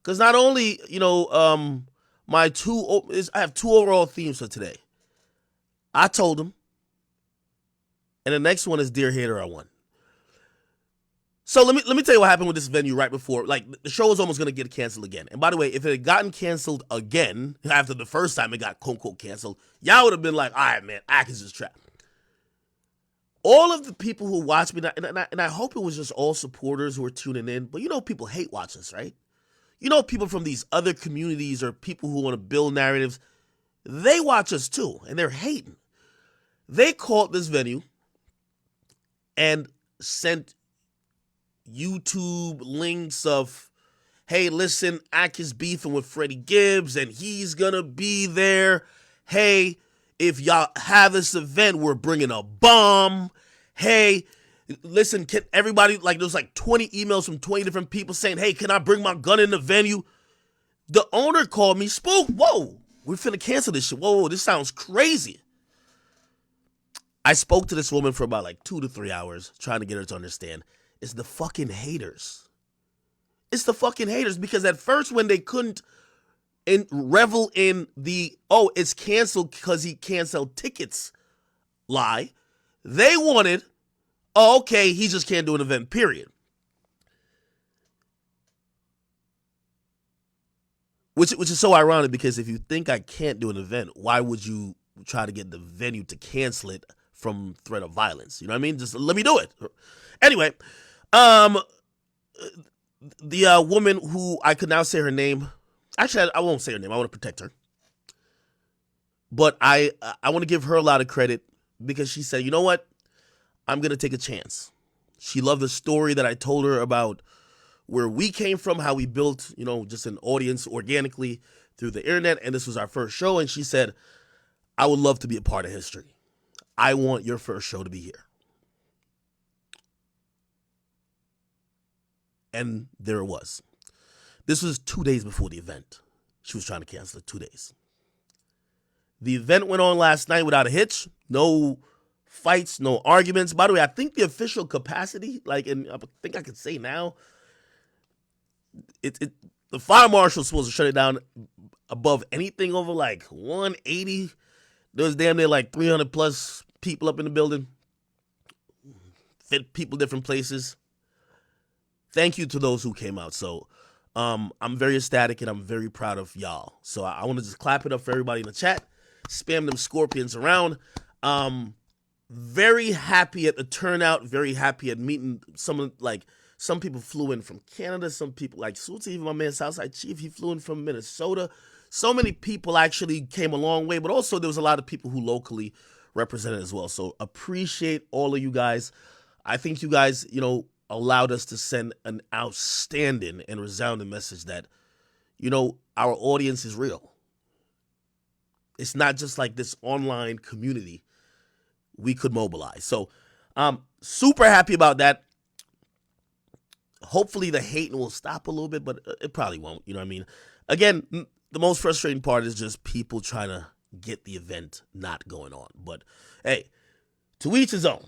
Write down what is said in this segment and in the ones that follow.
Because not only, I have two overall themes for today. I told him, and the next one is Dear Hater I Won. So let me tell you what happened with this venue right before. Like, the show was almost gonna get canceled again. And by the way, if it had gotten canceled again after the first time it got quote unquote canceled, y'all would have been like, all right, man, Atkins is trapped. All of the people who watch me, and I hope it was just all supporters who were tuning in, but people hate watch us, right? People from these other communities or people who want to build narratives, they watch us too, and they're hating. They called this venue and sent YouTube links of, hey, listen, Ak is beefing with Freddie Gibbs and he's gonna be there. Hey, if y'all have this event, we're bringing a bomb. Hey, listen, can everybody, like, there's like 20 emails from 20 different people saying, hey, can I bring my gun in the venue? The owner called me, Spook, whoa, we're finna cancel this shit. Whoa, this sounds crazy. I spoke to this woman for about like 2 to 3 hours trying to get her to understand. It's the fucking haters. It's the fucking haters, because at first when they couldn't revel in the, oh, it's canceled because he canceled tickets lie, they wanted, oh, okay, he just can't do an event, period. Which is so ironic, because if you think I can't do an event, why would you try to get the venue to cancel it from threat of violence? You know what I mean? Just let me do it. Anyway, the woman who I could now say her name, actually I won't say her name. I want to protect her, but I want to give her a lot of credit, because she said, you know what, I'm gonna take a chance. She loved the story that I told her about where we came from, how we built, just an audience organically through the internet, and this was our first show. And she said, I would love to be a part of history. I want your first show to be here. And there it was. This was 2 days before the event. She was trying to cancel it 2 days. The event went on last night without a hitch. No fights, no arguments. By the way, I think the official capacity, and I think I could say now, the fire marshal's supposed to shut it down above anything over like 180. There was damn near like 300 plus people up in the building. Fit people different places. Thank you to those who came out. So I'm very ecstatic and I'm very proud of y'all. So I want to just clap it up for everybody in the chat. Spam them scorpions around. Very happy at the turnout. Very happy at meeting some people flew in from Canada. Some people like Suits, even my man Southside Chief, he flew in from Minnesota. So many people actually came a long way, but also there was a lot of people who locally represented as well. So appreciate all of you guys. I think you guys, allowed us to send an outstanding and resounding message that, our audience is real. It's not just like this online community we could mobilize. So super happy about that. Hopefully the hating will stop a little bit, but it probably won't. You know what I mean? Again, the most frustrating part is just people trying to get the event not going on. But hey, to each his own.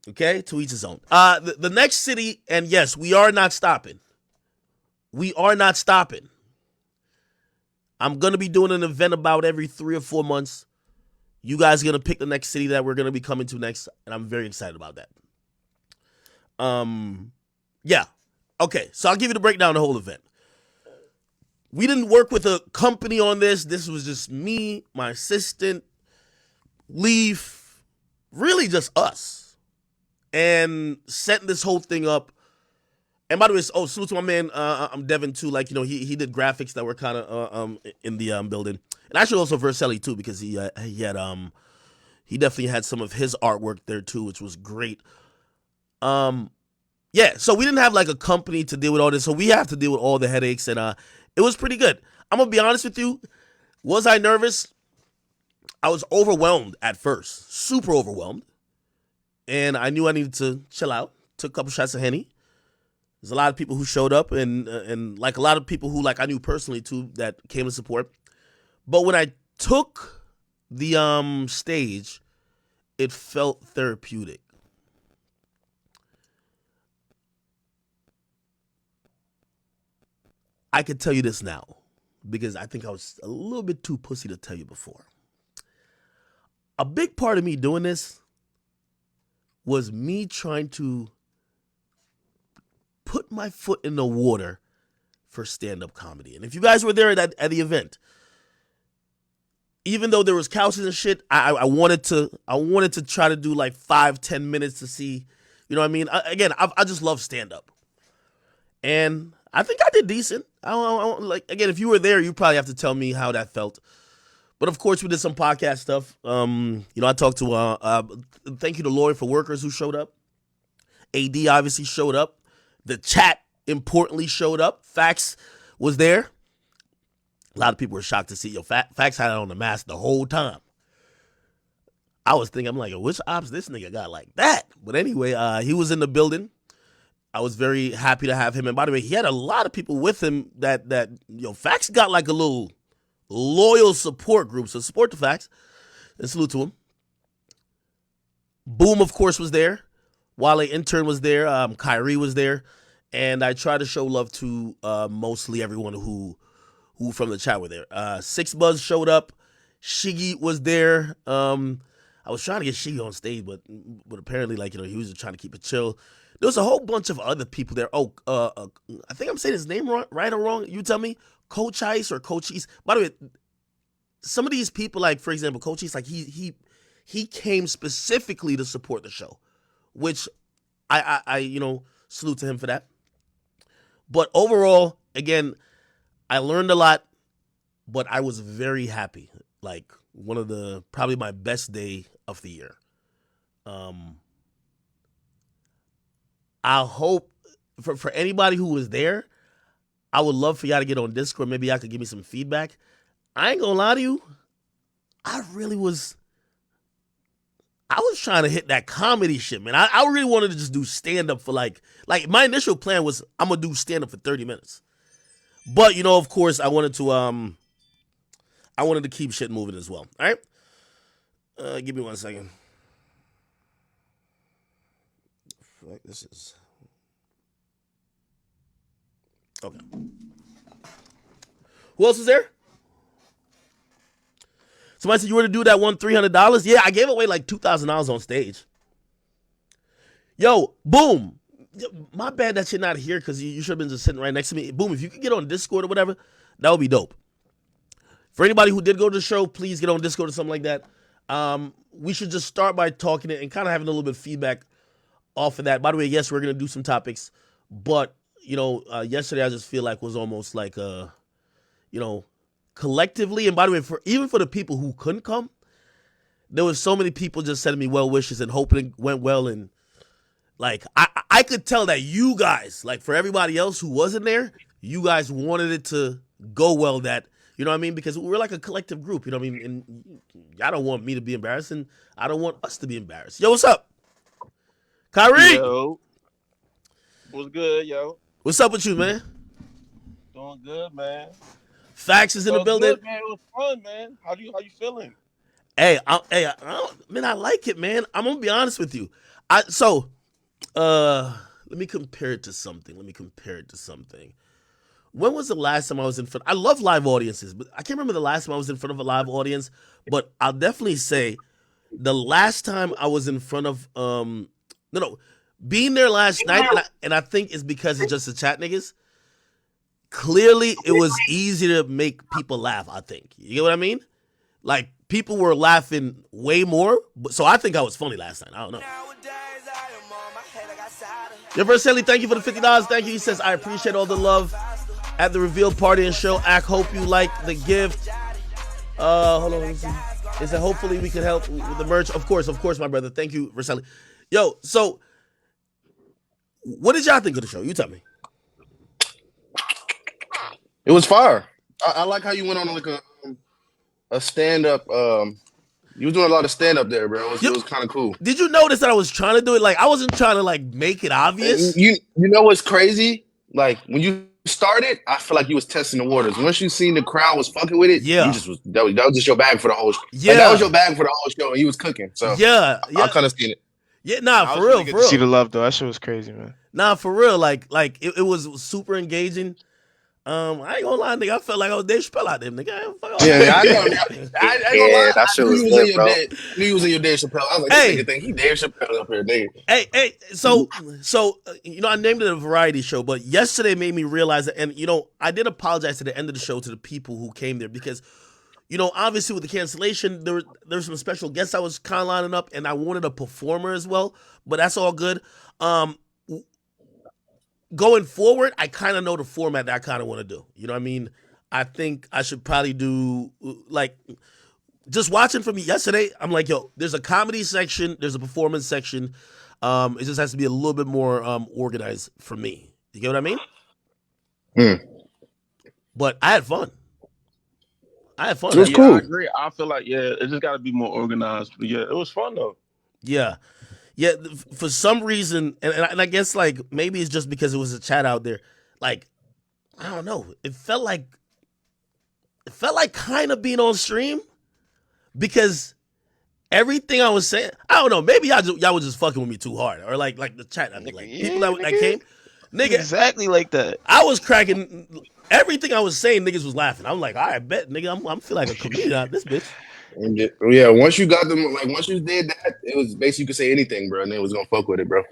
Okay, to each his own. The next city, and yes, we are not stopping. We are not stopping. I'm going to be doing an event about every 3 or 4 months. You guys are going to pick the next city that we're going to be coming to next, and I'm very excited about that. Yeah. Okay, so I'll give you the breakdown of the whole event. We didn't work with a company on this. This was just me, my assistant, Leaf, really just us. And setting this whole thing up. And by the way, salute to my man, I'm Devin too. Like, he did graphics that were kind of in the building. And actually also Verselli too, because he definitely had some of his artwork there too, which was great. Yeah, so we didn't have like a company to deal with all this, so we have to deal with all the headaches, and it was pretty good. I'm gonna be honest with you. Was I nervous? I was overwhelmed at first, super overwhelmed, and I knew I needed to chill out. Took a couple shots of Henny. There's a lot of people who showed up, and like a lot of people who like I knew personally too that came to support. But when I took the stage, it felt therapeutic. I could tell you this now because I think I was a little bit too pussy to tell you before. A big part of me doing this was me trying to put my foot in the water for stand-up comedy. And if you guys were there at the event, even though there was couches and shit, I wanted to try to do like 5-10 minutes to see, you know what I mean? I just love stand-up. And I think I did decent. Again, if you were there, you probably have to tell me how that felt. But of course, we did some podcast stuff. I talked to, thank you to Lori for Workers who showed up. AD obviously showed up. The chat, importantly, showed up. Fax was there. A lot of people were shocked to see, Fax had it on the mask the whole time. I was thinking, I'm like, which ops this nigga got like that? But anyway, he was in the building. I was very happy to have him. And by the way, he had a lot of people with him that Fax got like a little loyal support group. So support the Fax and salute to him. Boom, of course, was there. Wale Intern was there. Kyrie was there. And I tried to show love to mostly everyone who from the chat were there. Six Buzz showed up. Shiggy was there. I was trying to get Shiggy on stage, but apparently, he was just trying to keep it chill. There was a whole bunch of other people there. I think I'm saying his name right or wrong. You tell me. Coach Ice or Coach East. By the way, some of these people, like for example, Coach East, like he came specifically to support the show, which I salute to him for that. But overall, again, I learned a lot, but I was very happy. Like one of probably my best day of the year. I hope for anybody who was there, I would love for y'all to get on Discord. Maybe y'all could give me some feedback. I ain't gonna lie to you. I was trying to hit that comedy shit, man. I really wanted to just do stand-up for like my initial plan was I'm gonna do stand-up for 30 minutes. But of course I wanted to keep shit moving as well. All right? Give me 1 second. This is okay. Who else is there? Somebody said you were to do that one $300. Yeah, I gave away like $2,000 on stage. Yo, Boom. My bad that you're not here because you should have been just sitting right next to me. Boom, if you could get on Discord or whatever, that would be dope. For anybody who did go to the show, please get on Discord or something like that. We should just start by talking it and kind of having a little bit of feedback off of that. By the way, yes, we're going to do some topics, but, yesterday I just feel like was almost like, collectively, and by the way, even for the people who couldn't come, there was so many people just sending me well wishes and hoping it went well, and like I could tell that you guys, like for everybody else who wasn't there, you guys wanted it to go well. That you know what I mean, because we're like a collective group. You know what I mean, and I don't want me to be embarrassed, and I don't want us to be embarrassed. Yo, what's up, Kyrie? Yo, what's good, yo? What's up with you, man? Doing good, man. Fax is in the building. Good, man. It was fun, man. How you feeling? Hey, I like it, man. I'm gonna be honest with you. Let me compare it to something. When was the last time I was in front? I love live audiences, but I can't remember the last time I was in front of a live audience. But I'll definitely say the last time I was in front of being there last night, and I think it's because it's just the chat niggas. Clearly, it was easy to make people laugh, I think. You get what I mean? Like, people were laughing way more. So I think I was funny last night. I don't know. Universally, thank you for the $50. Thank you. He says, I appreciate all the love at the reveal party and show. I hope you like the gift. Hold on. He said, hopefully we can help with the merch. Of course, my brother. Thank you, Verselli. Yo, so what did y'all think of the show? You tell me. It was fire. I like how you went on like a stand-up. You was doing a lot of stand-up there, bro. It was kind of cool. Did you notice that I was trying to do it? Like, I wasn't trying to like make it obvious. You know what's crazy? Like when you started, I feel like you was testing the waters. Once you seen the crowd was fucking with it, yeah, that was just your bag for the whole show. Yeah, like, that was your bag for the whole show, and you was cooking. So yeah. I kind of seen it. Yeah, nah, for real, for real. See the love though. That shit was crazy, man. Nah, for real. Like it was super engaging. I ain't gonna lie, nigga. I felt like I was Dave Chappelle out there, nigga. Fuck all Yeah, that. I know. I ain't gonna Yeah, lie. that I shit knew was you was in lit, your bro. Dave. I knew you was in your Dave Chappelle. I was like, this Hey, nigga think he Dave Chappelle up here, nigga. hey. So you know, I named it a variety show, but yesterday made me realize that, and you know, I did apologize at the end of the show to the people who came there because, you know, obviously with the cancellation, there were some special guests I was kind of lining up, and I wanted a performer as well, but that's all good. Um, Going forward, I kind of know the format that I kind of want to do. You know what I mean? I think I should probably do like just watching from yesterday. I'm like, yo, there's a comedy section, there's a performance section. It just has to be a little bit more organized for me. You get what I mean? Hmm. But I had fun. I had It fun. was Yeah, I cool. agree. I feel like it just got to be more organized. But yeah, it was fun though. Yeah, yeah. For some reason, and I guess like maybe it's just because it was a chat out there. Like I don't know. It felt like kind of being on stream because everything I was saying, I don't know. Maybe y'all was just fucking with me too hard, or like the chat. I mean, Nigga, like people yeah, that nigga. came, It's nigga. exactly like that. I was cracking everything I was saying. Niggas was laughing. I'm like, all right, bet, nigga. I'm feel like a comedian out this bitch. Yeah, once you got them, like once you did that, it was basically you could say anything, bro, and they was gonna fuck with it, bro.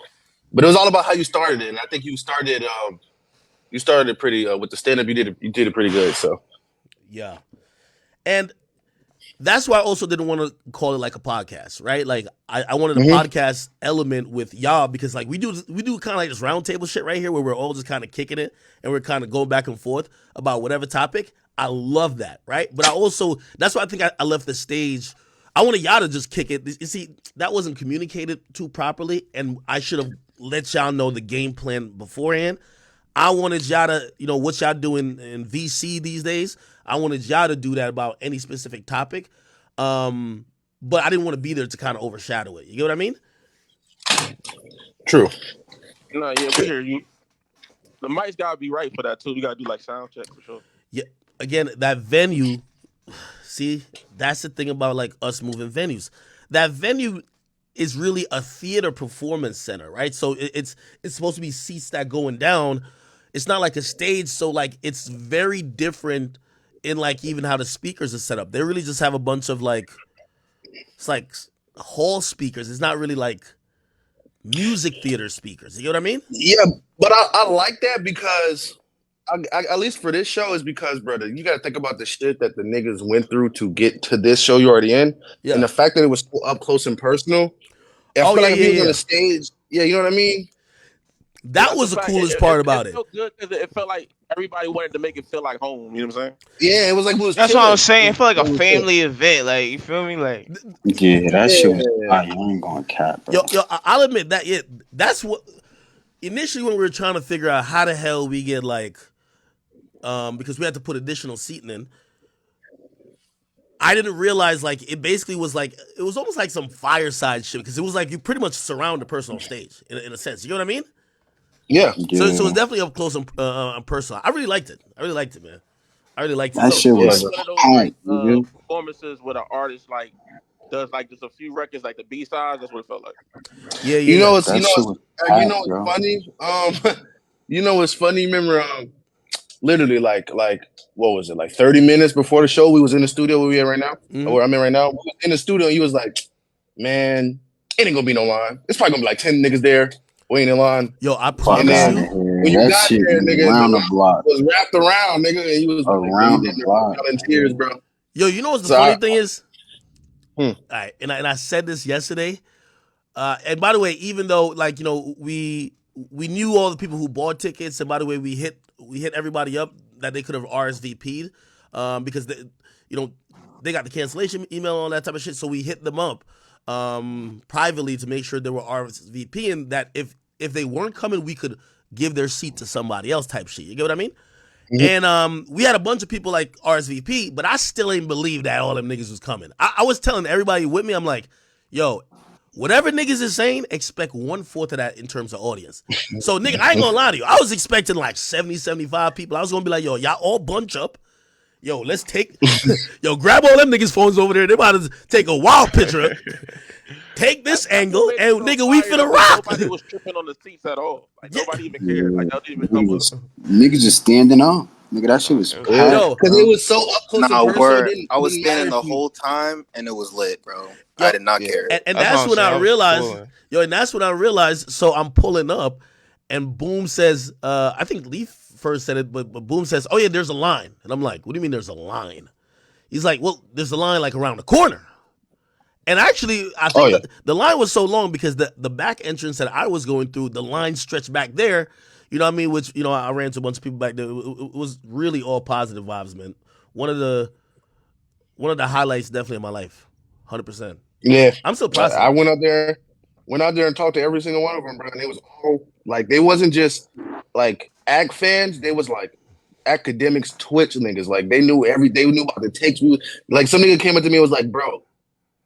But it was all about how you started it, and I think you started it pretty with the stand up. You did it pretty good. So Yeah, and that's why I also didn't want to call it like a podcast, right? Like I wanted a hmm podcast element with y'all because like we do kind of like this roundtable shit right here where we're all just kind of kicking it and we're kind of going back and forth about whatever topic. I love that, right? But I also that's why I think I left the stage. I wanted y'all to just kick it. You see, that wasn't communicated too properly, and I should have let y'all know the game plan beforehand. I wanted y'all to, you know, what y'all doing in VC these days. I wanted y'all to do that about any specific topic. Um, but I didn't want to be there to kind of overshadow it. You get what I mean? true. No, yeah, we hear you. The mics gotta be right for that too. You gotta do like sound check for sure. Yeah. Again, that venue, see, that's the thing about like us moving venues. That venue is really a theater performance center, right? So it's supposed to be seats that going down. It's not like a stage, so like it's very different in like even how the speakers are set up. They really just have a bunch of like it's like hall speakers. It's not really like music theater speakers. You know what I mean? Yeah, but I like that because at least for this show is because, brother, you got to think about the shit that the niggas went through to get to this show you already in, and Yeah. the fact that it was so up close and personal. I Oh feel yeah, like if yeah, he was on yeah. the stage, yeah, you know what I mean. And That that's a was the fact. coolest part It about it. felt good because it felt like everybody wanted to make it feel like home. You know what I'm saying? Yeah, it was like we was That's what I'm chilling. saying. It felt like It a was chilling. family event. Like, you feel me? Like, Yeah, that shit was Yeah, fire. I ain't gonna cap, Yo, bro. yo, I'll admit that. Yeah, that's what initially when we were trying to figure out how the hell we get like, because we had to put additional seating in. I didn't realize like it basically was like it was almost like some fireside shit because it was like you pretty much surround the person on stage in a sense. You know what I mean? yeah. So it's Yeah, definitely up close and personal. I really liked it. I really liked it, man. I really liked it. that So So shit do it Yeah, like was bro. one of those like packed, nigga. performances where the artist like does like just a few records like the B sides. That's what it felt like. yeah, yeah, You know yeah. what's That shit was you packed, know what's bro. funny? You know what's funny? Remember, literally like what was it? Like 30 minutes before the show, we was in the studio where we at right now, or Mm-hmm. where I'm in right now. We was in the studio, and he was like, "Man, it ain't gonna be no line. It's probably gonna be like 10 niggas there waiting in line." Yo, I And Fuck promise out then of you. here. when you That got shit there, was nigga, the around the line block. was wrapped around, nigga, and he was like, "Bro, you Around the damn near block, out in tears, nigga. bro." Yo, you know what's the So funny thing is? hmm, All right, and I said this yesterday. And by the way, even though like you know we knew all the people who bought tickets, and by the way, we hit everybody up that they could have RSVP'd because you know they got the cancellation email and all that type of shit. So we hit them up privately to make sure they were RSVP and that if they weren't coming, we could give their seat to somebody else type shit. You get what I mean? mhm. And we had a bunch of people like RSVP, but I still ain't believe that all them niggas was coming. I was telling everybody with me, I'm like, yo, whatever niggas is saying, expect 1/4 of that in terms of audience. So, nigga, I ain't gonna lie to you. I was expecting like 70, 75 people. I was gonna be like, yo, y'all all bunch up. Yo, let's take, yo, grab all them niggas' phones over there. They about to take a wild picture. Take this That's what angle, made it and so nigga, we fire finna though, because rock. nobody was tripping on the seats at all. Like Yeah, nobody even cared. Yeah, Like they didn't even come up. niggas just standing up. Nigga, that shit Oh, was it was Yeah, packed, Yo, because it bro. was so up close and Nah, personal. It word. didn't, I it was didn't matter standing if the you. whole time and it was lit, bro. I yo, did not Yeah, care. and That's what that's I'm when I saying. I was realized, cooling. and that's when I realized. So I'm pulling up, and Boom says, I think Leaf first said it, but Boom says, "Oh yeah, there's a line," and I'm like, "What do you mean there's a line?" He's like, "Well, there's a line like around the corner." And actually, I oh think yeah, the line was so long because the back entrance that I was going through, the line stretched back there. You know what I mean? Which, I ran to a bunch of people back there. It was really all positive vibes, man. One of the one of the highlights definitely in my life. 100%. yeah. I'm still I processing. went out there and talked to every single one of them, bro. And they was all like, they wasn't just like Ag fans. They was like academics Twitch niggas. Like they knew about the takes. Like some nigga came up to me and was like, bro,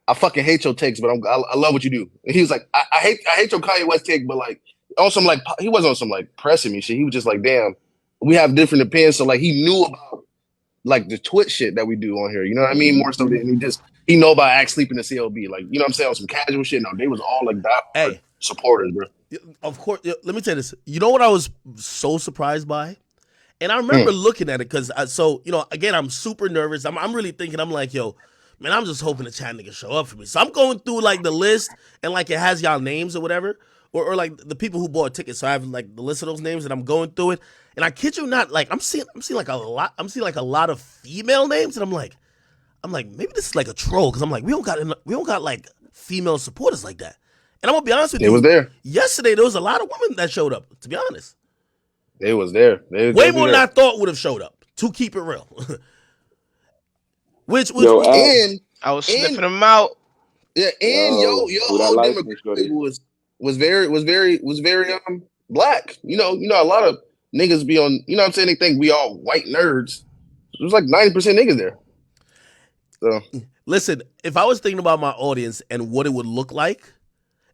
I fucking hate your takes, but I love what you do. And he was like, I hate your Kanye West take, but like on some like he wasn't on some like pressing me shit. He was just like, damn, we have different opinions. So like he knew about like the Twitch shit that we do on here. You know what I mean? More so than he know about Act sleeping the CLB. Like, you know what I'm saying? On some casual shit. No, they was all like diehard Hey, supporters, bro. of course, let me tell you this. You know what I was so surprised by? And I remember Mm. looking at it because, again, I'm super nervous. I'm really thinking, I'm like, yo, man, I'm just hoping the chat nigga show up for me. So I'm going through like the list and like it has y'all names or whatever, or like the people who bought tickets. So I have like the list of those names and I'm going through it. And I kid you not, like I'm seeing like a lot of female names, and I'm like, maybe this is like a troll because I'm like, we don't got like female supporters like that. And I'm gonna be honest with They was you, there. yesterday there was a lot of women that showed up. To be honest, They was there. They was way definitely more than I there. thought would have showed up. To keep it real, which Yo, Ak, I was And sniffing them out. yeah, and yo, your who that whole light skin demographic shorty? was very black. A lot of niggas be on, you know what I'm saying? They think we all white nerds. It was like 90% niggas there. So listen, if I was thinking about my audience and what it would look like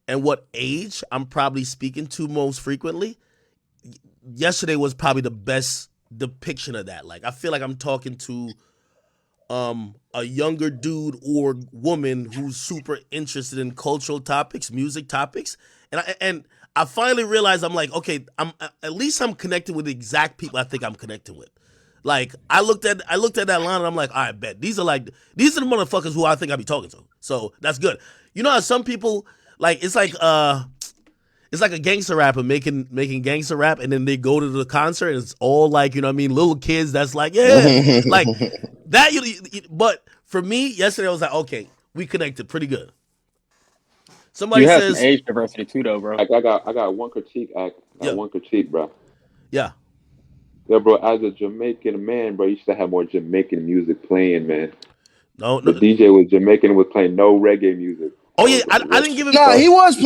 and what age I'm probably speaking to most frequently, yesterday was probably the best depiction of that. Like I feel like I'm talking to a younger dude or woman who's super interested in cultural topics, music topics, and I finally realized I'm like, okay, at least I'm connected with the exact people I think I'm connected with. Like I looked at that line and I'm like, all right, bet these are the motherfuckers who I think I be talking to. So that's good. You know how some people like it's like a gangster rapper making gangster rap, and then they go to the concert and it's all like, you know what I mean, little kids that's like, yeah, like that. But for me, yesterday I was like, okay, we connected pretty good. You Somebody had some says, age diversity too, though, bro. Like I got one critique. I got yeah, one critique, bro. yeah, Yeah, bro. As a Jamaican man, bro, you should have more Jamaican music playing, man. no, The no. DJ was Jamaican, was playing no reggae music. Oh That yeah, was I didn't give him. nah, fuck. he was Hey,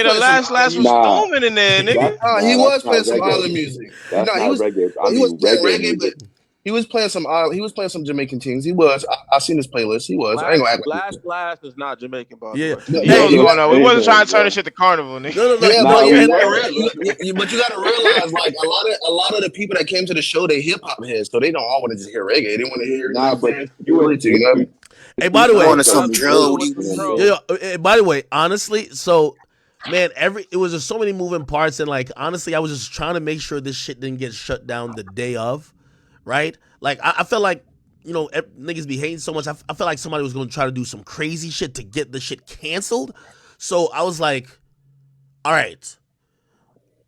the playing some last island last was music. Nah, storming in there, nigga. He that's was not playing some reggae. island music. That's He not was reggae. I well, he was mean playing reggae reggae, but music. he was playing some Jamaican things. He was. I seen his playlist. He was. I ain't Last gonna act like he Last was. Blast is not Jamaican, by the Yeah, way. No, You know yeah, what's you going got. on. We wasn't Anything, trying to turn bro. this shit to carnival, nigga. no, no, no, Yeah, no. but Nah, we but you got to realize, like a lot of the people that came to the show, they hip hop heads, so they don't all want to just hear reggae. They want to hear, you know nah, what I'm but saying? They you would relate to, you know what I mean? Hey, you by the You way, sound wanted so some drill? familiar What are with you the gonna show. do? by the way, honestly, so man, it was just so many moving parts, and like honestly, I was just trying to make sure this shit didn't get shut down the day of, right? Like I felt like, niggas be hating so much. I felt like somebody was going to try to do some crazy shit to get the shit canceled. So I was like, all right,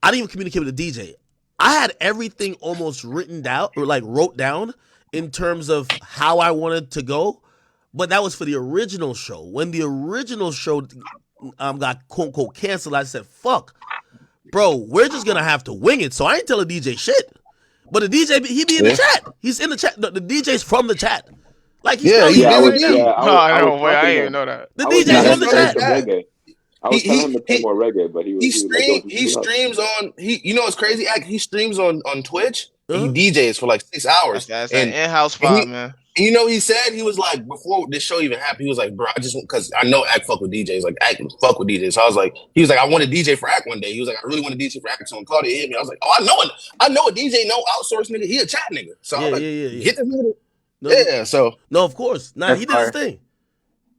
I didn't even communicate with the DJ. I had everything almost written down or like wrote down in terms of how I wanted to go, but that was for the original show. When the original show got quote unquote canceled, I said, "Fuck, bro, we're just gonna have to wing it." So I ain't tell the DJ shit, but the DJ he be in the Yeah, chat. He's in the chat. The DJ's from the chat. Like he's yeah, probably he's in Yeah, there Busy right Bee. now. Oh, I was no way. I talking didn't to even him. know that. The I was Nah, DJ's telling from he's him the to from play the chat. some chat. reggae. I He was telling him to he play he more reggae, but he was like, yo, just he chill out. streams on you know what's crazy? He streams on Twitch and he Uh-huh. DJs for like 6 hours. That's that And in-house and vibe, man. you know, he said he was like before this show even happened, he was like, bro, I just because I know Act fuck with DJs, like Act fuck with DJs. So I was like, he was like, I want to DJ for Act one day. He was like, I really want to DJ for Act. So when Claudia hit me, I was like, oh, I know a DJ, no outsource nigga. He a chat nigga. So I Yeah, was yeah, like, yeah, yeah. get this nigga. No, Yeah. So no, of course. Nah, That's he did his fire. thing.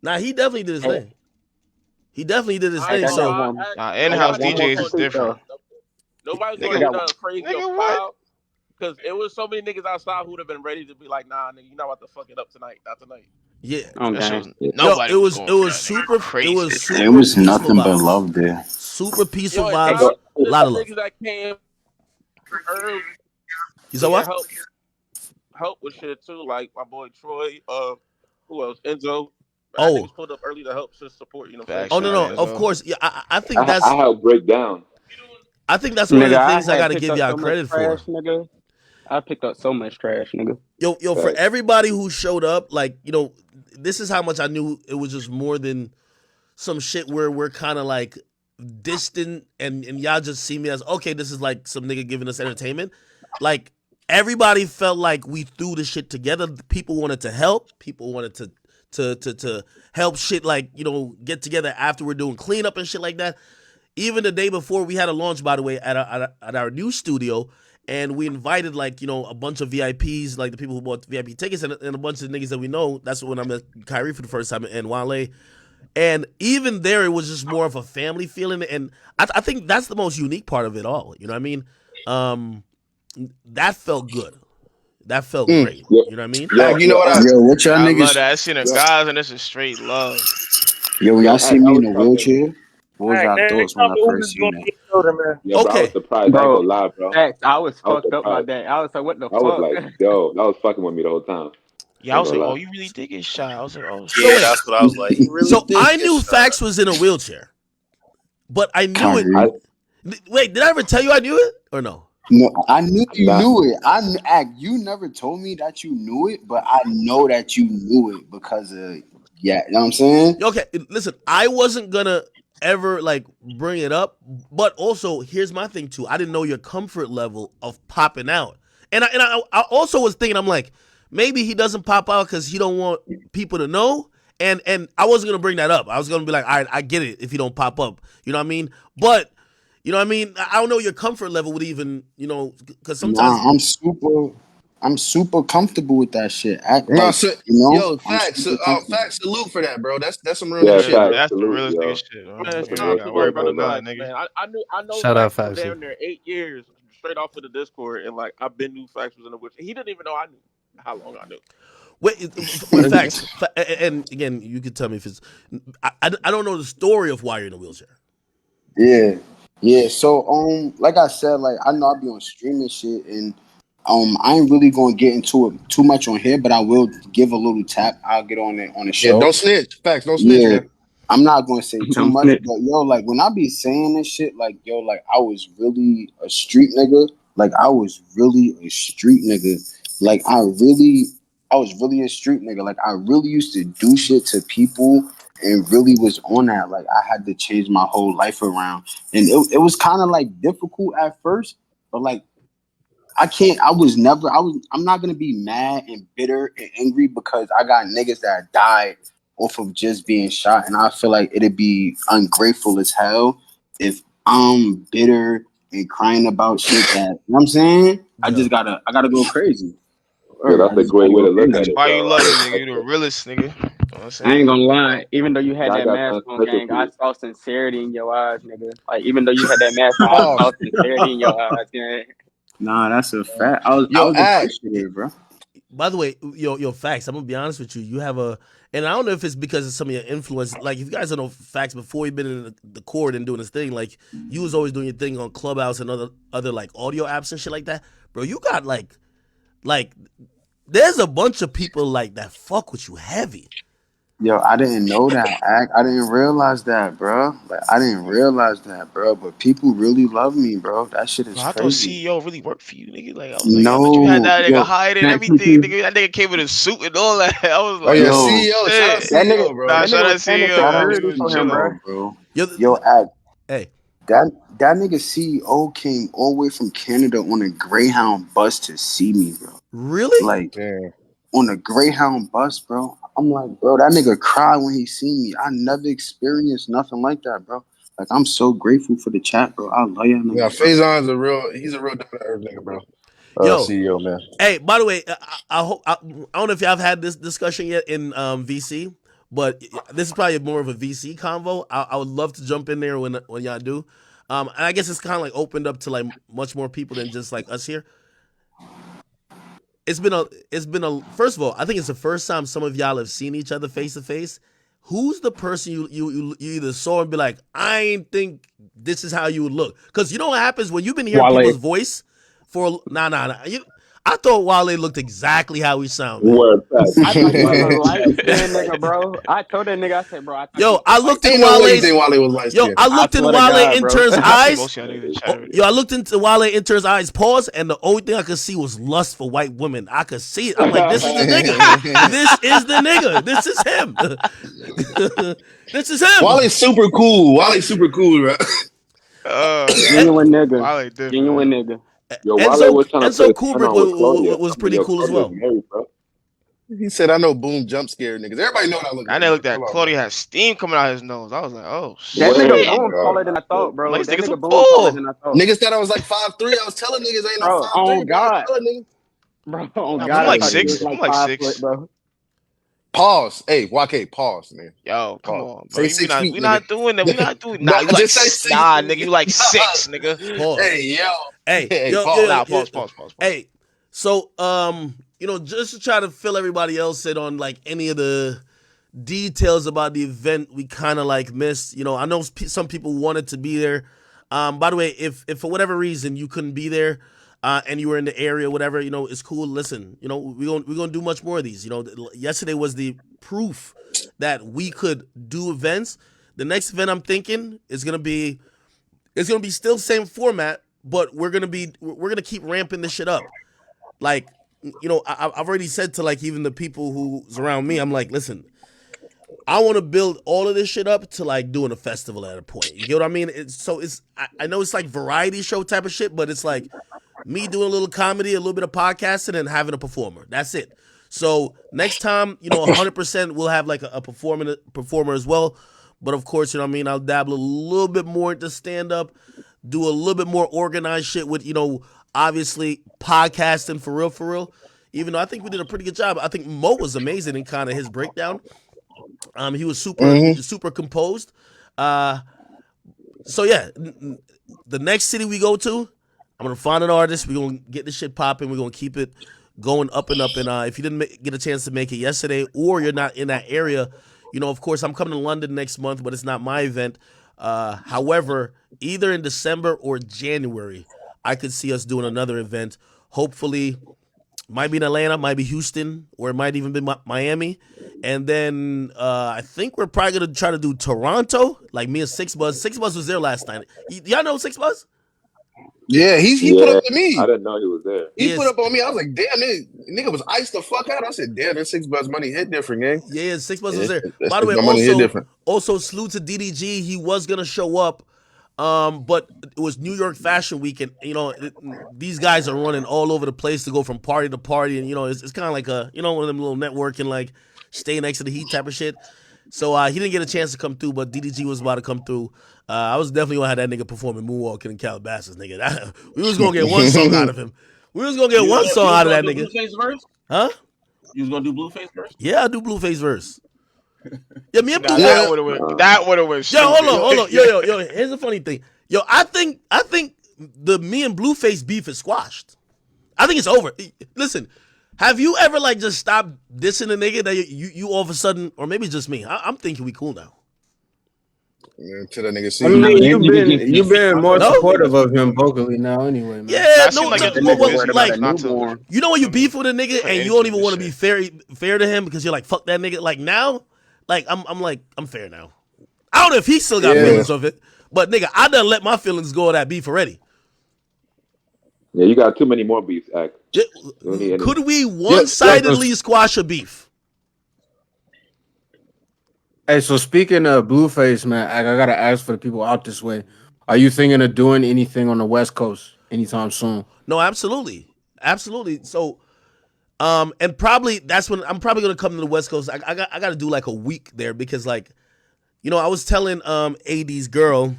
Nah, he definitely did his Hey, thing. He definitely did his I ain't like, thing. I gonna got So lie. one. Nah, I got in-house Nobody one gonna more DJs go. is critique different. though. Nobody's I gonna Nigga, do got one. nothing crazy or nigga, what? foul. Because it was so many niggas outside who would have been ready to be like, nah, nigga, you're not about to fuck it up tonight. Not tonight. Yeah. Oh, That shit was gang. nobody was going for that nigga. It was Crazy. It super was peaceful nothing but vibes. love there. Super peaceful Yo, and vibes. shout out A to lot of the love. niggas that came early You said to what? help with shit too. Like my boy Troy, who else? Enzo. That Oh, niggas pulled up early to help to support, you know what I'm saying? Facts, oh Shit no, shout like no. out that. Of Enzo. course, yeah. I think I helped break down. one of Nigga, the I things I got had to picked give up y'all so much credit trash, for. nigga. I picked up so much trash, nigga. Yo, for Facts. everybody who showed up, like, this is how much I knew it was just more than some shit where we're kind of like distant and y'all just see me as, okay, this is like some nigga giving us entertainment. Like, everybody felt like we threw the shit together. People wanted to help. People wanted to help shit, like, get together after we're doing cleanup and shit like that. Even the day before, we had a launch, by the way, at our new studio, and we invited, like, a bunch of VIPs, like the people who bought VIP tickets, and a bunch of niggas that we know. That's when I met Kyrie for the first time, and Wale. And even there, it was just more of a family feeling, and I think that's the most unique part of it all. You know what I mean? That felt good. That felt Mm. great. Yo, You know what I mean? yo, You know yo, what? Ak, Yo, what y'all I love niggas? that. I seen the yo, guys, and this is straight love. Yo, yo, y'all see Ak, I me was in a talking. wheelchair? What was Hey, y'all man, they thoughts when told I me Uber's first gonna seen be it? in the building, man. Yeah, bro, I was Okay. surprised. I ain't Bro, gonna lie, bro. facts. I was I was fucked up by surprised. that. I was like, what the I was fuck? like, yo, that was fucking with me the whole time. Yeah, I I ain't was gonna like, oh, lie. you really did get shot. I was like, oh So Yeah, shit. wait. that's what I was like. He really So did I get knew shot. Fax was in a wheelchair, but I knew it. I Kyrie. Wait, did I ever tell you I knew it or no? No, I knew you nah. knew it. Act. You never told me that you knew it, but I know that you knew it because of yeah. You know what I'm saying? Okay, listen, I wasn't gonna ever like bring it up, but also here's my thing too. I didn't know your comfort level of popping out, and I also was thinking, I'm like, maybe he doesn't pop out because he don't want people to know, and I wasn't gonna bring that up. I was gonna be like, all right, I get it if you don't pop up, you know what I mean? But you know what I mean? I don't know your comfort level would even, because sometimes, Nah, I'm super comfortable with that shit. Act No, like so, yo, I'm facts. super comfortable. Facts. Salute for that, bro. That's some real nigga Yeah, shit, Yeah, bro. facts. that's the Salute, realest nigga yo. shit. Man, That's some You shout ain't real, out gotta to some worry real you, about brother shit, bro. nothing, Flex, nigga. man. I know Shout out Fax for Foxy. damn near 8 years straight off of the Discord, and like I've been knew Fax was in the witch. He didn't even know I knew how long I knew. with facts, and again, you can tell me if it's, I don't know the story of why you're in a wheelchair. Yeah, yeah. So like I said, like I know I be on streaming shit, and I ain't really gonna get into it too much on here, but I will give a little tap. I'll get on it on the Yeah, show. don't snitch. Facts, don't snitch, Yeah, man. I'm not gonna say too Don't much, snitch. but yo, like when I be saying this shit, like yo, like I was really a street nigga. Like I was really a street nigga. Like I was really a street nigga. Like I really used to do shit to people and really was on that. Like I had to change my whole life around, and it was kind of like difficult at first, but like I can't. I was never. I was. I'm not gonna be mad and bitter and angry because I got niggas that died off of just being shot, and I feel like it'd be ungrateful as hell if I'm bitter and crying about shit that. You know what I'm saying? I Yeah. just gotta. I gotta go crazy. Yeah, Word, I that's a just great gotta way go to look That's at crazy. it, why you though. love me, nigga. You the realest nigga. You know what I'm I ain't saying? gonna lie. Even though you had Y'all that got mask something on, special gang, for I you. saw sincerity in your eyes, nigga. Like even though you had that mask on, I Pause. saw sincerity in your eyes, gang. Nah, that's a fact. I Yo, was act. appreciative, bro. By the way, your facts. I'm gonna be honest with you. You have and I don't know if it's because of some of your influence. Like, if you guys don't know facts, before you've been in the court and doing this thing, like, you was always doing your thing on Clubhouse and other like audio apps and shit like that, bro. You got like there's a bunch of people like that fuck with you heavy. Yo, I didn't know that. I didn't realize that, bro. Like I didn't realize that, bro. But people really love me, bro. That shit Bro, is I thought crazy. CEO really worked for you, nigga. Like I was like, I bet you had No, that nigga yo, hired and That everything, nigga. That nigga came with a suit and all that. I was Oh like, yeah, oh yo, CEO. Shout out shit. CEO, bro. Nah, nigga shout was out paying the shout CEO. out He security was for him, chilling. bro. CEO, bro. Yo, Yo, act hey, that nigga CEO came all the way from Canada on a Greyhound bus to see me, bro. really? Like Damn. on a Greyhound bus, bro. I'm like, bro, that nigga cried when he seen me. I never experienced nothing like that, bro. Like I'm so grateful for the chat, bro. I love y'all Yeah, niggas, bro. Faison's he's a real down to earth nigga, bro. Yo, CEO, man. hey, by the way, I hope I don't know if y'all have had this discussion yet in VC, but this is probably more of a VC convo. I would love to jump in there when y'all do. And I guess it's kind of like opened up to like much more people than just like us here. it's been a. First of all, I think it's the first time some of y'all have seen each other face to face. Who's the person you either saw and be like, I ain't think this is how you would look? Because you know what happens when you've been hearing Wale. people's voice for nah. I thought Wale looked exactly how he sounded. Word fact. I thought he was a Word light fact. skinned nigga, bro. I told that nigga, I said, bro, I thought he Yo, was a I light looked in Ain't no way you Wale's. think Wale was light Yo, skinned. I looked in swear to Wale God, bro. intern's I see eyes. most of y'all niggas in the chat Oh, already. yo, I looked into Wale intern's eyes, pause, and the only thing I could see was lust for white women. I could see it. I'm like, this is the nigga. This is the nigga. This is him. This is him. Wale's super cool. Wale's super cool, bro. Genuine nigga. Wale different. Genuine nigga. Yo, Wale was trying to Enzo put his hand Kubrick on with Claudia. was I mean, pretty yo, cool as Claudia's well. married, bro. He said, "I know, boom, jump scare niggas. Everybody know what I look I like. never looked Bro. at Come on, Claudia bro. had steam coming out his nose. I was like, oh That shit. nigga Word. Oh Boone taller than I thought, I'm bro. like, this That nigga's a nigga Boone taller than bull. I thought. Niggas thought I was like 5'3". I was telling niggas I ain't no Bro, 5'3", on bro. I was God. telling niggas. Bro, on I'm God, I like thought he was 6. like I'm like 5 foot, 6. bro. Pause. Hey, YK, pause, man. Yo, come Pause. on, bro. Say 6 feet, We nigga. not doing that. We not doing. No, Nah, you like just say 6 nah, nigga. feet. You like 6, nigga. Pause. Hey, yo. Hey, Hey, yo. Nah, pause. Hey, so just to try to fill everybody else in on like any of the details about the event we kind of like missed. I know some people wanted to be there. By the way, if for whatever reason you couldn't be there, and you were in the area, whatever, it's cool. Listen, we're gonna do much more of these. Yesterday was the proof that we could do events. The next event I'm thinking is gonna be still same format, but we're gonna keep ramping this shit up. Like, I've already said to like even the people who's around me, I'm like, listen, I want to build all of this shit up to like doing a festival at a point. You get what I mean? I know it's like variety show type of shit, but it's like me doing a little comedy, a little bit of podcasting, and having a performer. That's it. So next time, 100% we'll have like a performer as well. But of course, I'll dabble a little bit more into stand up, do a little bit more organized shit with, obviously podcasting for real. Even though I think we did a pretty good job. I think Mo was amazing in kind of his breakdown. He was super composed. So yeah, the next city we go to, I'm gonna find an artist. We're gonna get this shit popping. We're gonna keep it going up and up. And if you didn't get a chance to make it yesterday, or you're not in that area, of course I'm coming to London next month, but it's not my event. However, either in December or January, I could see us doing another event. Hopefully, might be in Atlanta, might be Houston, or it might even be Miami. And then I think we're probably gonna try to do Toronto, like me and Six Buzz. Six Buzz was there last night. Y'all know Six Buzz? Yeah, he put Yeah, up to me. I didn't know he was there. He put Yes. up on me. I was like, damn, nigga was iced the fuck out. I said, damn, that $6 money hit different, gang. Yeah, Six Buzz Yeah, was there. that By the way, $6 money hit different. also salute to DDG. He was gonna show up, but it was New York Fashion Week, and these guys are running all over the place to go from party to party, and it's kind of like one of them little networking, like stay next to the heat type of shit. So he didn't get a chance to come through, but DDG was about to come through. I was definitely gonna have that nigga performing Moonwalking in Calabasas, nigga. We was gonna get one song out of him. We was gonna get one song out of that nigga. Blueface verse? Huh? You was gonna do Blueface verse? Yeah, I do Blueface verse. Yeah, me and Nah, Blueface. that would have went Yo, stupid. hold on. Yo. Here's the funny thing. Yo, I think the me and Blueface beef is squashed. I think it's over. Listen, have you ever like just stopped dissing a nigga that you all of a sudden, or maybe just me? I'm thinking we cool now. Yeah, to that nigga see. I mean, you've been more No? supportive of him vocally now, anyway, man. Yeah, Nah, it no, seemed like no, it's That more nigga what, worried busy about like a not to. newborn. you know when you beef with a nigga Put and you anything don't in even this want to be fair to him because you're like fuck that nigga. Like now, like I'm fair now. I don't know if he still got Yeah. feelings of it, but nigga, I done let my feelings go of that beef already. Yeah, you got too many more beefs, Act. You don't need any. Could we one-sidedly squash a beef? Hey, so speaking of Blueface, man, I gotta ask for the people out this way. Are you thinking of doing anything on the West Coast anytime soon? No, absolutely. So, and probably that's when I'm probably gonna come to the West Coast. I got to do like a week there because like, I was telling AD's girl,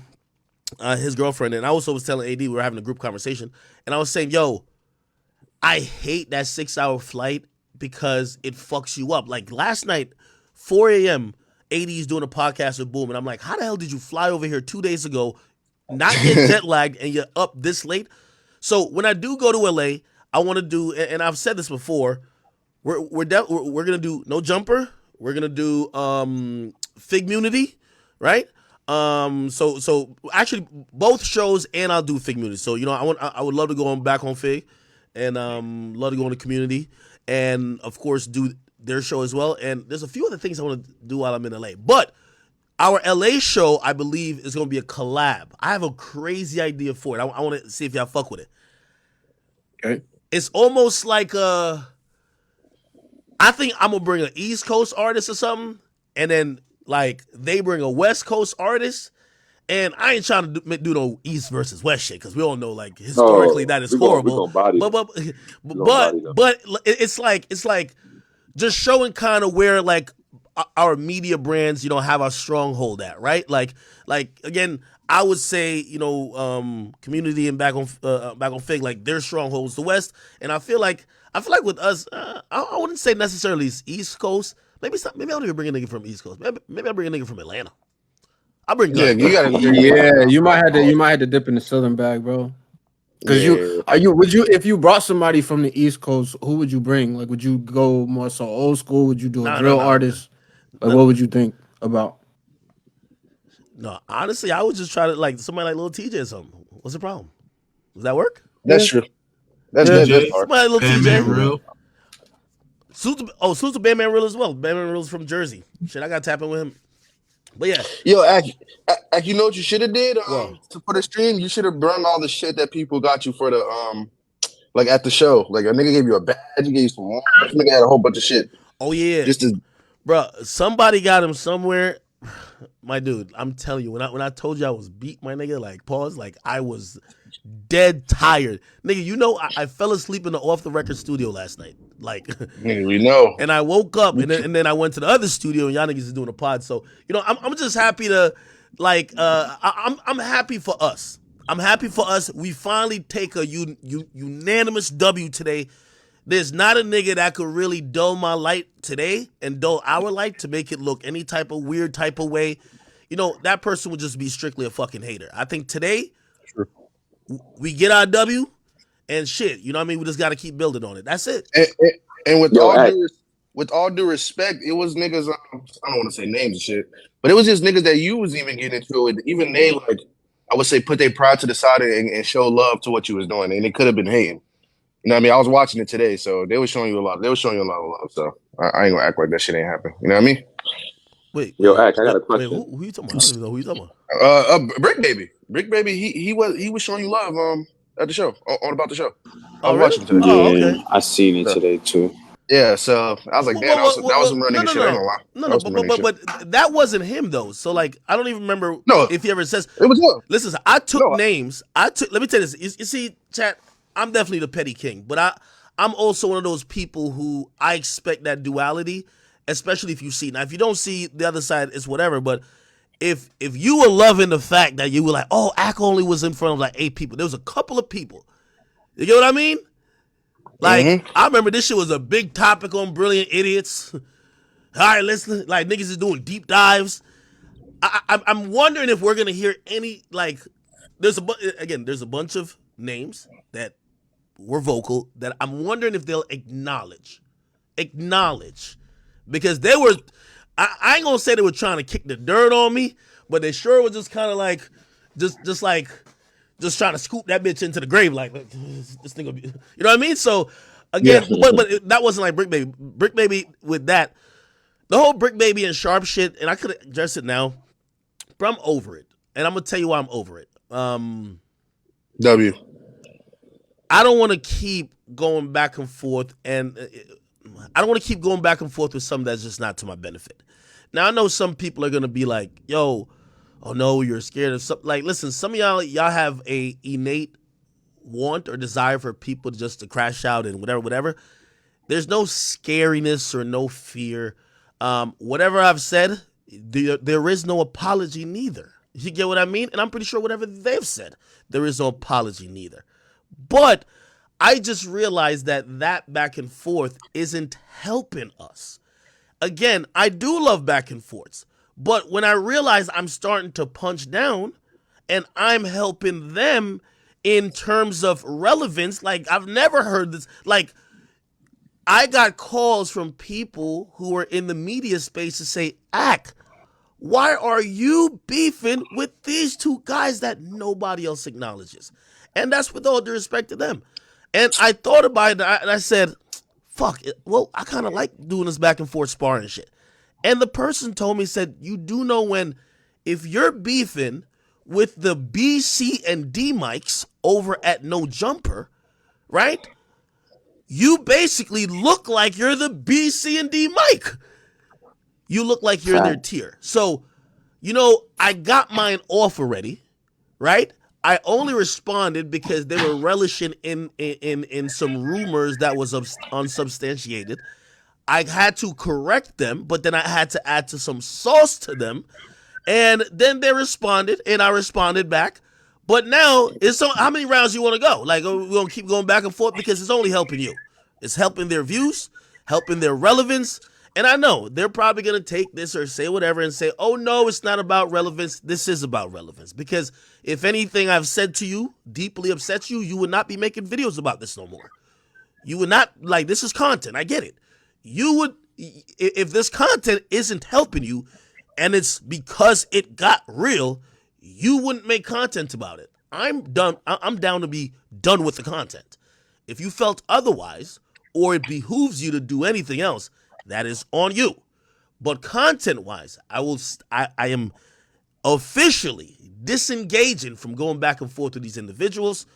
his girlfriend, and I also was telling AD we were having a group conversation, and I was saying, yo, I hate that 6-hour flight because it fucks you up. Like last night, 4 a.m. AD's doing a podcast with Boom, and I'm like, how the hell did you fly over here 2 days ago, not get jet lagged, and you're up this late? So when I do go to LA, I want to do, and I've said this before. We're gonna do No Jumper. We're gonna do Figmunity, right? So actually both shows, and I'll do Figmunity. So I would love to go on back on Fig, and love to go on the Community, and of course do their show as well. And there's a few other things I want to do while I'm in LA. But our LA show, I believe, is gonna be a collab. I have a crazy idea for it. I want to see if y'all fuck with it. Okay. It's almost like I think I'm gonna bring an East Coast artist or something, and then like they bring a West Coast artist. And I ain't trying to do no East versus West shit, because we all know like historically that is horrible. We're gonna body them. But it's like just showing kind of where like our media brands, have our stronghold at, right? Like again, I would say Community and back on Fig, like their strongholds the West, and I feel like with us, I wouldn't say necessarily it's East Coast. Maybe I don't even bring a nigga from East Coast. Maybe I bring a nigga from Atlanta. I bring Yeah, Gun. you gotta. Yeah, you might have to dip in the Southern bag, bro. Because if you brought somebody from the East Coast, who would you bring? Like, would you go more so old school? Would you do a drill artist? Like, what would you think about? No, honestly, I would just try to like somebody like Lil TJ or something. What's the problem? Does that work? That's true. That's Somebody hard. like Lil TJ. Real. Suits a Bandman Real as well. Bandman Real's from Jersey. Shit, I got tapping with him. But yeah. Yo, Ak, you know what you should have did Whoa. for the stream? You should have brought all the shit that people got you for the like at the show. Like a nigga gave you a badge, he gave you some watch, nigga had a whole bunch of shit. Oh yeah. Bro, somebody got him somewhere. My dude, I'm telling you, when I told you I was beat, my nigga, like pause, like I was dead tired. Nigga, I fell asleep in the off the record studio last night. Like we know. And I woke up and then I went to the other studio and y'all niggas is doing a pod. So, I'm just happy to like I'm happy for us. I'm happy for us. We finally take a unanimous W today. There's not a nigga that could really dull my light today and dull our light to make it look any type of weird type of way. That person would just be strictly a fucking hater. I think today we get our W and shit. You know what I mean? We just got to keep building on it. That's it. And with all due respect, it was niggas. I don't want to say names and shit, but it was just niggas that you was even getting into it. Even they like, I would say, put their pride to the side and show love to what you was doing, and it could have been hating. You know what I mean? I was watching it today, so they were showing you a lot. They were showing you a lot of love. So I ain't gonna act like that shit ain't happen. You know what I mean? Wait, Ak, I got a question. Who you talking about? I don't even know who you talking about. Brick Baby, he was showing you love at the show on about the show. I was really? watching today. Oh, okay. I seen it today too. Yeah, so I was like, damn, that was some real nigga shit. I ain't gonna lie. But that wasn't him though. So like, I don't even remember if he ever says it was him. Listen, I took names. Let me tell you this. You see, chat. I'm definitely the petty king, but I'm also one of those people who I expect that duality, especially if you see. Now, if you don't see the other side, it's whatever. But if you were loving the fact that you were like, oh, Ak only was in front of like 8 people, there was a couple of people. You get what I mean? Like, I remember this shit was a big topic on Brilliant Idiots. All right, listen, like niggas is doing deep dives. I'm wondering if we're gonna hear any like. There's a bunch of names that were vocal that I'm wondering if they'll acknowledge, because they were. I ain't gonna say they were trying to kick the dirt on me, but they sure were just kind of like, just trying to scoop that bitch into the grave, like this thing will be, you know what I mean? So again, but that wasn't like Brick Baby. Brick Baby with that, the whole Brick Baby and Sharp shit, and I could address it now, but I'm over it, and I'm gonna tell you why I'm over it. W. I don't want to keep going back and forth, and I don't want to keep going back and forth with something that's just not to my benefit. Now I know some people are gonna be like, "Yo, oh no, you're scared of something." Like, listen, some of y'all have a innate want or desire for people just to crash out and whatever. There's no scariness or no fear. Whatever I've said, there is no apology neither. You get what I mean? And I'm pretty sure whatever they've said, there is no apology neither. But I just realized that back and forth isn't helping us. Again, I do love back and forths. But when I realize I'm starting to punch down and I'm helping them, in terms of relevance, like I've never heard this. Like I got calls from people who are in the media space to say, "Ack, why are you beefing with these two guys that nobody else acknowledges?" And that's with all due respect to them. And I thought about it and I said, fuck it. Well, I kind of like doing this back and forth sparring shit. And the person told me, said, you do know when, if you're beefing with the B, C, and D mics over at No Jumper, right? You basically look like you're the B, C, and D mic. You look like you're their tier. So, I got mine off already, right? I only responded because they were relishing in some rumors that was unsubstantiated. I had to correct them, but then I had to add to some sauce to them. And then they responded, and I responded back. But now, how many rounds you want to go? Like, we're going to keep going back and forth because it's only helping you. It's helping their views, helping their relevance. And I know they're probably going to take this or say whatever and say, oh, no, it's not about relevance. This is about relevance. Because if anything I've said to you deeply upsets you, you would not be making videos about this no more. You would not, like, this is content. I get it. You would, if this content isn't helping you and it's because it got real, you wouldn't make content about it. I'm done. I'm down to be done with the content. If you felt otherwise, or it behooves you to do anything else, that is on you. But content-wise, I am officially disengaging from going back and forth with these individuals.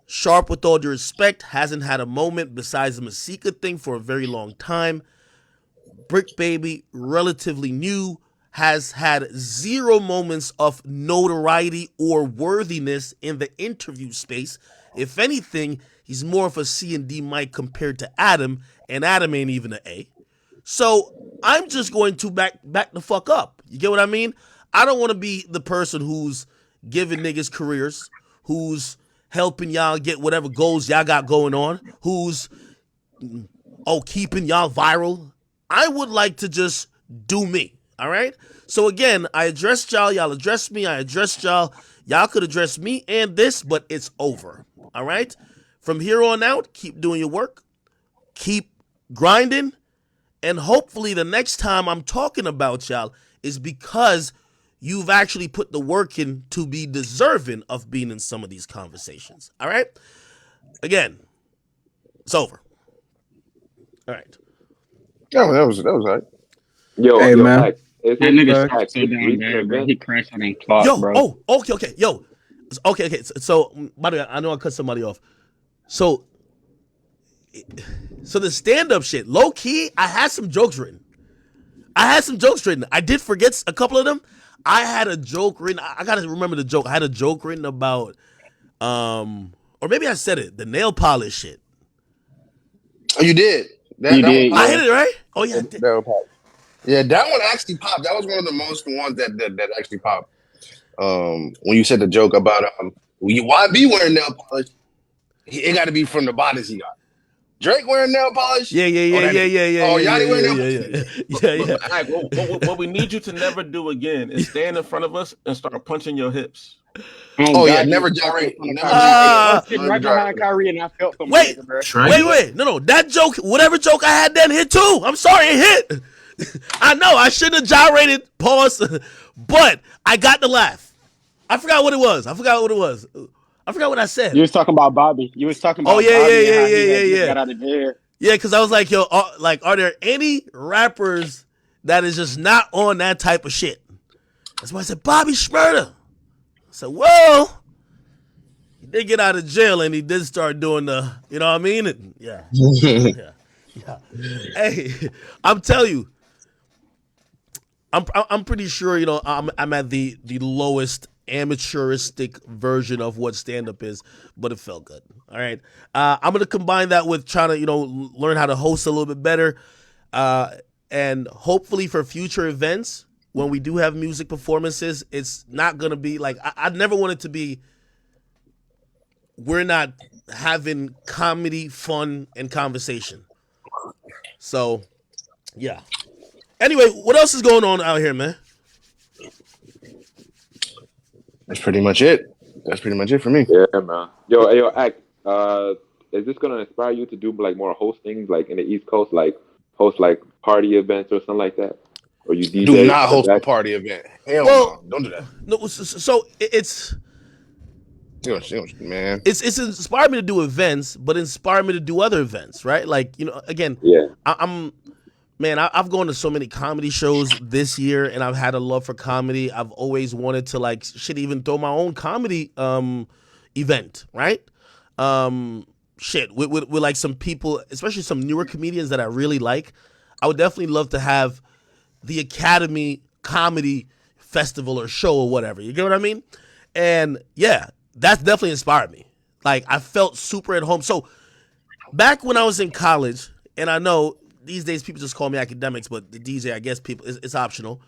Sharp, with all due respect, hasn't had a moment besides the Masika thing for a very long time. Brick Baby, relatively new, has had 0 moments of notoriety or worthiness in the interview space. If anything, he's more of a C and D mic compared to Adam, and Adam ain't even an A. So I'm just going to back the fuck up. You get what I mean? I don't want to be the person who's giving niggas careers, who's helping y'all get whatever goals y'all got going on, who's keeping y'all viral. I would like to just do me, all right? So again, I addressed y'all, y'all addressed me, I addressed y'all. Y'all could address me and this, but it's over, all right? From here on out, keep doing your work, keep grinding, and hopefully the next time I'm talking about y'all is because you've actually put the work in to be deserving of being in some of these conversations, all right? Again, it's over. All right. Yeah, that was all right. Yo, Hey, man. Act, is That it nigga Act, Sharp so this down recent bad, bro. event? He crashed on that clock, Yo, bro. okay. Yo, okay. So, by the way, I know I cut somebody off. So the stand-up shit, low key, I had some jokes written. I did forget a couple of them. I had a joke written. I gotta remember the joke. I had a joke written about, or maybe I said it, the nail polish shit. Oh, you did. You That one did, popped. I yeah. hit it right. Oh yeah, I did. That one popped. Yeah, that one actually popped. That was one of the most ones that actually popped. When you said the joke about why be wearing nail polish? It got to be from the bodies he got. Drake wearing nail polish? Yeah. Oh, that ain't. Oh, Yachty wearing nail polish? But Ike, what we need you to never do again is stand in front of us and start punching your hips. Oh, Oh yeah, God, you never was talking in gyrate. front of Never Kyrie. I gyrate. was sitting Never right behind gyrate. Kyrie, and I felt for my Wait, nigga, bro. wait. No. That joke, whatever joke I had then hit too. I'm sorry, it hit. I know I shouldn't have gyrated. Pause. But I got the laugh. I forgot what it was. I forgot what I said. You was talking about Bobby. You was talking Oh about yeah, Bobby and how he had just yeah. got out of jail. Yeah, because I was like, yo, are there any rappers that is just not on that type of shit? That's why I said Bobby Shmurda. I said, well, he did get out of jail and he did start doing the, you know what I mean? And, yeah. Hey, I'm telling you, I'm pretty sure, I'm at the lowest amateuristic version of what stand-up is, but it felt good. All right. I'm going to combine that with trying to, learn how to host a little bit better. And hopefully for future events, when we do have music performances, it's not going to be like, I never want it to be, we're not having comedy, fun, and conversation. So, yeah. Anyway, what else is going on out here, man? That's pretty much it. That's pretty much it for me. Yeah, man. Yo, Act. Is this gonna inspire you to do like more hosting, like in the East Coast, like host like party events or something like that, or you Do DJ not at the host a back? party event. Hell Well, no. Don't do that. no. So it's Man. it's inspired me to do events, but inspired me to do other events, right? Like, again, Yeah. I'm man, I've gone to so many comedy shows this year, and I've had a love for comedy. I've always wanted to like even throw my own comedy event, right? With like some people, especially some newer comedians that I really like. I would definitely love to have the Academy Comedy Festival or show or whatever. You get what I mean? And yeah, that's definitely inspired me. Like, I felt super at home. So back when I was in college, and I know these days people just call me Akademiks, but the DJ, I guess it's optional.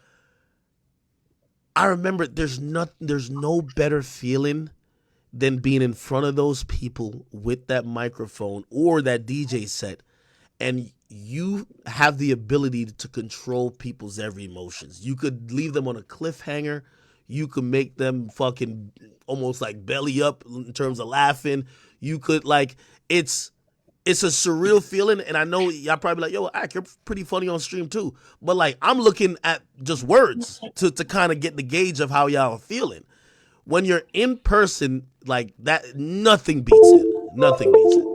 I remember there's no better feeling than being in front of those people with that microphone or that DJ set, and you have the ability to control people's every emotions. You could leave them on a cliffhanger. You could make them fucking almost like belly up in terms of laughing. You could like it's a surreal feeling, and I know y'all probably like, yo, Ak, you're pretty funny on stream too. But like, I'm looking at just words to kind of get the gauge of how y'all are feeling. When you're in person, like that, nothing beats it. Nothing beats it.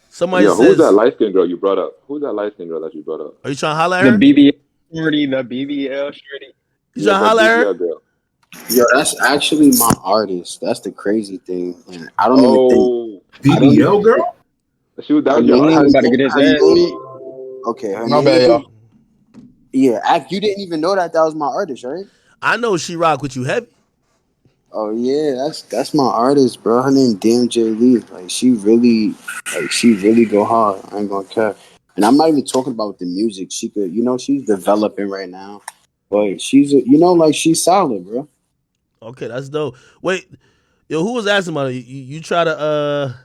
Somebody Yo, who's that says, light skinned girl you brought up? Who's that light skinned girl that you brought up? are you trying to holler at The her? BBL shorty. You trying to that holler at BBL her? girl. Yo, that's actually my artist. That's the crazy thing. And I don't even think Oh, I don't BBL girl? that her was your name He artist? was her, about to get his her ass name beat. okay, her My name bad, is y'all. yeah, you didn't even know that was my artist, right? I know she rock with you heavy. Oh yeah, that's my artist, bro. Her name DMJ Lee. She really go hard. I ain't gonna care. And I'm not even talking about the music. She could, she's developing right now. But she's solid, bro. Okay, that's dope. Wait, yo, who was asking about it? You try to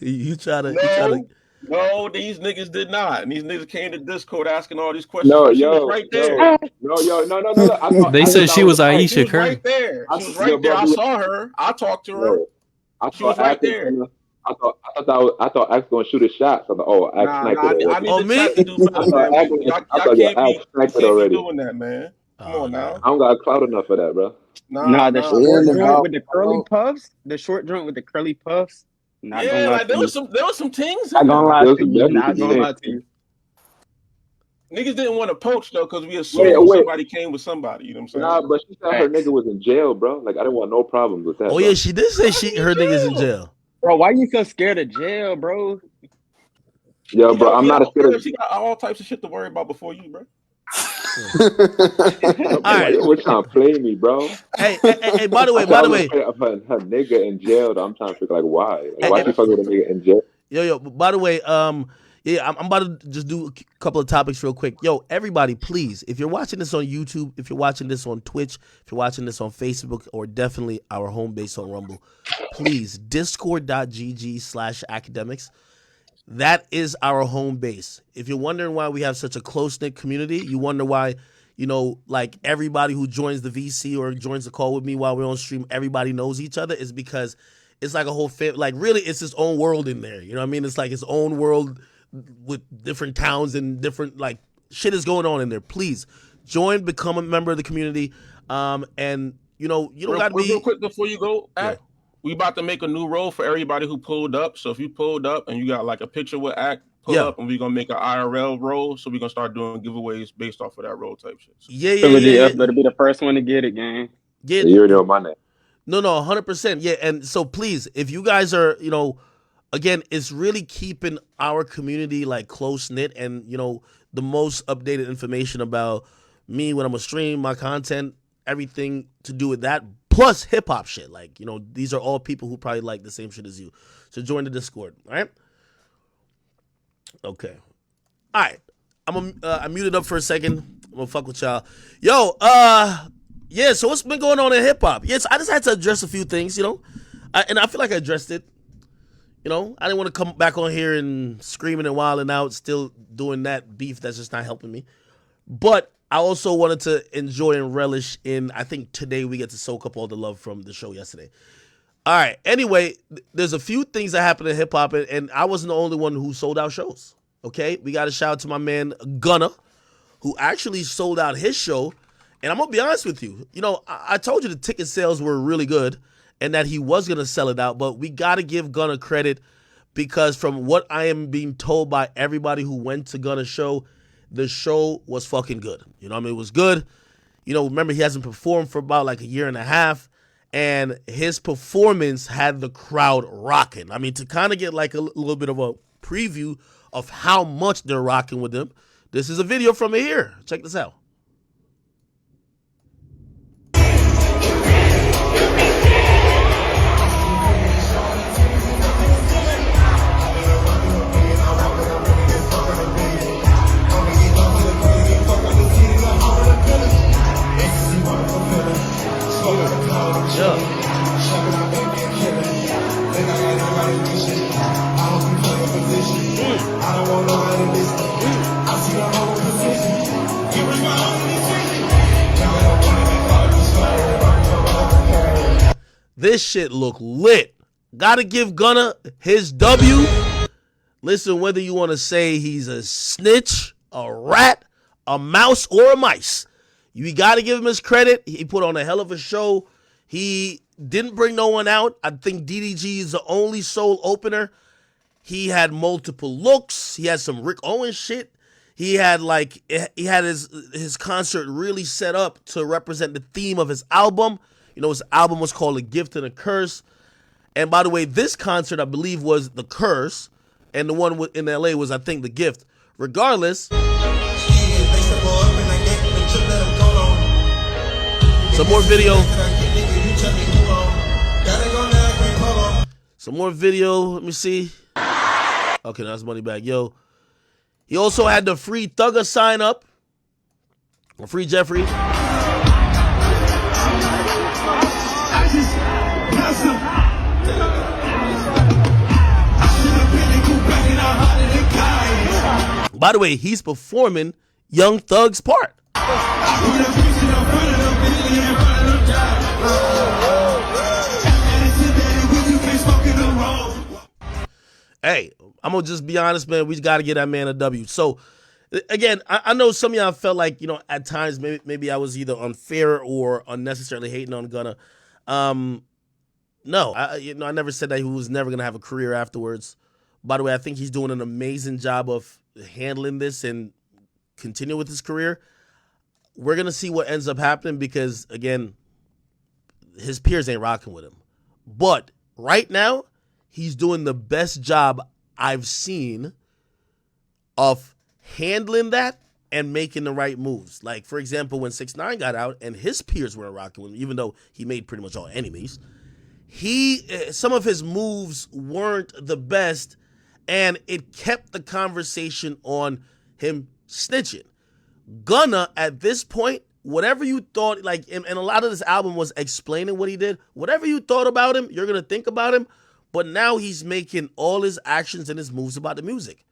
you try to. No, these niggas did not. And these niggas came to Discord asking all these questions, No, but she was right there. no. They I thought said that she was was Act. She Aisha was right Curry. there. She was Yo, right there. bro, I saw her. I talked to her. yo, I She was thought right Act was there. gonna. I thought Act was gonna shoot his shot. So I thought, oh, Act Nah, sniped nah. it I already. need Oh, the me? chat to do better, man. I Y'all thought your can't Act you sniped it can't be already. doing that, man. Come Oh on no. now. I don't got clout enough for that, bro. Nah, Nah, the nah, It short ain't man. joint about with the curly puffs. The short joint with the curly puffs. Not gonna Yeah, lie like to you. there was some things Not in gonna them. lie There was to some you. definitely Not some gonna things. lie to you. Niggas didn't want to poach though, because we Wait, assumed somebody came with somebody. You know what I'm nah, saying? but she said her Facts. nigga was in jail, bro. Like I didn't want no problems with that, Oh yeah, bro. she did say Why he in her nigga's in jail? jail. Bro, why you so scared of jail, bro? Yo, bro, I'm He not got as scared of. he got all types of shit to worry about before you, bro. Bro, All why right. you trying to play me, bro? Hey. By the I way, said I by the was way, afraid of her nigga in jail. Though. I'm trying to figure like why. Like hey, why hey, she fucking with a nigga in jail? yo. By the way, yeah, I'm about to just do a couple of topics real quick. Yo, everybody, please, if you're watching this on YouTube, if you're watching this on Twitch, if you're watching this on Facebook, or definitely our home base on Rumble, please discord.gg/academics. That is our home base. If you're wondering why we have such a close knit community, you wonder why, like everybody who joins the VC or joins the call with me while we're on stream, everybody knows each other, is because it's like a whole family. Like really, it's its own world in there. You know what I mean? It's like its own world with different towns and different like shit is going on in there. Please join, become a member of the community, and you don't got to be real quick before you go. Yeah. We about to make a new role for everybody who pulled up. So if you pulled up and you got like a picture with Act, pull Yeah. up and we're gonna make an IRL role. So we're gonna start doing giveaways based off of that role type shit. So. Yeah. Better be the first one to get it, gang. Yeah. You already know my name. No, 100%. Yeah, and so please, if you guys are, again, it's really keeping our community like close knit, and the most updated information about me when I'm a stream, my content, everything to do with that, plus hip hop shit. Like, these are all people who probably like the same shit as you. So join the Discord, all right? Okay. All right. I muted up for a second. I'm gonna fuck with y'all. Yo, yeah, so what's been going on in hip hop? Yes, I just had to address a few things, and I feel like I addressed it. I didn't want to come back on here and screaming and wilding out, still doing that beef that's just not helping me. But I also wanted to enjoy and relish in, I think today we get to soak up all the love from the show yesterday. All right. Anyway, there's a few things that happened in hip hop, and I wasn't the only one who sold out shows. Okay. We got a shout out to my man Gunna, who actually sold out his show. And I'm going to be honest with you. You know, I told you the ticket sales were really good and that he was going to sell it out, but we got to give Gunna credit because from what I am being told by everybody who went to Gunna's show, the show was fucking good. You know what I mean? It was good. You know, remember, he hasn't performed for about like a year and a half, and his performance had the crowd rocking. I mean, to kind of get like a little bit of a preview of how much they're rocking with him, this is a video from here. Check this out. This shit look lit. Gotta give Gunna his W. Listen, whether you want to say he's a snitch, a rat, a mouse, or a mice, you gotta give him his credit. He put on a hell of a show. He didn't bring no one out. I think DDG is the only sole opener. He had multiple looks. He had some Rick Owens shit. He had his concert really set up to represent the theme of his album. You know, his album was called A Gift and a Curse. And by the way, this concert, I believe, was The Curse. And the one in LA was, I think, The Gift. Regardless, some more video. Some more video. Let me see. Okay, that's Money Bag Yo. He also had the Free Thugger sign up. Or Free Jeffrey. By the way, he's performing Young Thug's part. Hey, I'm going to just be honest, man. We got to get that man a W. So, again, I know some of y'all felt like, you know, at times maybe I was either unfair or unnecessarily hating on Gunna. No, I never said that he was never going to have a career afterwards. By the way, I think he's doing an amazing job of handling this and continue with his career. We're going to see what ends up happening because, again, his peers ain't rocking with him. But right now, he's doing the best job I've seen of handling that and making the right moves. Like, for example, when 6ix9ine got out and his peers weren't rocking with him, even though he made pretty much all enemies, some of his moves weren't the best, and it kept the conversation on him snitching. Gunna, at this point, whatever you thought, like, and a lot of this album was explaining what he did, whatever you thought about him, you're going to think about him, but now he's making all his actions and his moves about the music.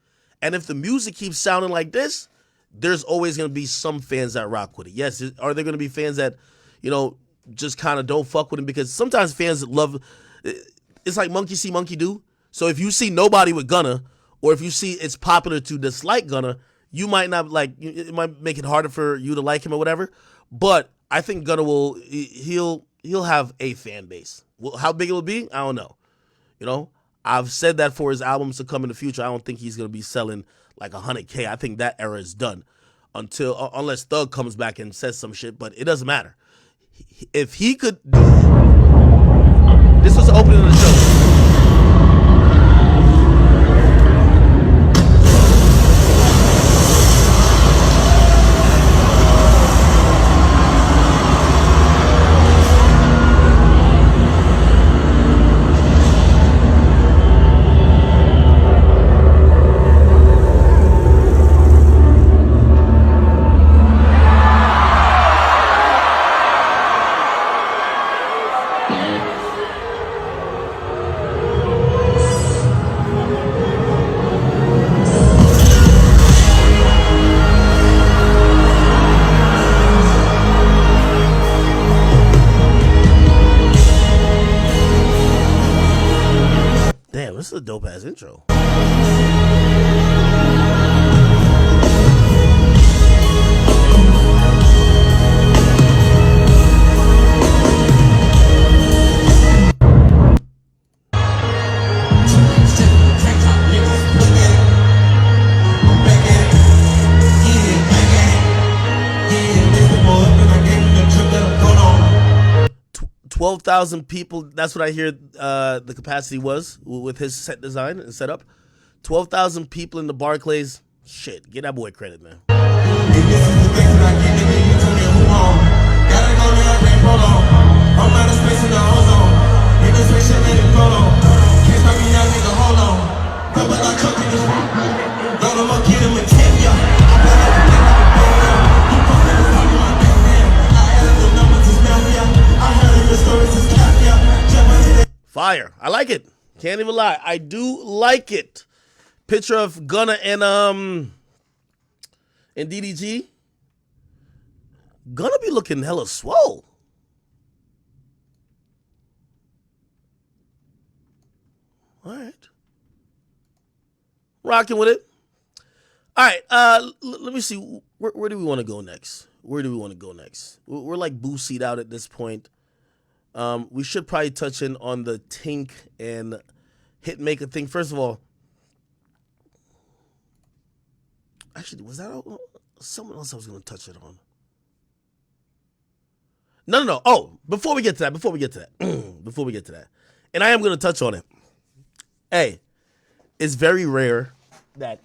And if the music keeps sounding like this, there's always going to be some fans that rock with it. Yes, are there going to be fans that, you know, just kind of don't fuck with him? Because sometimes fans love, it's like monkey see, monkey do. So if you see nobody with Gunna, or if you see it's popular to dislike Gunna, you might not like, it might make it harder for you to like him or whatever. But I think Gunna he'll have a fan base. Well, how big it will be, I don't know. You know, I've said that for his albums to come in the future. I don't think he's going to be selling like 100K. I think that era is done unless Thug comes back and says some shit, but it doesn't matter. If he could do, this was the opening of the show. 12,000 people. That's what I hear the capacity was with his set design and setup. 12,000 people in the Barclays. Shit, get that boy credit, man. Fire. I like it. Can't even lie. I do like it. Picture of Gunna and DDG. Gunna be looking hella swole. All right. Rocking with it. All right. Let me see. Where do we want to go next? We're like Boosie'd out at this point. We should probably touch in on the Tink and Hitmaker thing. First of all, actually, was that someone else I was going to touch it on? No. Oh, before we get to that, and I am going to touch on it. Hey, it's very rare that,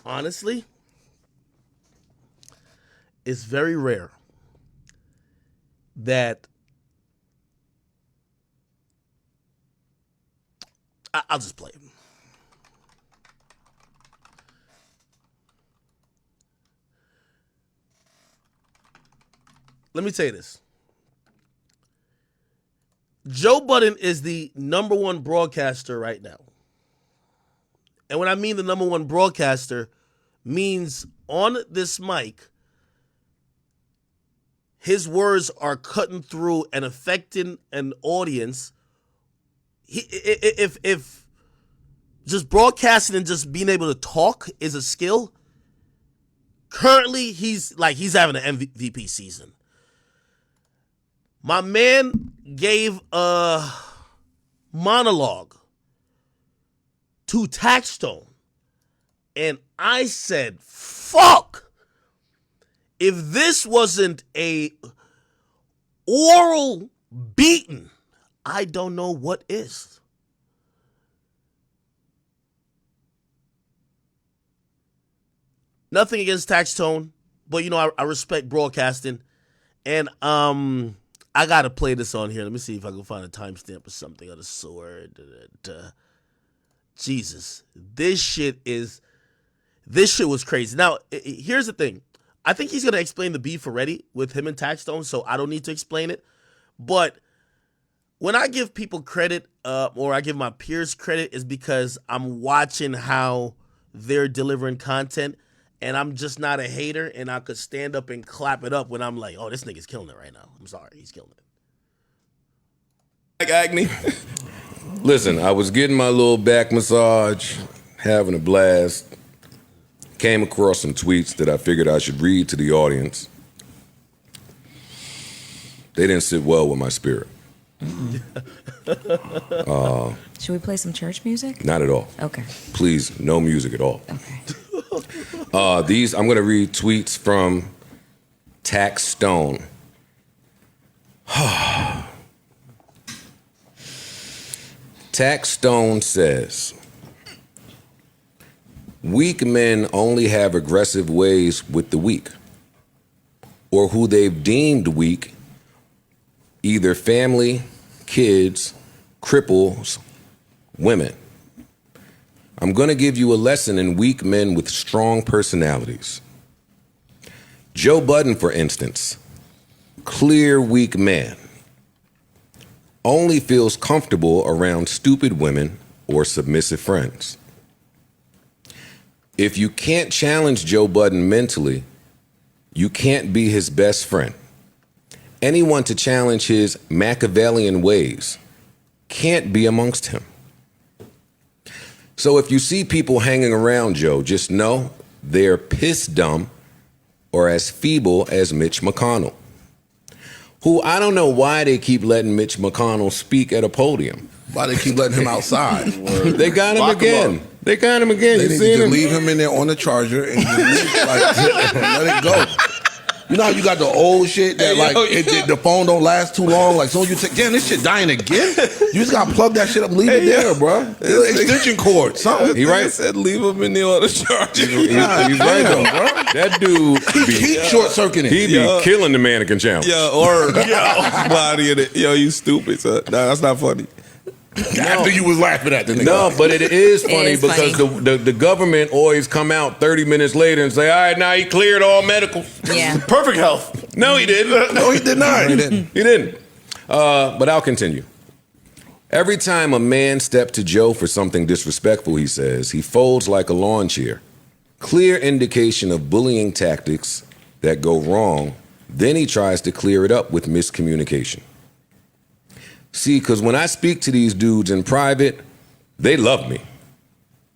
honestly, it's very rare that I'll just play it. Let me tell you this. Joe Budden is the number one broadcaster right now. And when I mean the number one broadcaster, means on this mic, his words are cutting through and affecting an audience. If just broadcasting and just being able to talk is a skill, currently he's having an MVP season. My man gave a monologue to Taxstone, and I said, fuck, if this wasn't a oral beating, I don't know what is. Nothing against Taxstone, but I respect broadcasting, and I gotta play this on here. Let me see if I can find a timestamp or something of the sort. Jesus, this shit was crazy. Now, here's the thing. I think he's gonna explain the beef already with him and Taxstone, so I don't need to explain it. But when I give people credit, or I give my peers credit, is because I'm watching how they're delivering content, and I'm just not a hater, and I could stand up and clap it up when I'm like, oh, this nigga's killing it right now. I'm sorry, he's killing it. Like Acne. Listen, I was getting my little back massage, having a blast. Came across some tweets that I figured I should read to the audience. They didn't sit well with my spirit. Should we play some church music? Not at all. Okay. Please, no music at all. Okay. I'm going to read tweets from Taxstone. Taxstone says, weak men only have aggressive ways with the weak, or who they've deemed weak, either family, kids, cripples, women. I'm going to give you a lesson in weak men with strong personalities. Joe Budden, for instance, clear weak man, only feels comfortable around stupid women or submissive friends. If you can't challenge Joe Budden mentally, you can't be his best friend. Anyone to challenge his Machiavellian ways can't be amongst him. So if you see people hanging around Joe, just know they're piss dumb or as feeble as Mitch McConnell, who I don't know why they keep letting Mitch McConnell speak at a podium. Why they keep letting him outside? They got him again. They got him again. They You need seen to him? leave him in there on the charger and just let it go. You know how you got the old shit that the phone don't last too long. Like, soon you take, damn, this shit dying again. You just gotta plug that shit up, and leave it there, bro. Extension cord, something. He right. Said leave him in there on the charger. He's right though, bro. That dude keep short circuiting. He be killing the mannequin challenge. Body in it. Yo, you stupid. So, nah, that's not funny. After you was laughing at the nigga. No, but it is funny is because funny. the government always come out 30 minutes later and say, all right, now he cleared all medicals. Yeah. Perfect health. No, he didn't. No, he did not. He didn't. But I'll continue. Every time a man steps to Joe for something disrespectful, he says, he folds like a lawn chair. Clear indication of bullying tactics that go wrong. Then he tries to clear it up with miscommunication. See, because when I speak to these dudes in private, they love me.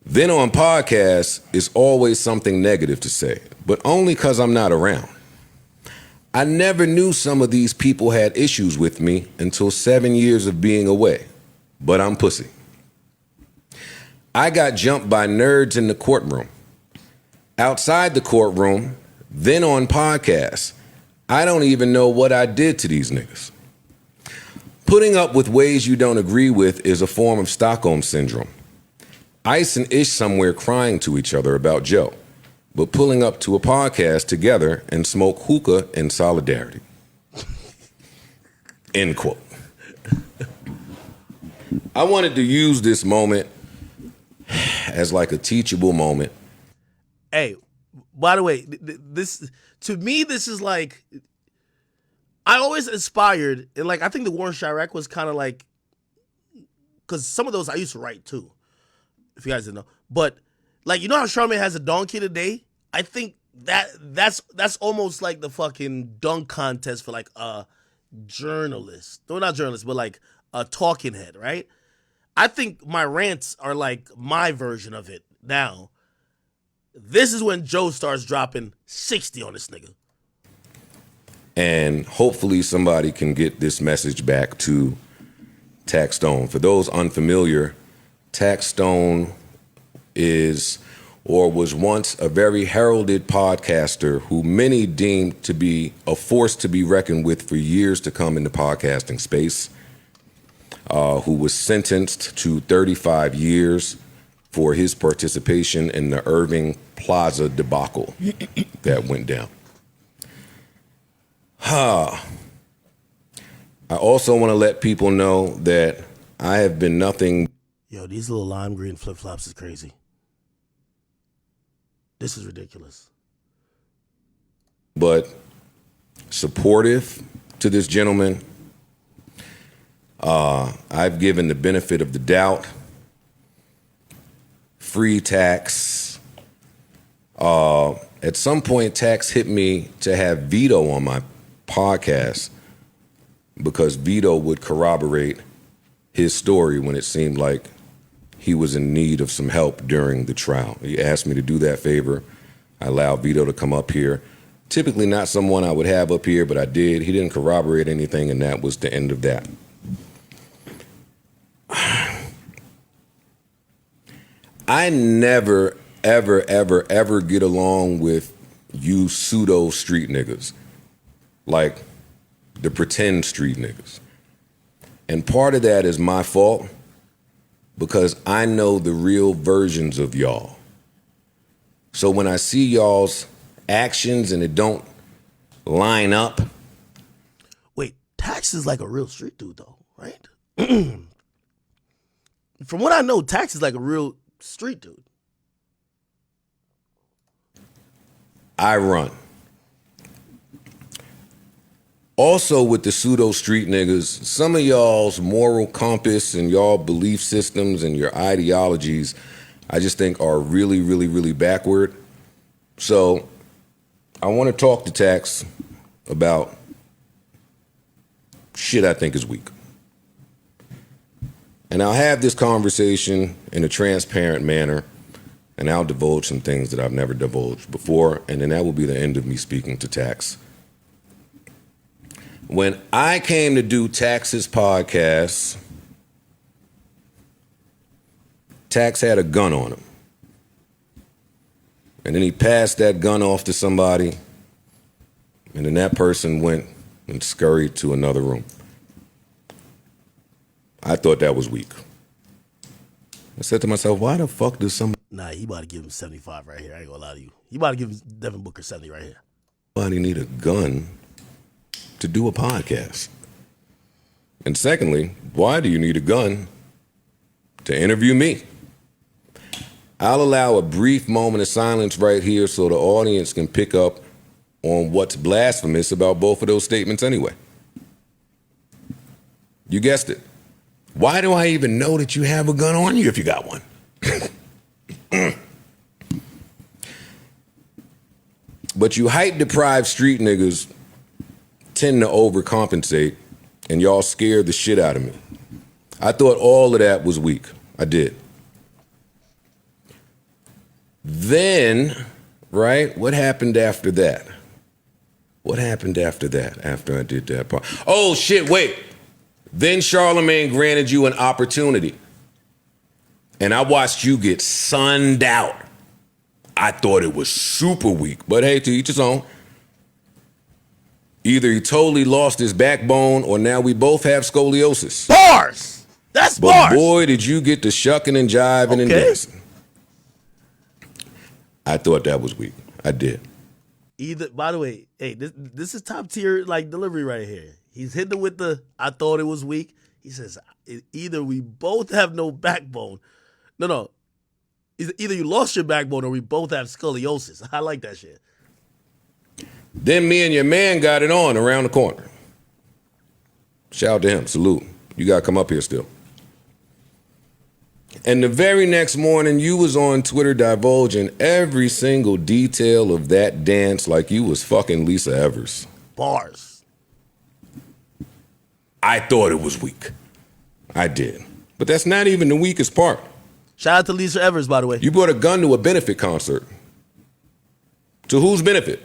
Then on podcasts, it's always something negative to say, but only because I'm not around. I never knew some of these people had issues with me until 7 years of being away, but I'm pussy. I got jumped by nerds in the courtroom. Outside the courtroom, then on podcasts, I don't even know what I did to these niggas. Putting up with ways you don't agree with is a form of Stockholm Syndrome. Ice and Ish somewhere crying to each other about Joe, but pulling up to a podcast together and smoke hookah in solidarity. End quote. I wanted to use this moment as like a teachable moment. Hey, by the way, this to me, this is like, I always aspired, and like I think the War in Chirac was kind of like, because some of those I used to write too, if you guys didn't know. But like, you know how Charlamagne has a donkey today? I think that's almost like the fucking dunk contest for like a journalist. No, not journalist, but like a talking head, right? I think my rants are like my version of it now. This is when Joe starts dropping 60 on this nigga. And hopefully somebody can get this message back to Tax Stone. For those unfamiliar, Tax Stone is or was once a very heralded podcaster who many deemed to be a force to be reckoned with for years to come in the podcasting space, who was sentenced to 35 years for his participation in the Irving Plaza debacle that went down. I also want to let people know that I have been nothing. Yo, these little lime green flip-flops is crazy. This is ridiculous. But supportive to this gentleman. I've given the benefit of the doubt. Free Tax. At some point, Tax hit me to have Vito on my podcast because Vito would corroborate his story when it seemed like he was in need of some help during the trial. He asked me to do that favor. I allowed Vito to come up here. Typically not someone I would have up here, but I did. He didn't corroborate anything, and that was the end of that. I never, ever get along with you pseudo street niggas. Like the pretend street niggas. And part of that is my fault because I know the real versions of y'all. So when I see y'all's actions and it don't line up. Wait, Tax is like a real street dude though, right? From what I know, Tax is like a real street dude. I run. Also with the pseudo street niggas, some of y'all's moral compass and y'all belief systems and your ideologies, I just think are really, really, really backward. So I want to talk to Tax about shit I think is weak. And I'll have this conversation in a transparent manner, and I'll divulge some things that I've never divulged before, and then that will be the end of me speaking to Tax. When I came to do Tax's podcast, Tax had a gun on him. And then he passed that gun off to somebody, And then that person went and scurried to another room. I thought that was weak. I said to myself, why the fuck does somebody... Nah, he about to give him 75 right here. I ain't gonna lie to you. He about to give Devin Booker 70 right here. Somebody need a gun to do a podcast? And secondly, why do you need a gun to interview me? I'll allow a brief moment of silence right here so the audience can pick up on what's blasphemous about both of those statements anyway. You guessed it. Why do I even know that you have a gun on you if you got one? But you hype-deprived street niggas tend to overcompensate, and y'all scared the shit out of me. I thought all of that was weak. I did. Then, right, what happened after that? What happened after that, after I did that part? Oh, shit, wait. Then Charlemagne granted you an opportunity. And I watched you get sunned out. I thought it was super weak. But hey, to each his own. Either he totally lost his backbone or now we both have scoliosis. Bars! That's bars! But boy, did you get to shucking and jiving and dancing. I thought that was weak. I did. Either, by the way, hey, this is top tier like delivery right here. He's hitting it with the I thought it was weak. He says either we both have no backbone. No. Either you lost your backbone or we both have scoliosis. I like that shit. Then me and your man got it on around the corner. Shout out to him. Salute. You got to come up here still. And the very next morning, you was on Twitter divulging every single detail of that dance like you was fucking Lisa Evers. Bars. I thought it was weak. I did. But that's not even the weakest part. Shout out to Lisa Evers, by the way. You brought a gun to a benefit concert. To whose benefit?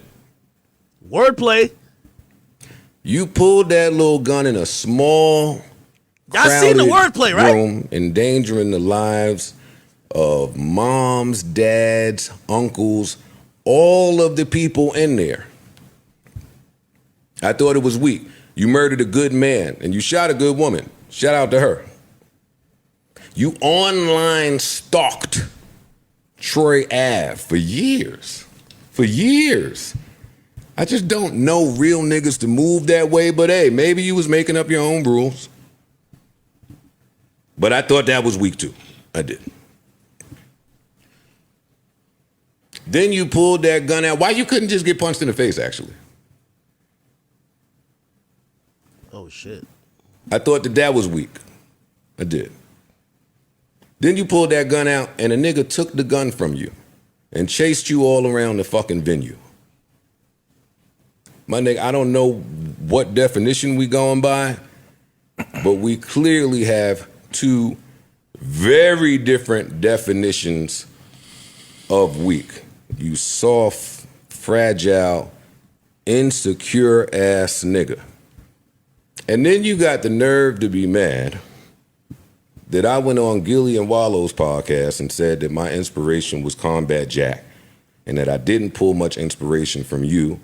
Wordplay. You pulled that little gun in a small, y'all seen the wordplay, right? Room, endangering the lives of moms, dads, uncles, all of the people in there. I thought it was weak. You murdered a good man and you shot a good woman. Shout out to her. You online stalked Troy Ave for years. For years. I just don't know real niggas to move that way, but hey, maybe you was making up your own rules. But I thought that was weak too. I did. Then you pulled that gun out. Why you couldn't just get punched in the face, actually? Oh, shit. I thought that was weak. I did. Then you pulled that gun out and a nigga took the gun from you and chased you all around the fucking venue. My nigga, I don't know what definition we going by, but we clearly have two very different definitions of weak. You soft, fragile, insecure ass nigga. And then you got the nerve to be mad that I went on Gilly and Wallow's podcast and said that my inspiration was Combat Jack and that I didn't pull much inspiration from you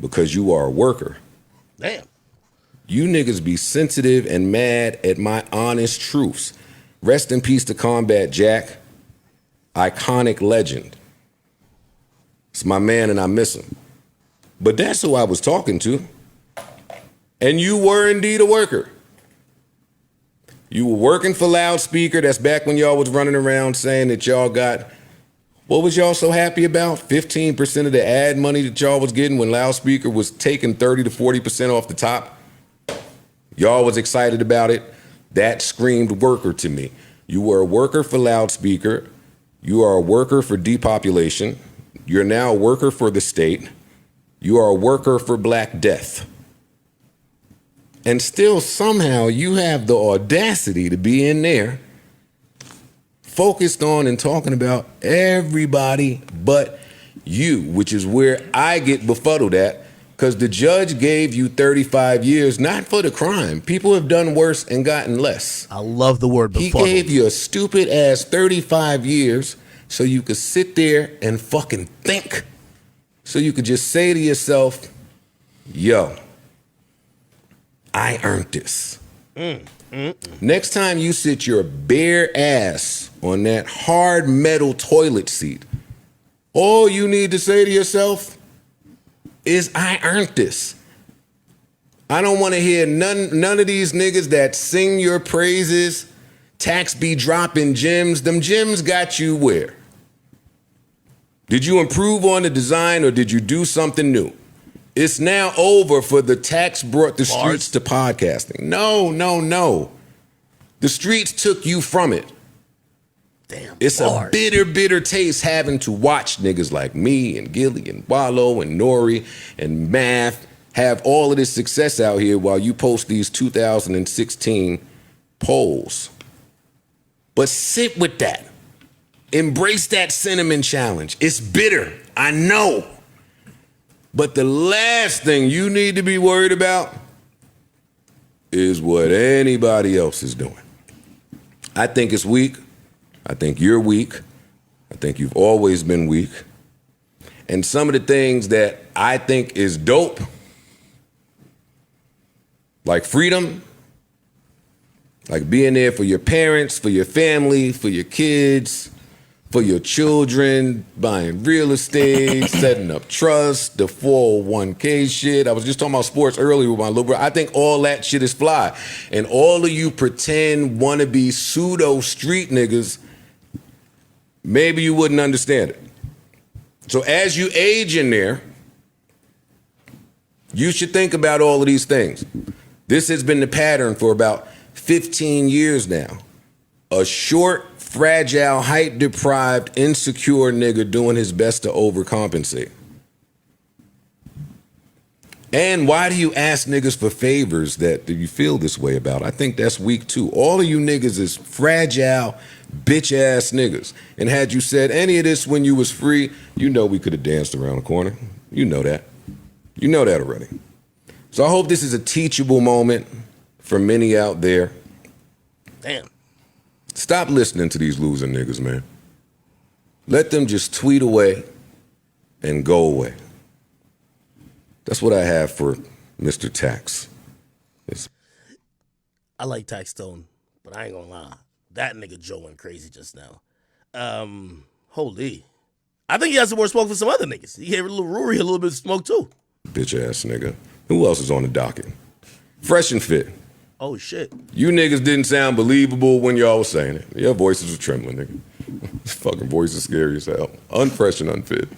because you are a worker. Damn. You niggas be sensitive and mad at my honest truths. Rest in peace to Combat Jack, iconic legend. It's my man and I miss him. But that's who I was talking to. And you were indeed a worker. You were working for Loudspeaker. That's back when y'all was running around saying that y'all got, what was y'all so happy about? 15% of the ad money that y'all was getting when Loudspeaker was taking 30 to 40% off the top. Y'all was excited about it. That screamed worker to me. You were a worker for Loudspeaker. You are a worker for depopulation. You're now a worker for the state. You are a worker for Black Death. And still somehow you have the audacity to be in there focused on and talking about everybody but you, which is where I get befuddled at, because the judge gave you 35 years, not for the crime. People have done worse and gotten less. I love the word befuddled. He gave you a stupid ass 35 years so you could sit there and fucking think. So you could just say to yourself, Yo, I earned this. Next time you sit your bare ass on that hard metal toilet seat, all you need to say to yourself is, I earned this. I don't want to hear none of these niggas that sing your praises. Tax be dropping gems. Them gems got you where? Did you improve on the design or did you do something new? It's now over for the tax brought the streets to podcasting. No. The streets took you from it. Damn. It's a bitter taste having to watch niggas like me and Gilly and Wallow and Nori and Math have all of this success out here while you post these 2016 polls. But sit with that. Embrace that cinnamon challenge. It's bitter, I know. But the last thing you need to be worried about is what anybody else is doing. I think it's weak. I think you're weak. I think you've always been weak. And some of the things that I think is dope, like freedom, like being there for your parents, for your family, for your kids, for your children, buying real estate, setting up trust, the 401k shit. I was just talking about sports earlier with my little brother. I think all that shit is fly. And all of you pretend wannabe pseudo street niggas, maybe you wouldn't understand it. So as you age in there, you should think about all of these things. This has been the pattern for about 15 years now. A short, fragile, height-deprived, insecure nigga doing his best to overcompensate. And why do you ask niggas for favors that you feel this way about? I think that's weak too. All of you niggas is fragile, bitch-ass niggas. And had you said any of this when you was free, you know we could have danced around the corner. You know that. You know that already. So I hope this is a teachable moment for many out there. Damn. Stop listening to these loser niggas, man. Let them just tweet away and go away. That's what I have for Mr. Tax. I like Tax Stone, but I ain't gonna lie. That nigga Joe went crazy just now. Holy. I think he has some more smoke for some other niggas. He gave Rory a little bit of smoke too. Bitch ass nigga. Who else is on the docket? Fresh and Fit. Oh shit. You niggas didn't sound believable when y'all was saying it. Your voices were trembling, nigga. This fucking voice is scary as hell. Unfresh and unfit.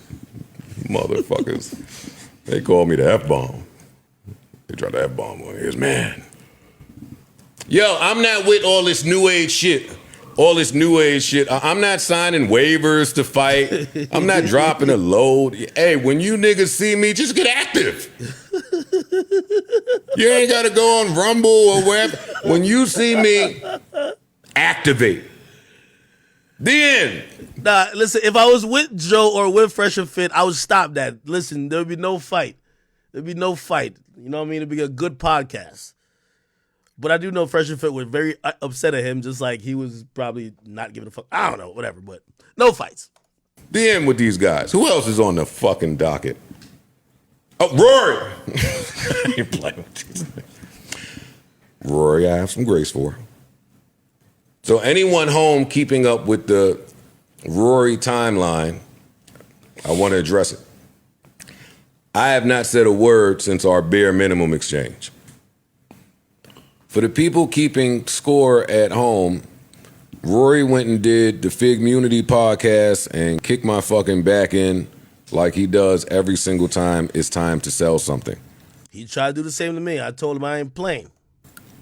Motherfuckers. They called me the F-bomb. They tried the F-bomb on his man. Yo, I'm not with all this new age shit. I'm not signing waivers to fight. I'm not dropping a load. Hey, when you niggas see me, just get active. You ain't got to go on Rumble or wherever. When you see me, activate. The end. Nah, listen, if I was with Joe or with Fresh and Fit, I would stop that. Listen, there'd be no fight. You know what I mean? It'd be a good podcast. But I do know Fresh and Fit was very upset at him, just like he was probably not giving a fuck. I don't know, whatever, but no fights. The end with these guys. Who else is on the fucking docket? Oh, Rory. I ain't playing with these niggas. Rory, I have some grace for. So anyone home keeping up with the Rory timeline, I want to address it. I have not said a word since our bare minimum exchange. For the people keeping score at home, Rory went and did the Fig Munity podcast and kicked my fucking back in like he does every single time it's time to sell something. He tried to do the same to me. I told him I ain't playing.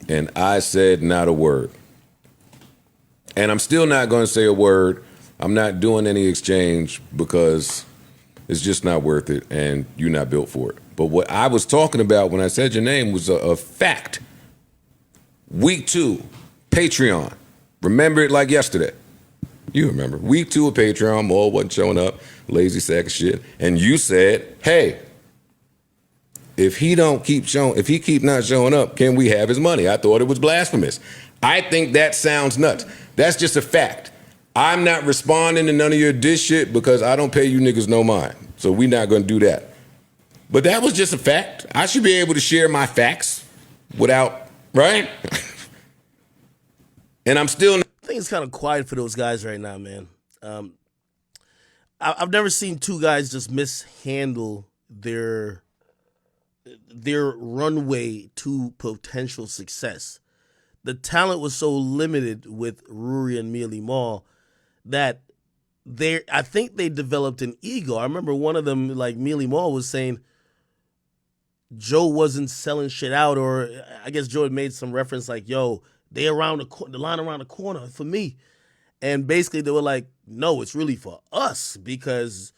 And I said not a word. And I'm still not going to say a word. I'm not doing any exchange because it's just not worth it and you're not built for it. But what I was talking about when I said your name was a fact. Week 2, Patreon. Remember it like yesterday. You remember. Week 2 of Patreon, Maul wasn't showing up, lazy sack of shit. And you said, hey, if he keep not showing up, can we have his money? I thought it was blasphemous. I think that sounds nuts. That's just a fact. I'm not responding to none of your diss shit because I don't pay you niggas no mind. So we not gonna do that. But that was just a fact. I should be able to share my facts without, right? And I'm still. I think it's kind of quiet for those guys right now, man. I've never seen two guys just mishandle their runway to potential success. The talent was so limited with Ruri and Mealy Mall that I think they developed an ego. I remember one of them, like Mealy Mall, was saying Joe wasn't selling shit out, or I guess Joe had made some reference like, yo, they around the line around the corner for me. And basically they were like, no, it's really for us because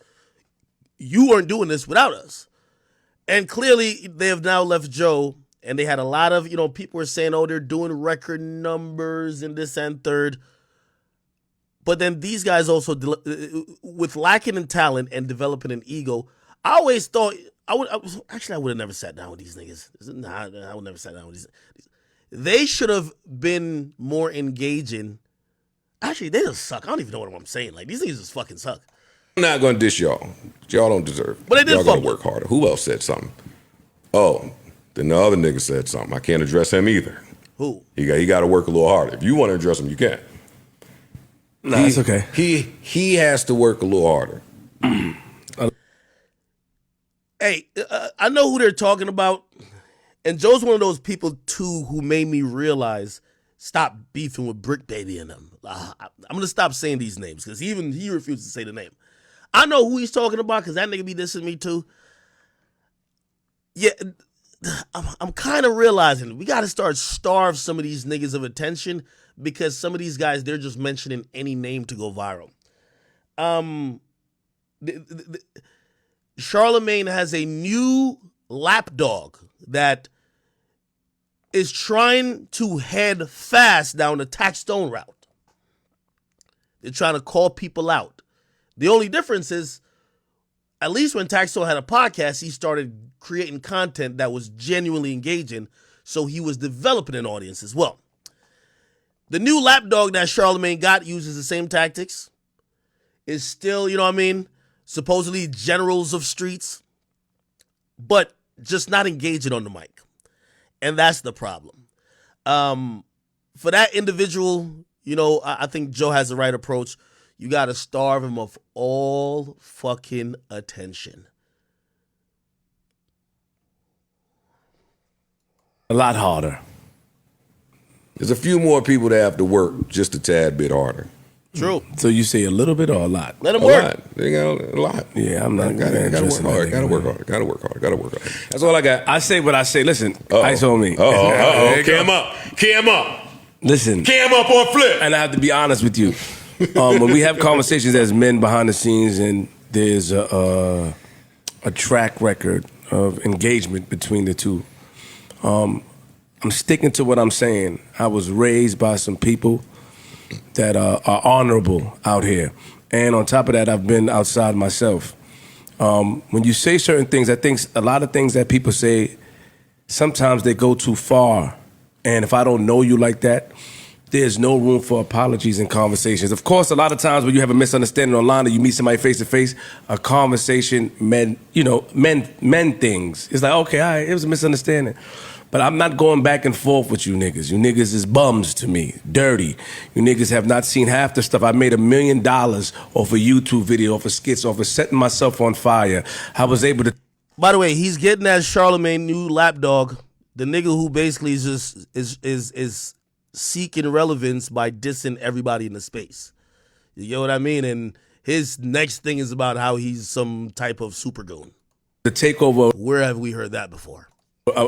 you weren't doing this without us. And clearly they have now left Joe, and they had a lot of, people were saying, oh, they're doing record numbers and this and third. But then these guys also, with lacking in talent and developing an ego, I always thought, I would have never sat down with these niggas. Nah, I would never sat down with these. They should have been more engaging. Actually, they just suck. I don't even know what I'm saying. Like, these niggas just fucking suck. I'm not going to dish y'all. Y'all don't deserve it. But they did y'all got to work harder. Who else said something? Oh, then the other nigga said something. I can't address him either. Who? He got to work a little harder. If you want to address him, you can. No, it's okay. He has to work a little harder. Hey, I know who they're talking about. And Joe's one of those people, too, who made me realize stop beefing with Brick Baby and them. I'm going to stop saying these names because he refuses to say the name. I know who he's talking about because that nigga be dissing me, too. Yeah, I'm kind of realizing we got to start starve some of these niggas of attention because some of these guys, they're just mentioning any name to go viral. Charlemagne has a new lapdog that is trying to head fast down the Tax Stone route. They're trying to call people out. The only difference is, at least when Tax Stone had a podcast, he started creating content that was genuinely engaging, so he was developing an audience as well. The new lapdog that Charlemagne got uses the same tactics. Is still, supposedly generals of streets, but just not engaging on the mic. And that's the problem. For that individual, I think Joe has the right approach. You got to starve him of all fucking attention. A lot harder. There's a few more people that have to work just a tad bit harder. True. So you say a little bit or a lot? Let him work. They got a lot. Yeah, I'm not gotta work hard. Gotta work hard. Gotta work hard. Gotta work hard. That's all I got. I say what I say. Listen, Ice on me. Cam up. Cam up. Listen. Cam up on flip. And I have to be honest with you. When we have conversations as men behind the scenes, and there's a track record of engagement between the two, I'm sticking to what I'm saying. I was raised by some people that are honorable out here. And on top of that, I've been outside myself. When you say certain things, I think a lot of things that people say, sometimes they go too far. And if I don't know you like that, there's no room for apologies in conversations. Of course, a lot of times when you have a misunderstanding online or you meet somebody face to face, a conversation mend things. It's like, okay, all right, it was a misunderstanding. But I'm not going back and forth with you niggas. You niggas is bums to me, dirty. You niggas have not seen half the stuff. I made $1 million off a YouTube video, off of skits, off of setting myself on fire. I was able to. By the way, he's getting that Charlemagne new lapdog, the nigga who basically is seeking relevance by dissing everybody in the space. You get what I mean? And his next thing is about how he's some type of super goon. The takeover. Where have we heard that before?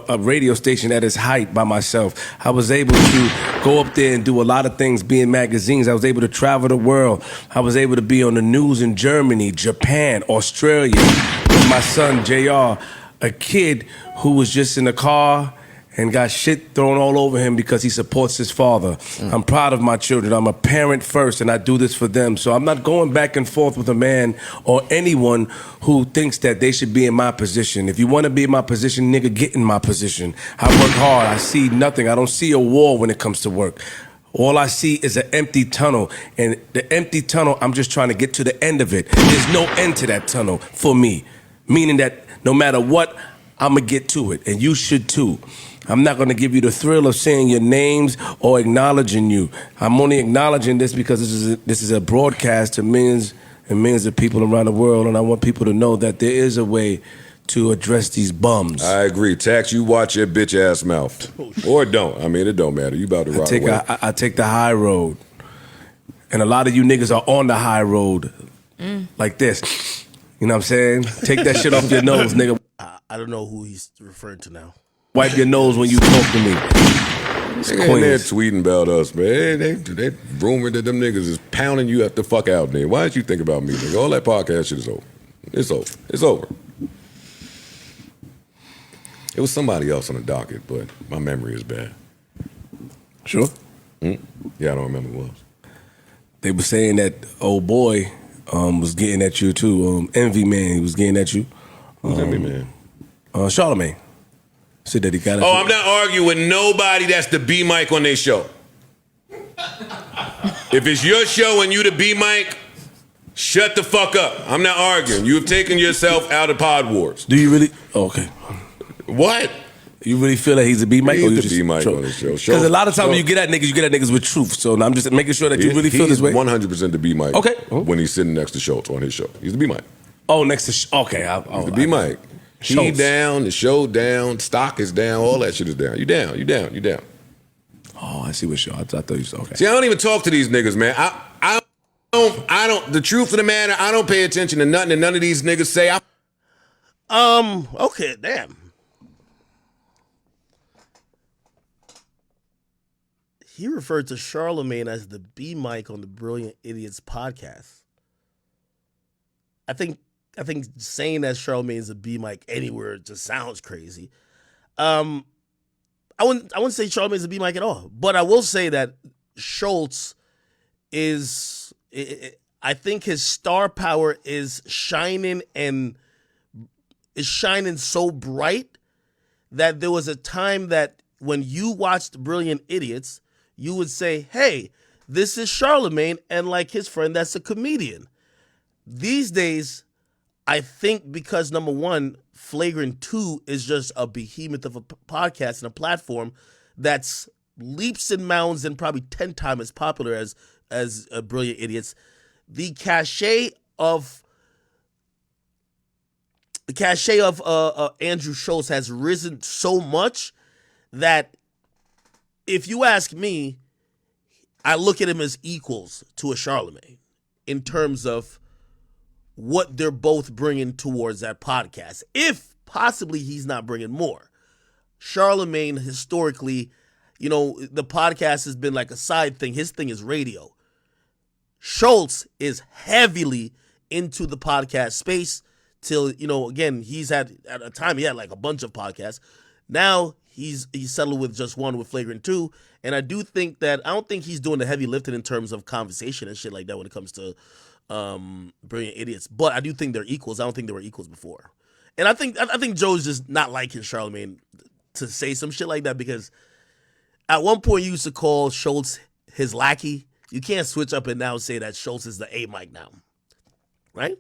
A radio station at its height by myself. I was able to go up there and do a lot of things, be in magazines. I was able to travel the world. I was able to be on the news in Germany, Japan, Australia. With my son, JR, a kid who was just in the car and got shit thrown all over him because he supports his father. I'm proud of my children. I'm a parent first, and I do this for them. So I'm not going back and forth with a man or anyone who thinks that they should be in my position. If you want to be in my position, nigga, get in my position. I work hard. I see nothing. I don't see a wall when it comes to work. All I see is an empty tunnel. And the empty tunnel, I'm just trying to get to the end of it. There's no end to that tunnel for me. meaning that no matter what, I'm gonna get to it, and you should too. I'm not gonna give you the thrill of saying your names or acknowledging you. I'm only acknowledging this because this is a broadcast to millions and millions of people around the world, and I want people to know that there is a way to address these bums. I agree. Tax, you watch your bitch ass mouth. Or don't. I mean, it don't matter. You about to rock away. I take the high road. And a lot of you niggas are on the high road. Like this. You know what I'm saying? Take that shit off your nose, nigga. I don't know who he's referring to now. Wipe your nose when you talk to me. They're tweeting about us, man. They rumored that them niggas is pounding you the fuck out there. Why did you think about me, nigga? All that podcast shit is over. It's over. It's over. It was somebody else on the docket, but my memory is bad. Sure? Yeah, I don't remember who it was. They were saying that old boy was getting at you too. Envy Man, he was getting at you. Who's Envy Man? Charlamagne said that he got at you. I'm not arguing with nobody that's the B mic on their show. If it's your show and you the B mic, shut the fuck up. I'm not arguing. You have taken yourself out of Pod Wars. Do you really? Oh, okay. What? You really feel that he's a B mic? He's the B mic on his show. Because a lot of times when you get at niggas with truth. So I'm just making sure that you really feel this way. He's 100% the B mic. Okay. When he's sitting next to Schultz on his show. He's the B mic. Oh, next to okay. He's the B mic. He down, the show down, stock is down, all that shit is down. You down. Oh, I see what show. I thought you said okay. See, I don't even talk to these niggas, man. I don't. The truth of the matter, I don't pay attention to nothing that none of these niggas say. Okay, damn. He referred to Charlamagne as the B mic on the Brilliant Idiots podcast. I think saying that Charlamagne is a B mic anywhere just sounds crazy. I wouldn't say Charlamagne is a B mic at all, but I will say that Schultz is. I think his star power is shining so bright that there was a time that when you watched Brilliant Idiots, you would say, "Hey, this is Charlamagne," and like his friend, that's a comedian. These days, I think because number one, Flagrant 2 is just a behemoth of a podcast and a platform that's leaps and bounds and probably 10 times as popular as Brilliant Idiots. The cachet of Andrew Schultz has risen so much that if you ask me, I look at him as equals to a Charlamagne in terms of what they're both bringing towards that podcast. If possibly he's not bringing more. Charlamagne, historically, the podcast has been like a side thing. His thing is radio. Schultz is heavily into the podcast space till, again, at a time he had like a bunch of podcasts. Now he's settled with just one with Flagrant 2. And I don't think he's doing the heavy lifting in terms of conversation and shit like that when it comes to Brilliant Idiots. But I do think they're equals. I don't think they were equals before. And I think Joe's just not liking Charlamagne to say some shit like that, because at one point you used to call Schultz his lackey. You can't switch up and now say that Schultz is the A mic now. Right?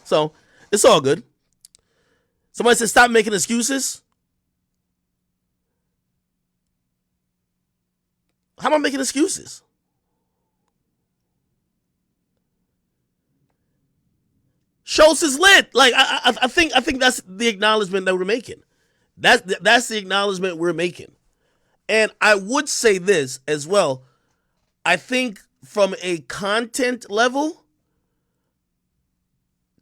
So it's all good. Somebody said stop making excuses. How am I making excuses? Schultz is lit. Like I think that's the acknowledgement that we're making. That's the acknowledgement we're making. And I would say this as well. I think from a content level,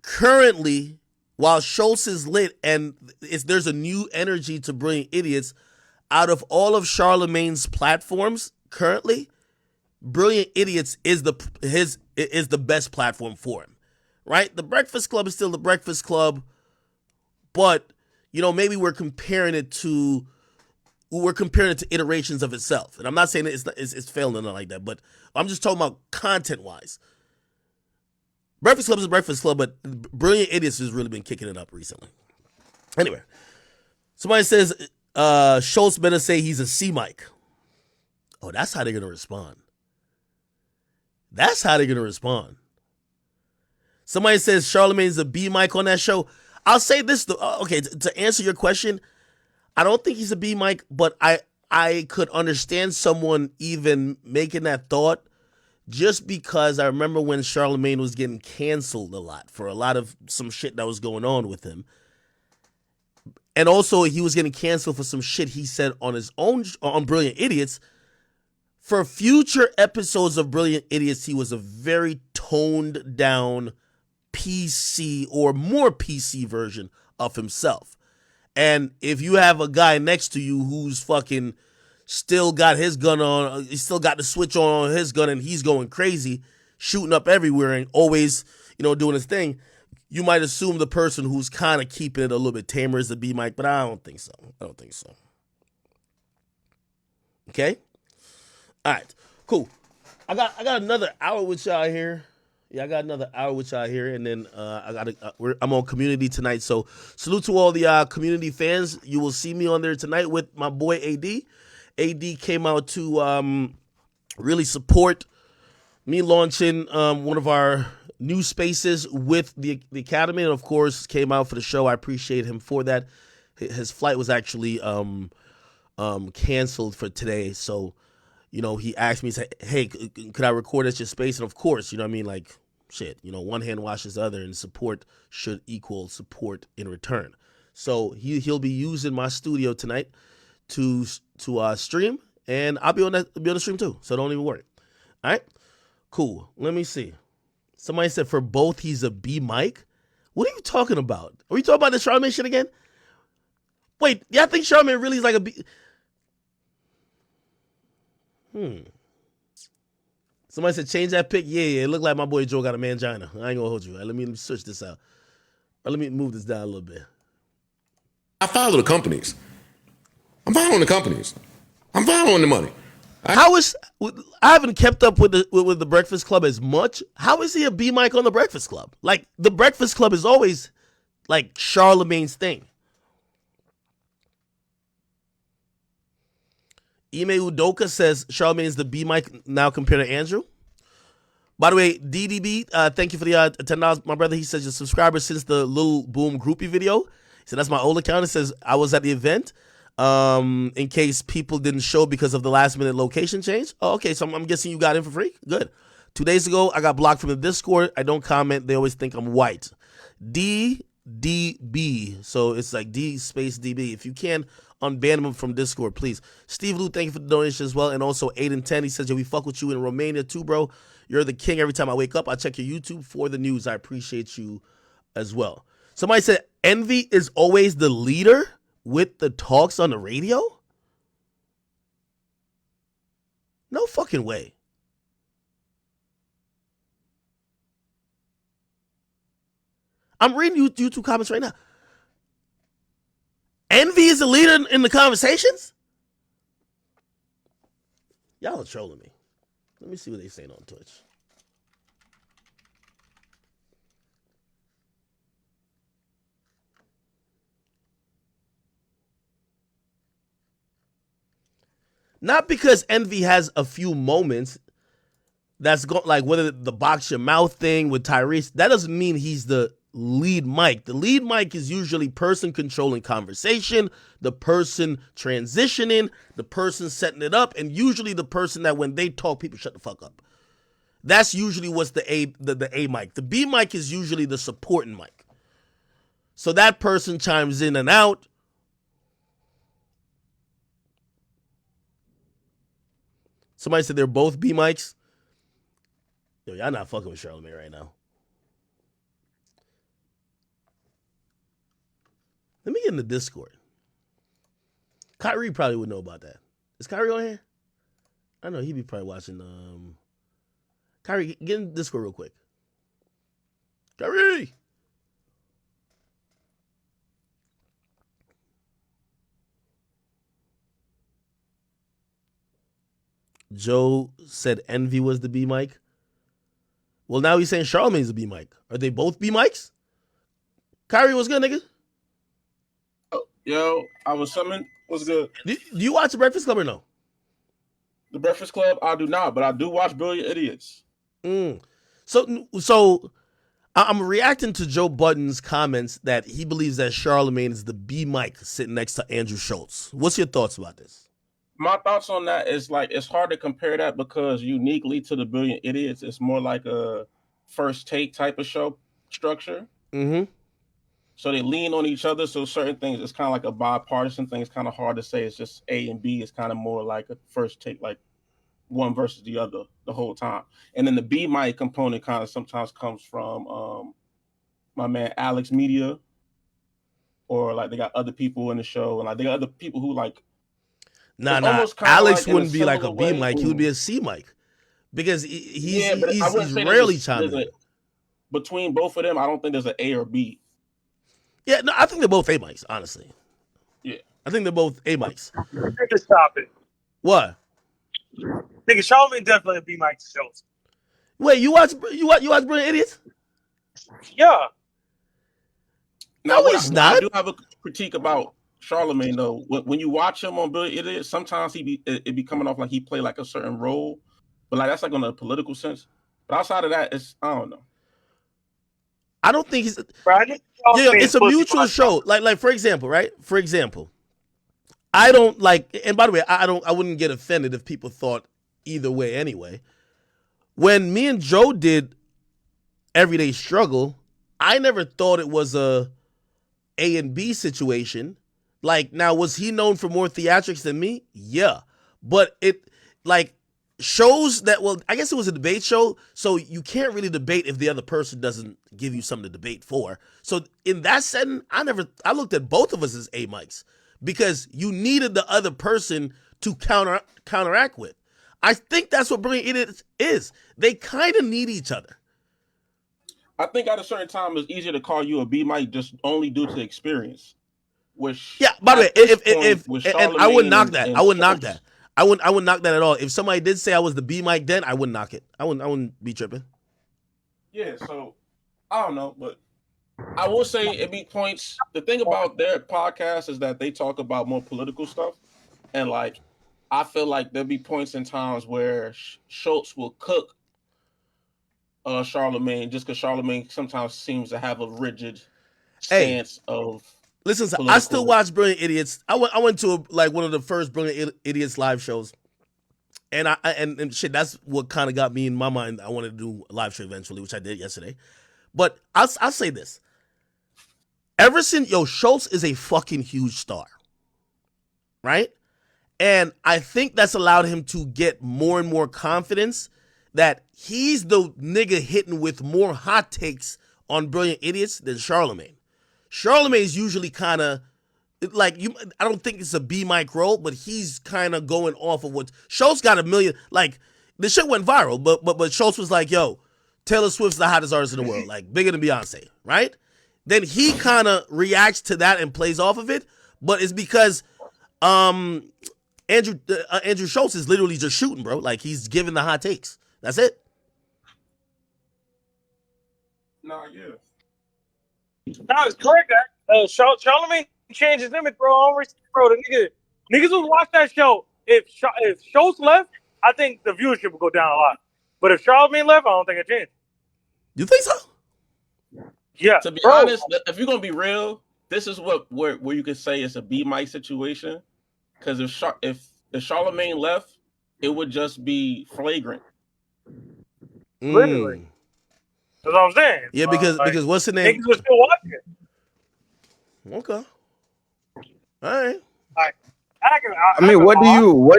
currently, while Schultz is lit and there's a new energy to Brilliant Idiots, out of all of Charlamagne's platforms currently, Brilliant Idiots is the best platform for him. Right? The Breakfast Club is still the Breakfast Club, but maybe we're comparing it to iterations of itself. And I'm not saying it's failing or nothing like that, but I'm just talking about content-wise. Breakfast Club is Breakfast Club, but Brilliant Idiots has really been kicking it up recently. Anyway, somebody says Schultz better say he's a C mic. Oh, that's how they're going to respond. Somebody says Charlamagne's a B mic on that show. I'll say this though. Okay, to answer your question, I don't think he's a B mic, but I could understand someone even making that thought just because I remember when Charlemagne was getting canceled a lot for a lot of some shit that was going on with him. And also he was getting canceled for some shit he said on his own on Brilliant Idiots. For future episodes of Brilliant Idiots, he was a very toned down PC or more PC version of himself. And if you have a guy next to you who's fucking still got his gun on, he still got the switch on his gun and he's going crazy, shooting up everywhere and always, doing his thing, you might assume the person who's kind of keeping it a little bit tamer is the B mic, but I don't think so. Okay? All right, cool. I got another hour with y'all here. Yeah, I got another hour with y'all here, and then I'm on Community tonight. So salute to all the Community fans. You will see me on there tonight with my boy AD. AD came out to really support me launching one of our new spaces with the Academy, and of course came out for the show. I appreciate him for that. His flight was actually canceled for today, so. He asked me, he said, hey, could I record at your space? And of course, like, shit, one hand washes the other, and support should equal support in return. So he'll be using my studio tonight to stream, and I'll be on the stream too, so don't even worry. All right? Cool. Let me see. Somebody said for both he's a B mic. What are you talking about? Are we talking about the Charlamagne shit again? Wait, y'all think Charlamagne really is like a B... Somebody said change that pic. Yeah, it looked like my boy Joe got a mangina. I ain't gonna hold you. Right, let me switch this out. Let me move this down a little bit. I follow the companies. I'm following the companies. I'm following the money. I haven't kept up with the Breakfast Club as much. How is he a B mic on the Breakfast Club? Like the Breakfast Club is always like Charlemagne's thing. Ime Udoka says Charlamagne is the B mic now compared to Andrew. By the way, DDB, thank you for the $10, my brother. He says your subscriber since the Lil Boom groupie video. He said that's my old account. It says I was at the event in case people didn't show because of the last minute location change. Oh, okay, so I'm guessing you got in for free? Good. 2 days ago, I got blocked from the Discord. I don't comment. They always think I'm white. DDB. So it's like D space DB. If you can, unban them from Discord, please. Steve Lou, thank you for the donation as well. And also 8 and 10. He says, yo, we fuck with you in Romania too, bro. You're the king. Every time I wake up, I check your YouTube for the news. I appreciate you as well. Somebody said, Envy is always the leader with the talks on the radio? No fucking way. I'm reading YouTube comments right now. Envy is the leader in the conversations? Y'all are trolling me. Let me see what they're saying on Twitch. Not because Envy has a few moments that's like whether the box your mouth thing with Tyrese, that doesn't mean he's the lead mic. The lead mic is usually person controlling conversation, the person transitioning, the person setting it up, and usually the person that when they talk, people shut the fuck up. That's usually what's the A mic. The B mic is usually the supporting mic. So that person chimes in and out. Somebody said they're both B mics. Yo, y'all not fucking with Charlamagne right now. Let me get in the Discord. Kyrie probably would know about that. Is Kyrie on here? I know he'd be probably watching. Kyrie, get in the Discord real quick. Kyrie! Joe said Envy was the B mic. Well, now he's saying Charlamagne's the B mic. Are they both B mics? Kyrie, what's good, nigga? Yo, I was summoned. What's good? Do you watch The Breakfast Club or no? The Breakfast Club, I do not, but I do watch Brilliant Idiots. So I'm reacting to Joe Budden's comments that he believes that Charlemagne is the B Mike sitting next to Andrew Schultz. What's your thoughts about this? My thoughts on that is like it's hard to compare that because uniquely to the Brilliant Idiots, it's more like a first take type of show structure. Mm-hmm. So they lean on each other. So certain things, it's kind of like a bipartisan thing. It's kind of hard to say. It's just A and B. It's kind of more like a first take, like one versus the other the whole time. And then the B Mike component kind of sometimes comes from my man Alex Media, or like they got other people in the show, and like they got other people who like. Nah. Alex wouldn't be like a B Mike. He would be a C Mike because he's rarely chiming in. Between both of them, I don't think there's an A or B. Yeah, no, I think they're both A Mikes, honestly. Yeah. I think they're both A Mikes. Just stop it. What? Nigga, Charlemagne definitely a B Mike shows. Wait, you watch Brilliant Idiots? Yeah. No, he's not. I do have a critique about Charlemagne though. When you watch him on Brilliant Idiots, sometimes it be coming off like he play like a certain role, but like that's like on a political sense. But outside of that, it's I don't know. I don't think he's. It's a mutual show. Like for example, right? For example, I don't like. And by the way, I wouldn't get offended if people thought either way. Anyway, when me and Joe did Everyday Struggle, I never thought it was a and B situation. Like now, was he known for more theatrics than me? Yeah, but it like. Shows that, well, I guess it was a debate show, so you can't really debate if the other person doesn't give you something to debate for. So in that setting, I looked at both of us as A Mikes because you needed the other person to counteract with. I think that's what Brilliant Idiots is. They kind of need each other. I think at a certain time it's easier to call you a B Mike just only due to experience. Which by the way, if I wouldn't knock that. I wouldn't knock that. I wouldn't knock that at all. If somebody did say I was the B Mike then, I wouldn't knock it. I wouldn't be tripping. Yeah, so I don't know, but I will say it be points. The thing about their podcast is that they talk about more political stuff, and like I feel like there'll be points in times where Schultz will cook Charlemagne just because Charlemagne sometimes seems to have a rigid stance of. Listen, I still watch Brilliant Idiots. I went to one of the first Brilliant Idiots live shows, and and shit. That's what kind of got me in my mind. I wanted to do a live show eventually, which I did yesterday. But I'll say this: ever since Schultz is a fucking huge star, right? And I think that's allowed him to get more and more confidence that he's the nigga hitting with more hot takes on Brilliant Idiots than Charlemagne. Charlemagne's usually kind of like I don't think it's a B Mike role, but he's kind of going off of what Schultz got a million. Like the shit went viral, but Schultz was like, "Yo, Taylor Swift's the hottest artist in the world, like bigger than Beyonce," right? Then he kind of reacts to that and plays off of it, but it's because Andrew Schultz is literally just shooting, bro. Like he's giving the hot takes. That's it. Nah, yeah. No, it's correct. Charlemagne changed his image, bro. Bro, the niggas who watch that show. If Schultz left, I think the viewership would go down a lot. But if Charlemagne left, I don't think it changed. You think so? Yeah. To be honest, if you're gonna be real, this is where you could say it's a B Mike situation. Because if Charlemagne left, it would just be flagrant. Literally. That's what I'm saying. Yeah, because what's the name? Niggas were still watching. Okay. All right. I mean, what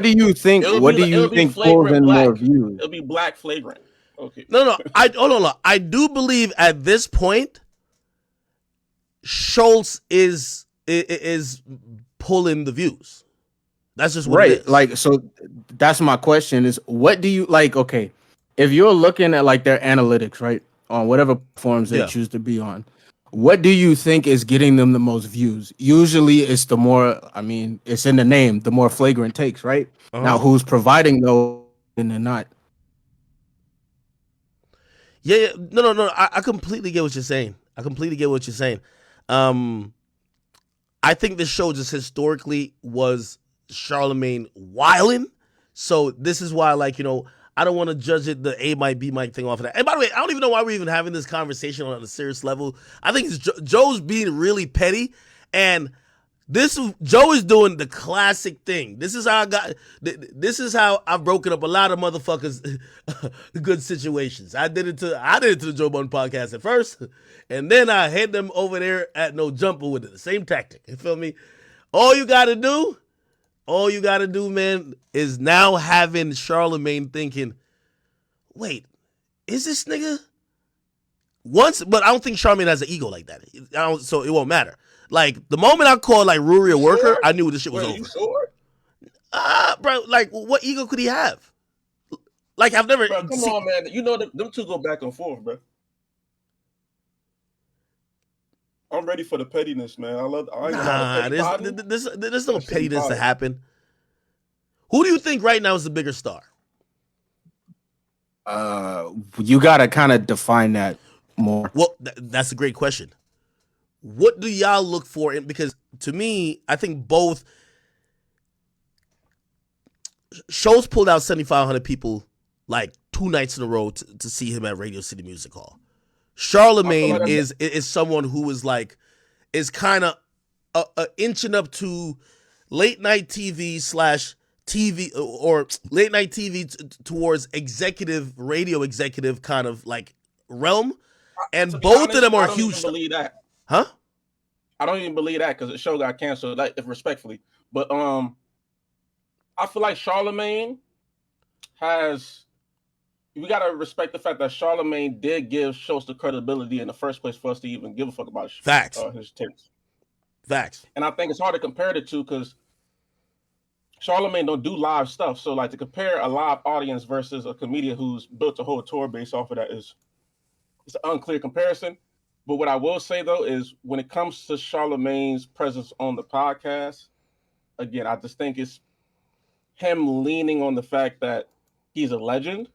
do you think? What do you think pulls in more views? It'll be black flagrant. Okay. No. I do believe at this point, Schultz is pulling the views. That's just what it is. Like, so that's my question: is what do you like? Okay, if you're looking at like their analytics, right, on whatever platforms they choose to be on, what do you think is getting them the most views? Usually, it's the more. I mean, it's in the name, the more flagrant takes, right? Now, who's providing those and they're not? Yeah. No. I completely get what you're saying. I think this show just historically was Charlemagne wilding. So this is why, like, I don't want to judge it the A mic, B mic thing off of that. And by the way, I don't even know why we're even having this conversation on a serious level. I think it's Joe's being really petty, and Joe is doing the classic thing. This is how I've broken up a lot of motherfuckers good situations. I did it to the Joe Budden podcast at first, and then I hit them over there at No Jumper with it. The same tactic. You feel me? All you gotta do, man, is now having Charlemagne thinking, wait, is this nigga? But I don't think Charlemagne has an ego like that. So it won't matter. Like, the moment I called, like, Ruri a worker, I knew this shit was over. You sure? Bro, like, what ego could he have? Like, I've never... Bro, come on, man. You know them two go back and forth, bro. I'm ready for the pettiness, man. There's no pettiness to happen. Who do you think right now is the bigger star? You gotta kind of define that more. Well, that's a great question. What do y'all look for? Because to me, I think both Schultz pulled out 7,500 people like 2 nights in a row to see him at Radio City Music Hall. Charlemagne is someone who is kind of inching up to late night TV /TV or late night TV towards radio executive kind of like realm, and both of them are huge. I don't even believe that. Huh? I don't even believe that because the show got canceled. Like, respectfully, but I feel like Charlemagne has. We gotta respect the fact that Charlemagne did give Schultz the credibility in the first place for us to even give a fuck about his takes. Facts. And I think it's hard to compare the two because Charlemagne don't do live stuff. So, like, to compare a live audience versus a comedian who's built a whole tour based off of that it's an unclear comparison. But what I will say, though, is when it comes to Charlemagne's presence on the podcast, again, I just think it's him leaning on the fact that he's a legend.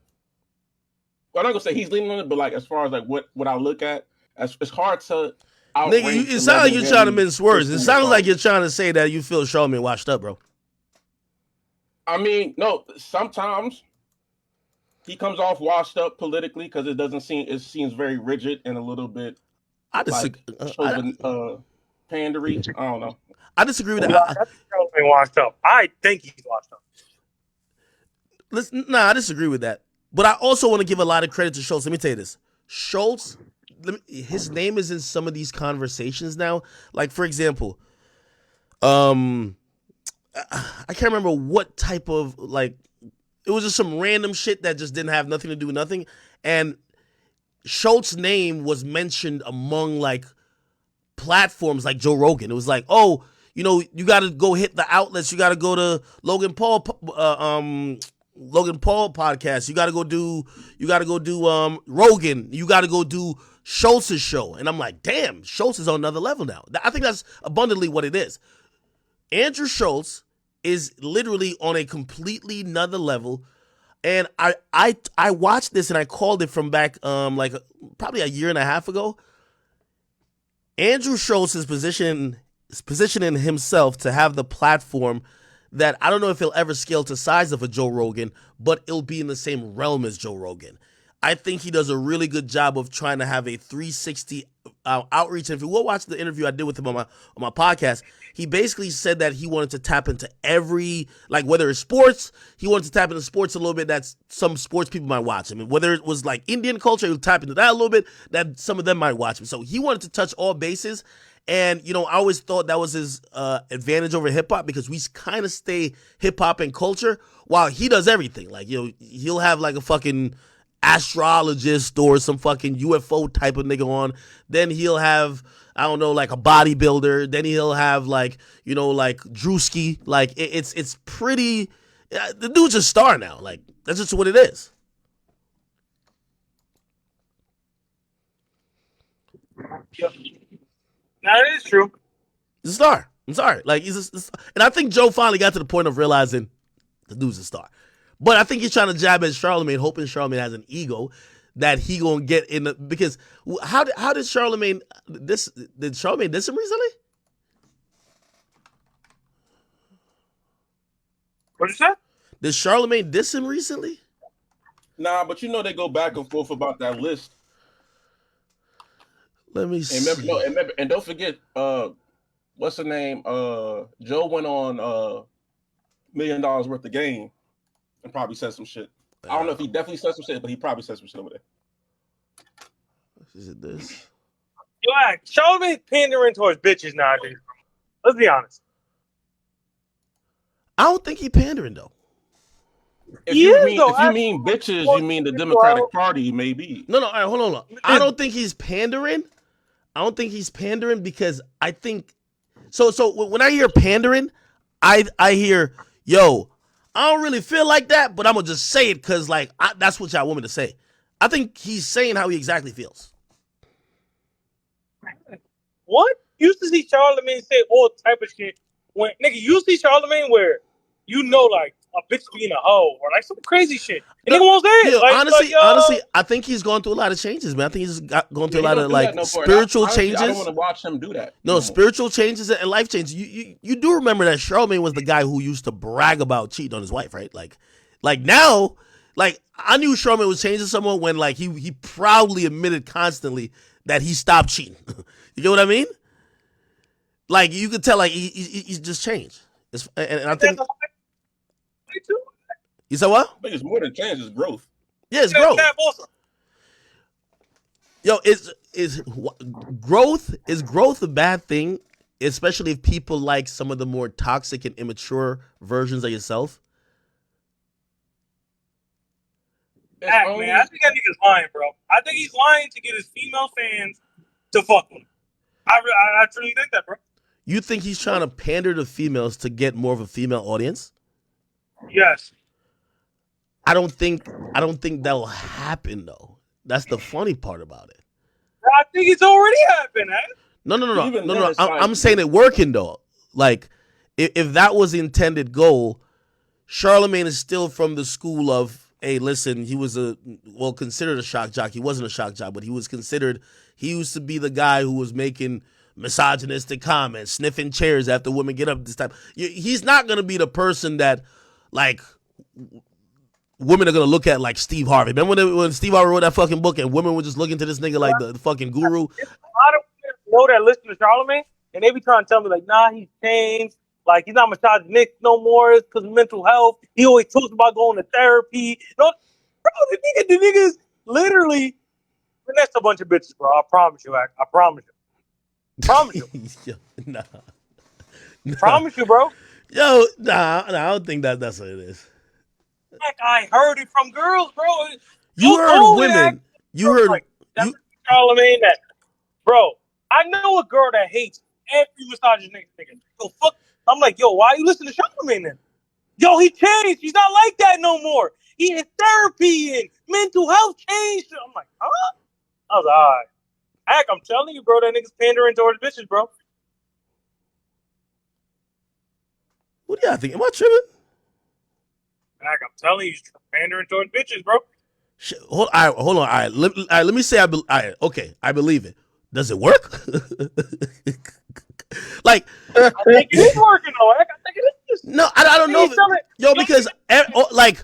Well, I'm not going to say he's leaning on it, but, like, as far as, like, what I look at, it's hard to outrank. Nigga, it sounds like you're trying to mince words. It sounds like you're trying to say that you feel Charlemagne washed up, bro. I mean, no, sometimes he comes off washed up politically because it seems very rigid and a little bit pandery. I don't know. I disagree with that. I think Charlemagne washed up. I think he's washed up. Listen, I disagree with that. But I also want to give a lot of credit to Schultz. Let me tell you this. Schultz, his name is in some of these conversations now. Like, for example, I can't remember what type of, like, it was just some random shit that just didn't have nothing to do with nothing. And Schultz's name was mentioned among, like, platforms like Joe Rogan. It was like, oh, you know, you got to go hit the outlets. You got to go to Logan Paul podcast. You got to go do Rogan. You got to go do Schultz's show. And I'm like, damn, Schultz is on another level now. I think that's abundantly what it is. Andrew Schultz is literally on a completely another level. And I watched this and I called it from back like probably a year and a half ago. Andrew Schultz is positioning himself to have the platform that I don't know if he'll ever scale to size of a Joe Rogan, but it'll be in the same realm as Joe Rogan. I think he does a really good job of trying to have a 360 outreach. And if you will watch the interview I did with him on my podcast, he basically said that he wanted to tap into every, like, whether it's sports, he wanted to tap into sports a little bit that some sports people might watch him. And whether it was like Indian culture, he would tap into that a little bit that some of them might watch him. So he wanted to touch all bases. And, you know, I always thought that was his advantage over hip-hop because we kind of stay hip-hop and culture while he does everything. Like, you know, he'll have like a fucking astrologist or some fucking UFO type of nigga on. Then he'll have, I don't know, like a bodybuilder. Then he'll have like, you know, like Drewski. Like, it's pretty, the dude's a star now. Like, that's just what it is. Yeah. That is true. He's a star. I'm sorry. Like, and I think Joe finally got to the point of realizing the dude's a star. But I think he's trying to jab at Charlemagne, hoping Charlemagne has an ego that he gonna get in the, because how did Charlemagne did Charlemagne diss him recently? What'd you say? Did Charlemagne diss him recently? Nah, but you know they go back and forth about that list. Let me see. And don't forget, what's the name? Joe went on $1 million worth of game and probably said some shit. I don't know if he definitely said some shit, but he probably said some shit over there. Is it this? Yo, Charlamagne pandering towards bitches nowadays. Let's be honest. I don't think he pandering though. If you mean bitches, you mean the Democratic Party, maybe. No, all right, hold on. I don't think he's pandering. I don't think he's pandering because I think so when I hear pandering, I hear, yo, I don't really feel like that, but I'm gonna just say it because like that's what y'all want me to say. I think he's saying how he exactly feels. What? You used to see Charlamagne say all type of shit. When nigga, you see Charlamagne where you know like a bitch being a hoe or like some crazy shit. And nigga won't say it. Yeah, like, honestly, I think he's going through a lot of changes, man. I think he's going through a lot of like spiritual changes. I don't want to watch him do that. No, spiritual changes and life changes. You do remember that Charlamagne was the guy who used to brag about cheating on his wife, right? Like now, like I knew Charlamagne was changing someone when like he proudly admitted constantly that he stopped cheating. You get what I mean? Like you could tell, like he's just changed. And I think. You said what? I think it's more than change; it's growth. Yeah, it's growth. Yo, is growth a bad thing? Especially if people like some of the more toxic and immature versions of yourself. Man, I think that nigga's lying, bro. I think he's lying to get his female fans to fuck him. I truly think that, bro. You think he's trying to pander to females to get more of a female audience? Yes. I don't think that will happen though. That's the funny part about it. I think it's already happened, eh? No. I'm saying it working though. Like, if that was the intended goal, Charlamagne is still from the school of, hey, listen, he was considered a shock jock. He wasn't a shock jock, but he used to be the guy who was making misogynistic comments, sniffing chairs after women get up this time. He's not going to be the person that, like, women are going to look at like Steve Harvey. Remember when Steve Harvey wrote that fucking book and women were just looking to this nigga like the fucking guru? A lot of women know that listen to Charlamagne, and they be trying to tell me, like, nah, he's changed. Like, he's not misogynistic no more. It's because of mental health. He always talks about going to therapy. No, bro, the niggas literally finesse a bunch of bitches, bro. I promise you, I promise you. Promise you. Yo, nah. Promise you, bro. Yo, nah, I don't think that's what it is. Like, I heard it from girls, bro. You heard women. You heard like, that's Charlamagne that, bro. I know a girl that hates every misogynistic nigga. Yo, fuck. I'm like, yo, why you listening to Charlamagne then? Yo, he changed. He's not like that no more. He had therapy and mental health changed. I'm like, huh? I was like, all right. Heck, I'm telling you, bro, that nigga's pandering towards bitches, bro. What do y'all think? Am I tripping? Heck, I'm telling you, he's pandering towards bitches, bro. Hold on. All right, let me say I believe it. Does it work? Like, I think it is working, though. Heck, I think it is. No, I don't know. Because like,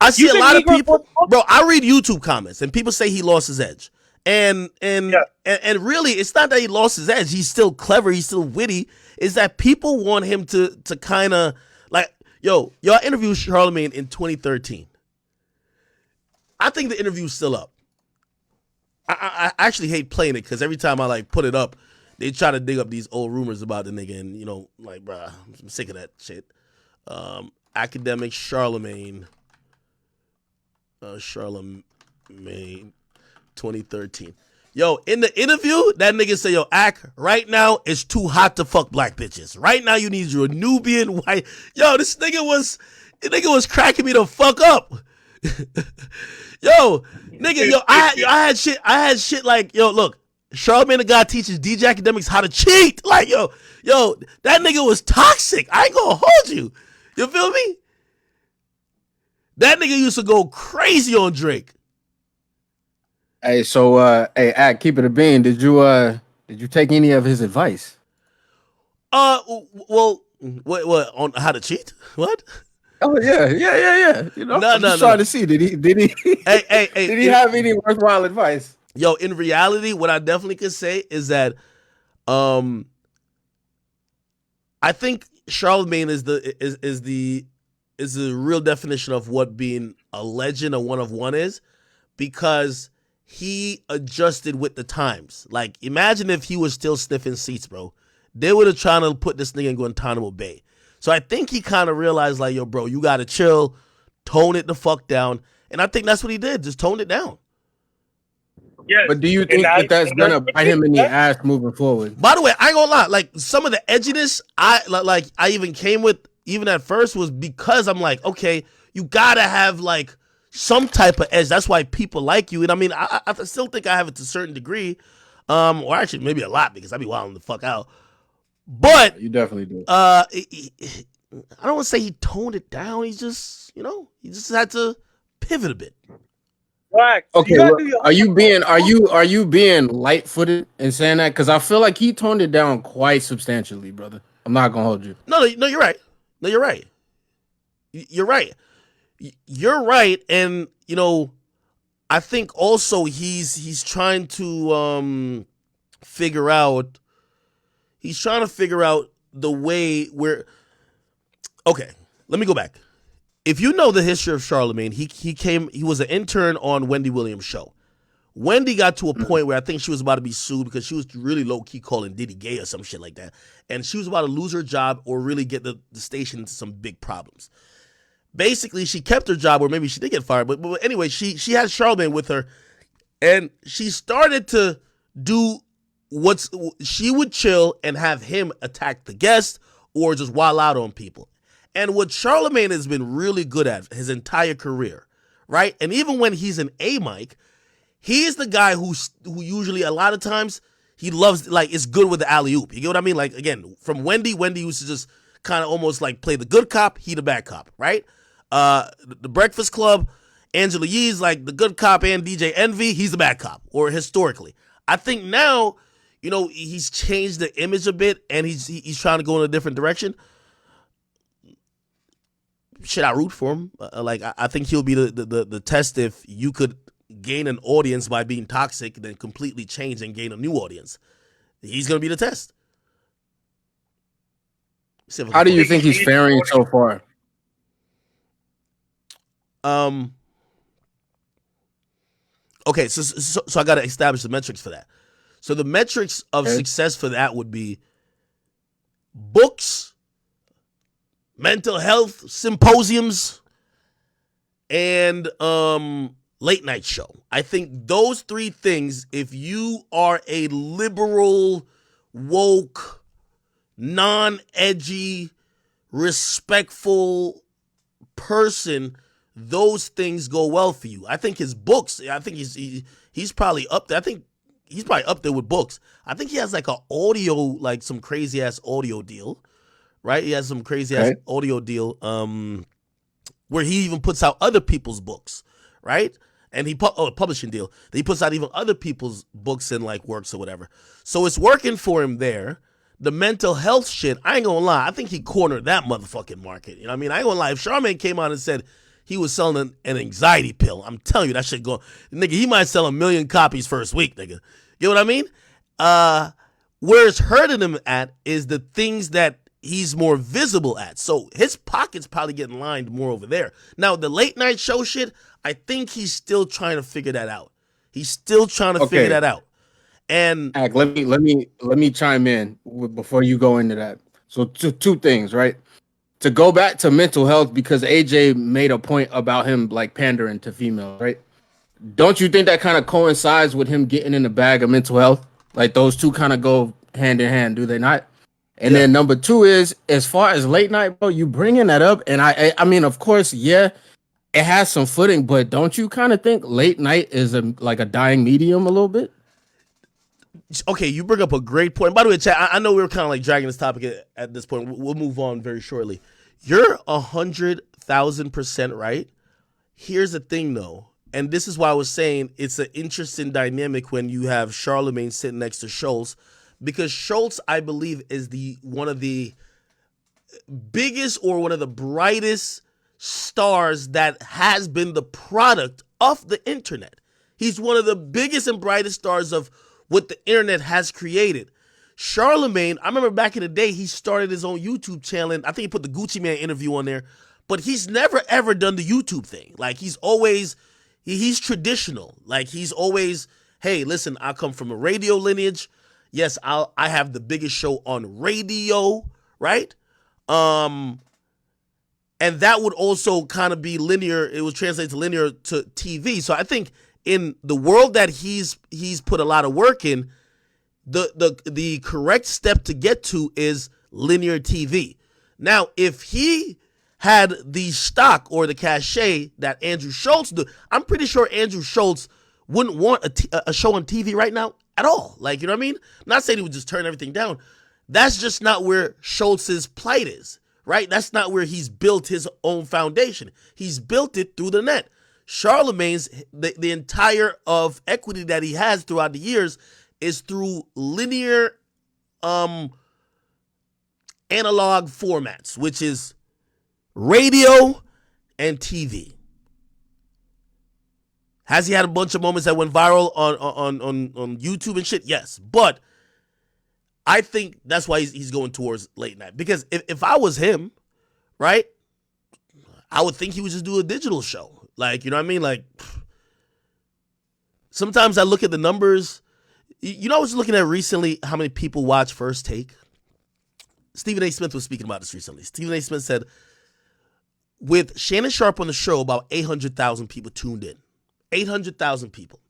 I see a lot of people, bro. I read YouTube comments and people say he lost his edge. And really, it's not that he lost his edge. He's still clever. He's still witty. Is that people want him to kind of like, y'all interviewed Charlamagne in 2013. I think the interview's still up. I actually hate playing it because every time I like put it up, they try to dig up these old rumors about the nigga, and like, bruh, I'm sick of that shit. Akademiks, Charlamagne. Charlamagne 2013. Yo, in the interview, that nigga say, yo, right now it's too hot to fuck black bitches. Right now you need your Nubian white. Yo, this nigga was cracking me the fuck up. I had shit like, yo, look, Charlamagne the guy teaches DJ Akademiks how to cheat. Like, yo, that nigga was toxic. I ain't gonna hold you. You feel me? That nigga used to go crazy on Drake. Hey, so keep it a bean. Did you take any of his advice? Well, what on how to cheat? What? Oh yeah. You know, I'm just trying to see did he Hey, did he have any worthwhile advice? Yo, in reality, what I definitely could say is that, I think Charlemagne is the real definition of what being a legend, a one of one is, because he adjusted with the times. Like, imagine if he was still sniffing seats, bro. They would have tried to put this nigga in Guantanamo Bay. So I think he kind of realized, like, yo, bro, you got to chill, tone it the fuck down. And I think that's what he did, just toned it down. Yes. But do you think that that's gonna bite him in the ass moving forward? By the way, I ain't gonna lie. Like, some of the edginess I even came with, even at first, was because I'm like, okay, you gotta have like some type of edge. That's why people like you. And I mean, I still think I have it to a certain degree, or actually maybe a lot, because I be wilding the fuck out. But you definitely do. I don't want to say he toned it down. He just, he just had to pivot a bit. Right. Okay, are you being light-footed in saying that? Because I feel like he toned it down quite substantially, brother. I'm not gonna hold you. No, you're right. No, you're right. You're right. You're right, and I think also he's trying to figure out. He's trying to figure out the way where. Okay, let me go back. If you know the history of Charlemagne, he was an intern on Wendy Williams' show. Wendy got to a point where I think she was about to be sued because she was really low-key calling Diddy gay or some shit like that. And she was about to lose her job or really get the station into some big problems. Basically, she kept her job, or maybe she did get fired. But anyway, she had Charlemagne with her, and she started to do she would chill and have him attack the guest or just wild out on people. And what Charlemagne has been really good at his entire career, right? And even when he's an A-Mike, he is the guy who usually, a lot of times, he loves, like, is good with the alley-oop. You get what I mean? Like, again, from Wendy used to just kind of almost like play the good cop, he the bad cop, right? The Breakfast Club, Angela Yee's like the good cop, and DJ Envy, he's the bad cop, or historically. I think now, he's changed the image a bit, and he's trying to go in a different direction. Should I root for him? I think he'll be the test if you could gain an audience by being toxic, then completely change and gain a new audience. He's going to be the test. How do you think he's faring so far? Okay, so I got to establish the metrics for that. So the metrics of success for that would be books, mental health symposiums, and late night show. I think those three things, if you are a liberal, woke, non-edgy, respectful person, those things go well for you. I think his books, I think he's probably up there. I think he's probably up there with books. I think he has like some crazy ass audio deal. Right? He has some crazy ass audio deal where he even puts out other people's books, right? And a publishing deal. He puts out even other people's books and like works or whatever. So it's working for him there. The mental health shit, I ain't gonna lie, I think he cornered that motherfucking market. You know what I mean? I ain't gonna lie. If Charlemagne came out and said he was selling an anxiety pill, I'm telling you, that shit go, nigga, he might sell 1 million copies first week, nigga. You know what I mean? Where it's hurting him at is the things that he's more visible at. So his pocket's probably getting lined more over there. Now, the late night show shit, I think he's still trying to figure that out. He's still trying to figure that out. And let me chime in before you go into that. So two things, right? To go back to mental health, because AJ made a point about him like pandering to females, right? Don't you think that kind of coincides with him getting in the bag of mental health? Like those two kind of go hand in hand, do they not? And then number two is, as far as late night, bro, you bringing that up, and I mean, of course, yeah, it has some footing, but don't you kind of think late night is like a dying medium a little bit? Okay, you bring up a great point. By the way, chat, I know we were kind of like dragging this topic at this point. We'll move on very shortly. You're 100,000% right. Here's the thing, though, and this is why I was saying it's an interesting dynamic when you have Charlemagne sitting next to Schultz. Because Schultz, I believe, is one of the biggest or one of the brightest stars that has been the product of the internet. He's one of the biggest and brightest stars of what the internet has created. Charlemagne, I remember back in the day, he started his own YouTube channel, and I think he put the Gucci Man interview on there, but he's never ever done the YouTube thing. Like, he's always, he's traditional. Like, he's always, hey, listen, I come from a radio lineage. Yes, I have the biggest show on radio, right? And that would also kind of be linear. It would translate to linear to TV. So I think in the world that he's put a lot of work in, the correct step to get to is linear TV. Now, if he had the stock or the cachet that Andrew Schultz do, I'm pretty sure Andrew Schultz wouldn't want a show on TV right now at all. Like, you know what I mean? I'm not saying he would just turn everything down. That's just not where Schultz's plight is, right? That's not where he's built his own foundation. He's built it through the net. Charlemagne's, the entire of equity that he has throughout the years is through linear analog formats, which is radio and TV. Has he had a bunch of moments that went viral on YouTube and shit? Yes. But I think that's why he's going towards late night. Because if I was him, right, I would think he would just do a digital show. Like, you know what I mean? Like, sometimes I look at the numbers. You know, I was looking at recently how many people watch First Take. Stephen A. Smith was speaking about this recently. Stephen A. Smith said, with Shannon Sharpe on the show, about 800,000 people tuned in. 800,000 people.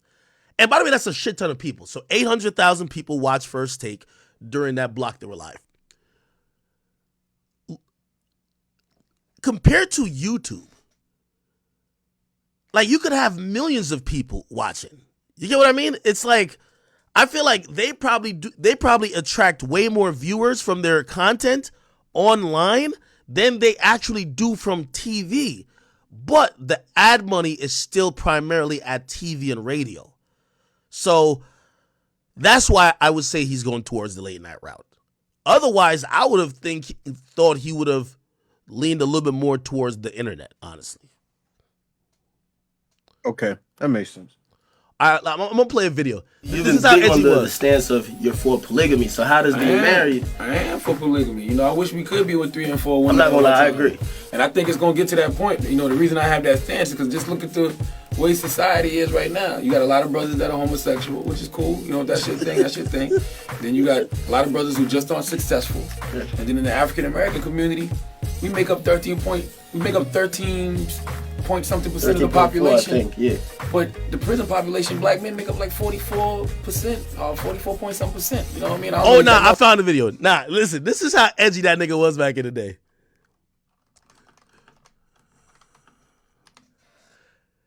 And by the way, that's a shit ton of people. So 800,000 people watch First Take during that block they were live. Compared to YouTube, like, you could have millions of people watching. You get what I mean? It's like, I feel like they probably attract way more viewers from their content online than they actually do from TV. But the ad money is still primarily at TV and radio. So that's why I would say he's going towards the late night route. Otherwise, I would have thought he would have leaned a little bit more towards the internet, honestly. Okay, that makes sense. All right, I'm going to play a video. You've been big on the stance of you're for polygamy. So how does being married? I am for polygamy. You know, I wish we could be with 3 and 4 women. I'm not going to lie, I agree. And I think it's going to get to that point. You know, the reason I have that stance is because just look at the way society is right now. You got a lot of brothers that are homosexual, which is cool. You know, that's your thing, that's your thing. Then you got a lot of brothers who just aren't successful. And then in the African American community, we make up 13 point something percent of the population. I think, yeah. But the prison population, black men make up like 44%, 44 point some percent. You know what I mean? I found the video. Nah, listen, this is how edgy that nigga was back in the day.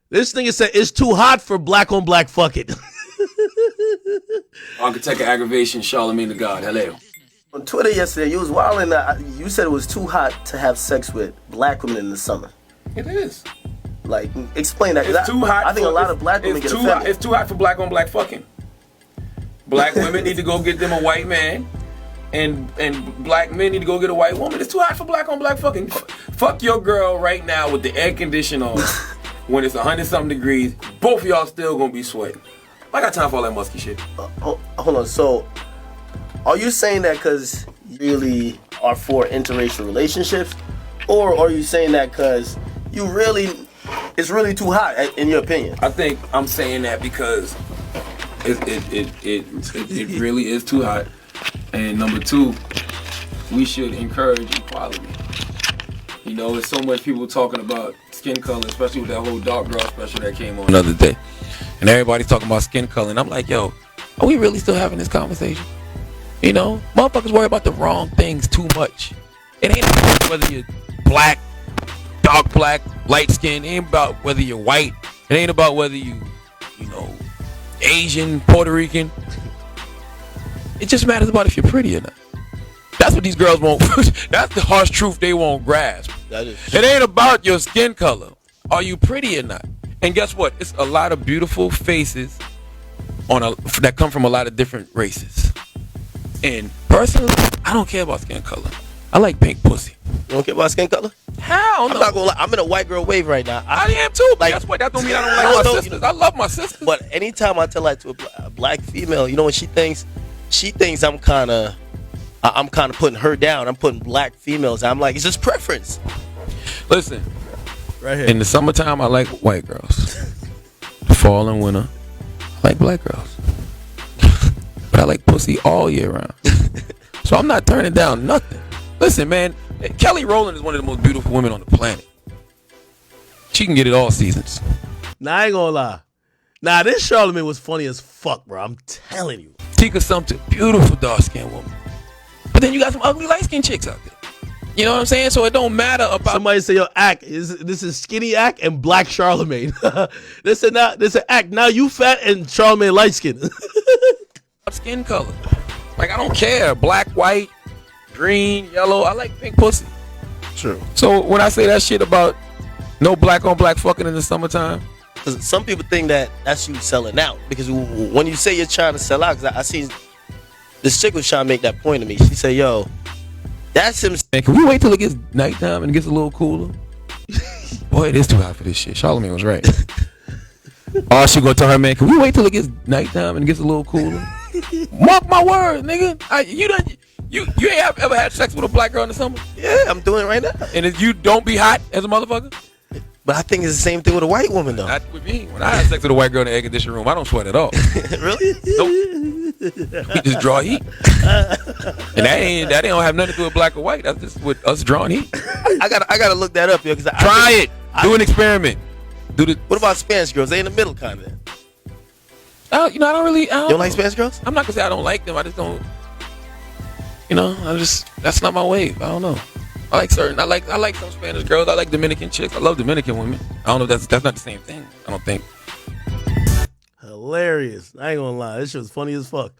This nigga said it's too hot for black on black fucking. Architect of aggravation, Charlemagne the God. Hello. On Twitter yesterday, you was wilding. You said it was too hot to have sex with black women in the summer. It is. Like, explain that. It's too hot. I think a lot of black women get offended. It's too hot for black on black fucking. Black women need to go get them a white man, and black men need to go get a white woman. It's too hot for black on black fucking. Fuck your girl right now with the air conditioner on. When it's 100-something degrees, both of y'all still gonna be sweating. I got time for all that musky shit. Hold on. So, are you saying that because you really are for interracial relationships, or are you saying that because it's really too hot in your opinion? I think I'm saying that because it really is too hot, and number two, we should encourage equality. You know, there's so much people talking about skin color, especially with that whole dark girl special that came on the other day, and everybody's talking about skin color, and I'm like, yo, are we really still having this conversation? You know, motherfuckers worry about the wrong things too much. It ain't about whether you're black, dark black, light skin. It ain't about whether you're white. It ain't about whether you know, Asian, Puerto Rican. It just matters about if you're pretty or not. That's what these girls won't. That's the harsh truth they won't grasp. It ain't about your skin color. Are you pretty or not? And guess what? It's a lot of beautiful faces that come from a lot of different races. And personally, I don't care about skin color. I like pink pussy. You don't care about skin color? Hell no. I'm not gonna lie. I'm in a white girl wave right now. I am too. Like, guess what? That don't mean I don't like my sisters. I love my sisters. But anytime I tell that to a black female, you know what she thinks? She thinks I'm kind of putting her down. I'm putting black females. I'm like, it's just preference. Listen, right here. In the summertime, I like white girls. Fall and winter, I like black girls. But I like pussy all year round. So I'm not turning down nothing. Listen, man, Kelly Rowland is one of the most beautiful women on the planet. She can get it all seasons. Nah, I ain't gonna lie. Nah, this Charlamagne was funny as fuck, bro. I'm telling you. Tika Sumpter, beautiful dark-skinned woman. But then you got some ugly light-skinned chicks out there. You know what I'm saying? So it don't matter about. Somebody say, yo, this is skinny Act and black Charlamagne. This is Act. Now you fat and Charlamagne light skinned. Skin color. Like, I don't care. Black, white, green, yellow. I like pink pussy. True. So when I say that shit about no black on black fucking in the summertime. Because some people think that's you selling out. Because when you say you're trying to sell out, because I seen this chick was trying to make that point to me. She said, yo, that's him. Man, can we wait till it gets nighttime and it gets a little cooler? Boy, it is too hot for this shit. Charlamagne was right. Oh, she gonna tell her man, can we wait till it gets nighttime and it gets a little cooler? Mark my word, nigga. You ain't ever had sex with a black girl in the summer? Yeah, I'm doing it right now. And if you don't be hot as a motherfucker? But I think it's the same thing with a white woman, though. Not with me. When I have sex with a white girl in the air conditioning room, I don't sweat at all. Really? Nope. We just draw heat. And that don't have nothing to do with black or white. That's just with us drawing heat. I gotta look that up, yo. Try it. Do an experiment. What about Spanish girls? They in the middle, kind of. I don't really. You don't like Spanish girls? I'm not gonna say I don't like them. I just don't. That's not my wave. I don't know. I like some Spanish girls. I like Dominican chicks. I love Dominican women. I don't know if that's not the same thing. I don't think. Hilarious. I ain't gonna lie. This shit was funny as fuck.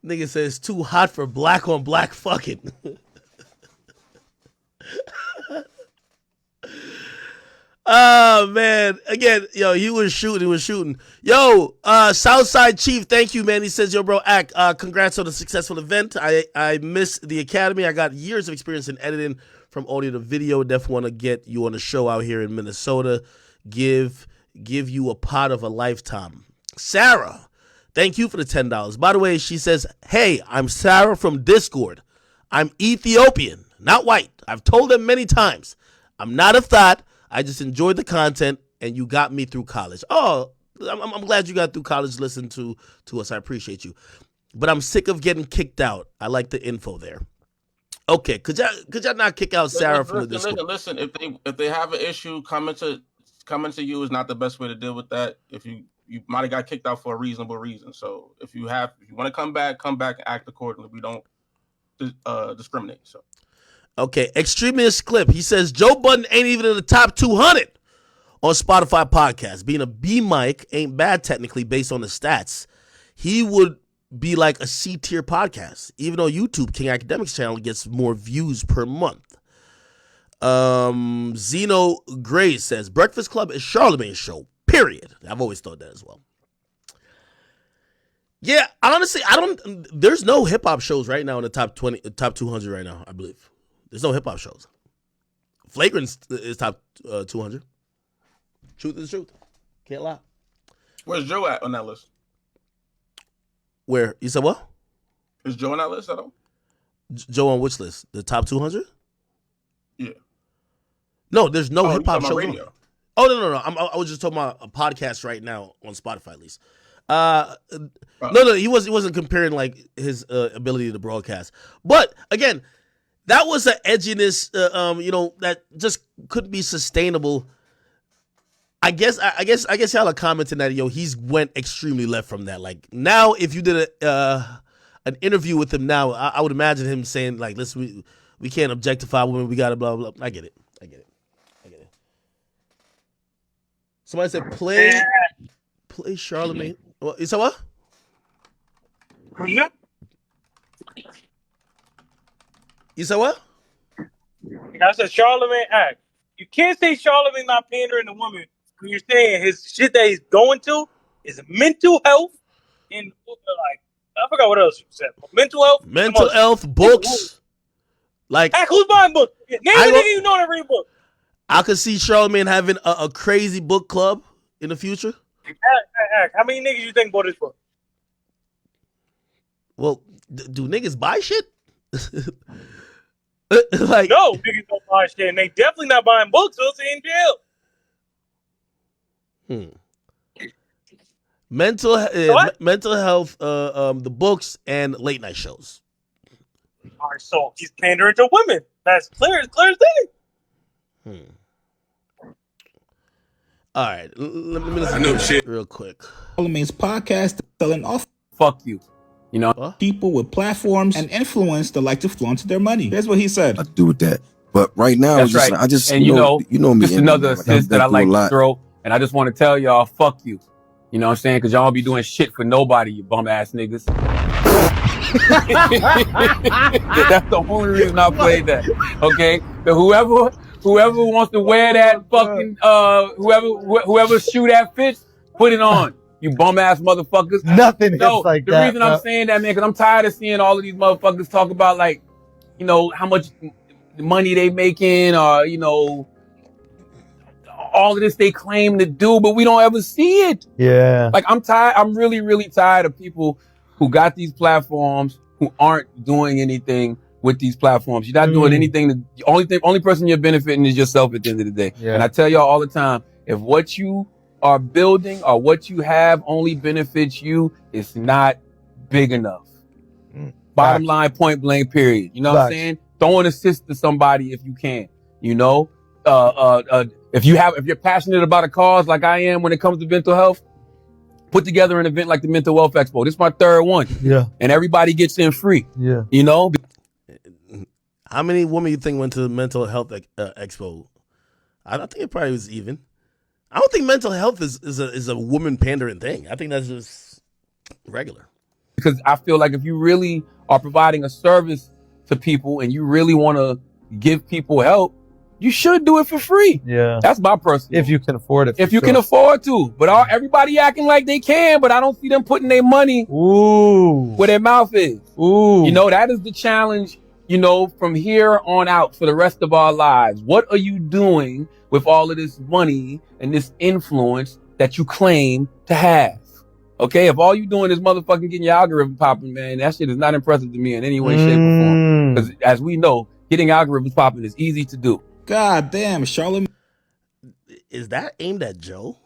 Nigga says it's too hot for black on black fucking. Oh man. Again, yo, he was shooting. Yo, Southside Chief, thank you, man. He says, yo, bro, Act, congrats on the successful event. I miss the Academy. I got years of experience in editing from audio to video. Definitely want to get you on the show out here in Minnesota. Give you a pot of a lifetime. Sarah, thank you for the $10. By the way, she says, hey, I'm Sarah from Discord. I'm Ethiopian, not white. I've told them many times. I'm not a thought. I just enjoyed the content, and you got me through college. Oh, I'm glad you got through college listening to us. I appreciate you. But I'm sick of getting kicked out. I like the info there. Okay, could y'all not kick out Sarah from the Discord? Listen, if they have an issue, coming to you is not the best way to deal with that. If you might have got kicked out for a reasonable reason. So if you want to come back and act accordingly. We don't discriminate. So. Okay, Extremist Clip. He says Joe Budden ain't even in the top 200 on Spotify podcast. Being a B mic ain't bad technically based on the stats. He would be like a C tier podcast, even though YouTube King Akademiks channel gets more views per month. Zeno Gray says Breakfast Club is Charlamagne's show. Period. I've always thought that as well. Yeah, honestly, there's no hip hop shows right now in the top 200 right now, I believe. There's no hip hop shows. Flagrant is top 200. Truth is truth. Can't lie. Where's Joe at on that list? Where? You said what? Is Joe on that list at all? Joe on which list? The top 200? Yeah. No, there's no hip hop shows. Radio. Oh no. I was just talking about a podcast right now on Spotify at least. No, he wasn't comparing like his ability to broadcast. But again, that was an edginess, that just couldn't be sustainable. I guess y'all are commenting that he's went extremely left from that. Like now, if you did an interview with him now, I would imagine him saying like, "Listen, we can't objectify women. We gotta blah blah." I get it. Somebody said play Charlamagne. You said what? You said what? I said Charlamagne Act. You can't say Charlamagne not pandering to women when you're saying his shit that he's going to is mental health and like I forgot what else you said. Mental health, books, Like, Heck, who's buying books? Name a nigga you know that read books. I could see Charlamagne having a crazy book club in the future. Heck, how many niggas you think bought this book? Well, do niggas buy shit? Like, no, niggas don't buy shit, and they definitely not buying books, so it's in jail. Mental health, the books and late night shows. All right, so he's pandering to women. That's clear as day. All right, let me listen to shit real quick. Charlamagne's podcast selling off. Fuck you. You know, people with platforms and influence that like to flaunt their money. Here's what he said. I do with that. But right now, that's right. I just and you know me. Just another assist that I like to throw, and I just want to tell y'all, fuck you. You know what I'm saying? Because y'all be doing shit for nobody, you bum ass niggas. That's the only reason I played that. Okay, so whoever wants to wear that fucking whoever shoe that fits, put it on. You bum ass motherfuckers. Nothing hits like the that. reason I'm saying that, man, because I'm tired of seeing all of these motherfuckers talk about, like, you know, how much money they making, or, you know, all of this they claim to do, but we don't ever see it. Yeah. Like, I'm tired. I'm really, really tired of people who got these platforms who aren't doing anything with these platforms. You're not doing anything. The only person you're benefiting is yourself at the end of the day. Yeah. And I tell y'all all the time, if what you are building or what you have only benefits you, it's not big enough. Bottom line, point blank, period. You know what I'm saying? Throw an assist to somebody if you can. You know, if you're passionate about a cause like I am when it comes to mental health, put together an event like the Mental Wealth Expo. This is my third one. Yeah. And everybody gets in free. Yeah. You know? How many women you think went to the Mental Health Expo? I don't think it probably was even. I don't think mental health is a woman pandering thing. I think that's just regular. Because I feel like if you really are providing a service to people and you really want to give people help, you should do it for free. Yeah. That's my personal. If you can afford it. If you can afford to. But everybody acting like they can, but I don't see them putting their money where their mouth is. You know, that is the challenge, you know, from here on out for the rest of our lives. What are you doing with all of this money and this influence that you claim to have? Okay, if all you doing is motherfucking getting your algorithm popping, man, that shit is not impressive to me in any way, shape, or form. Because as we know, getting algorithms popping is easy to do. God damn, Charlamagne. Is that aimed at Joe?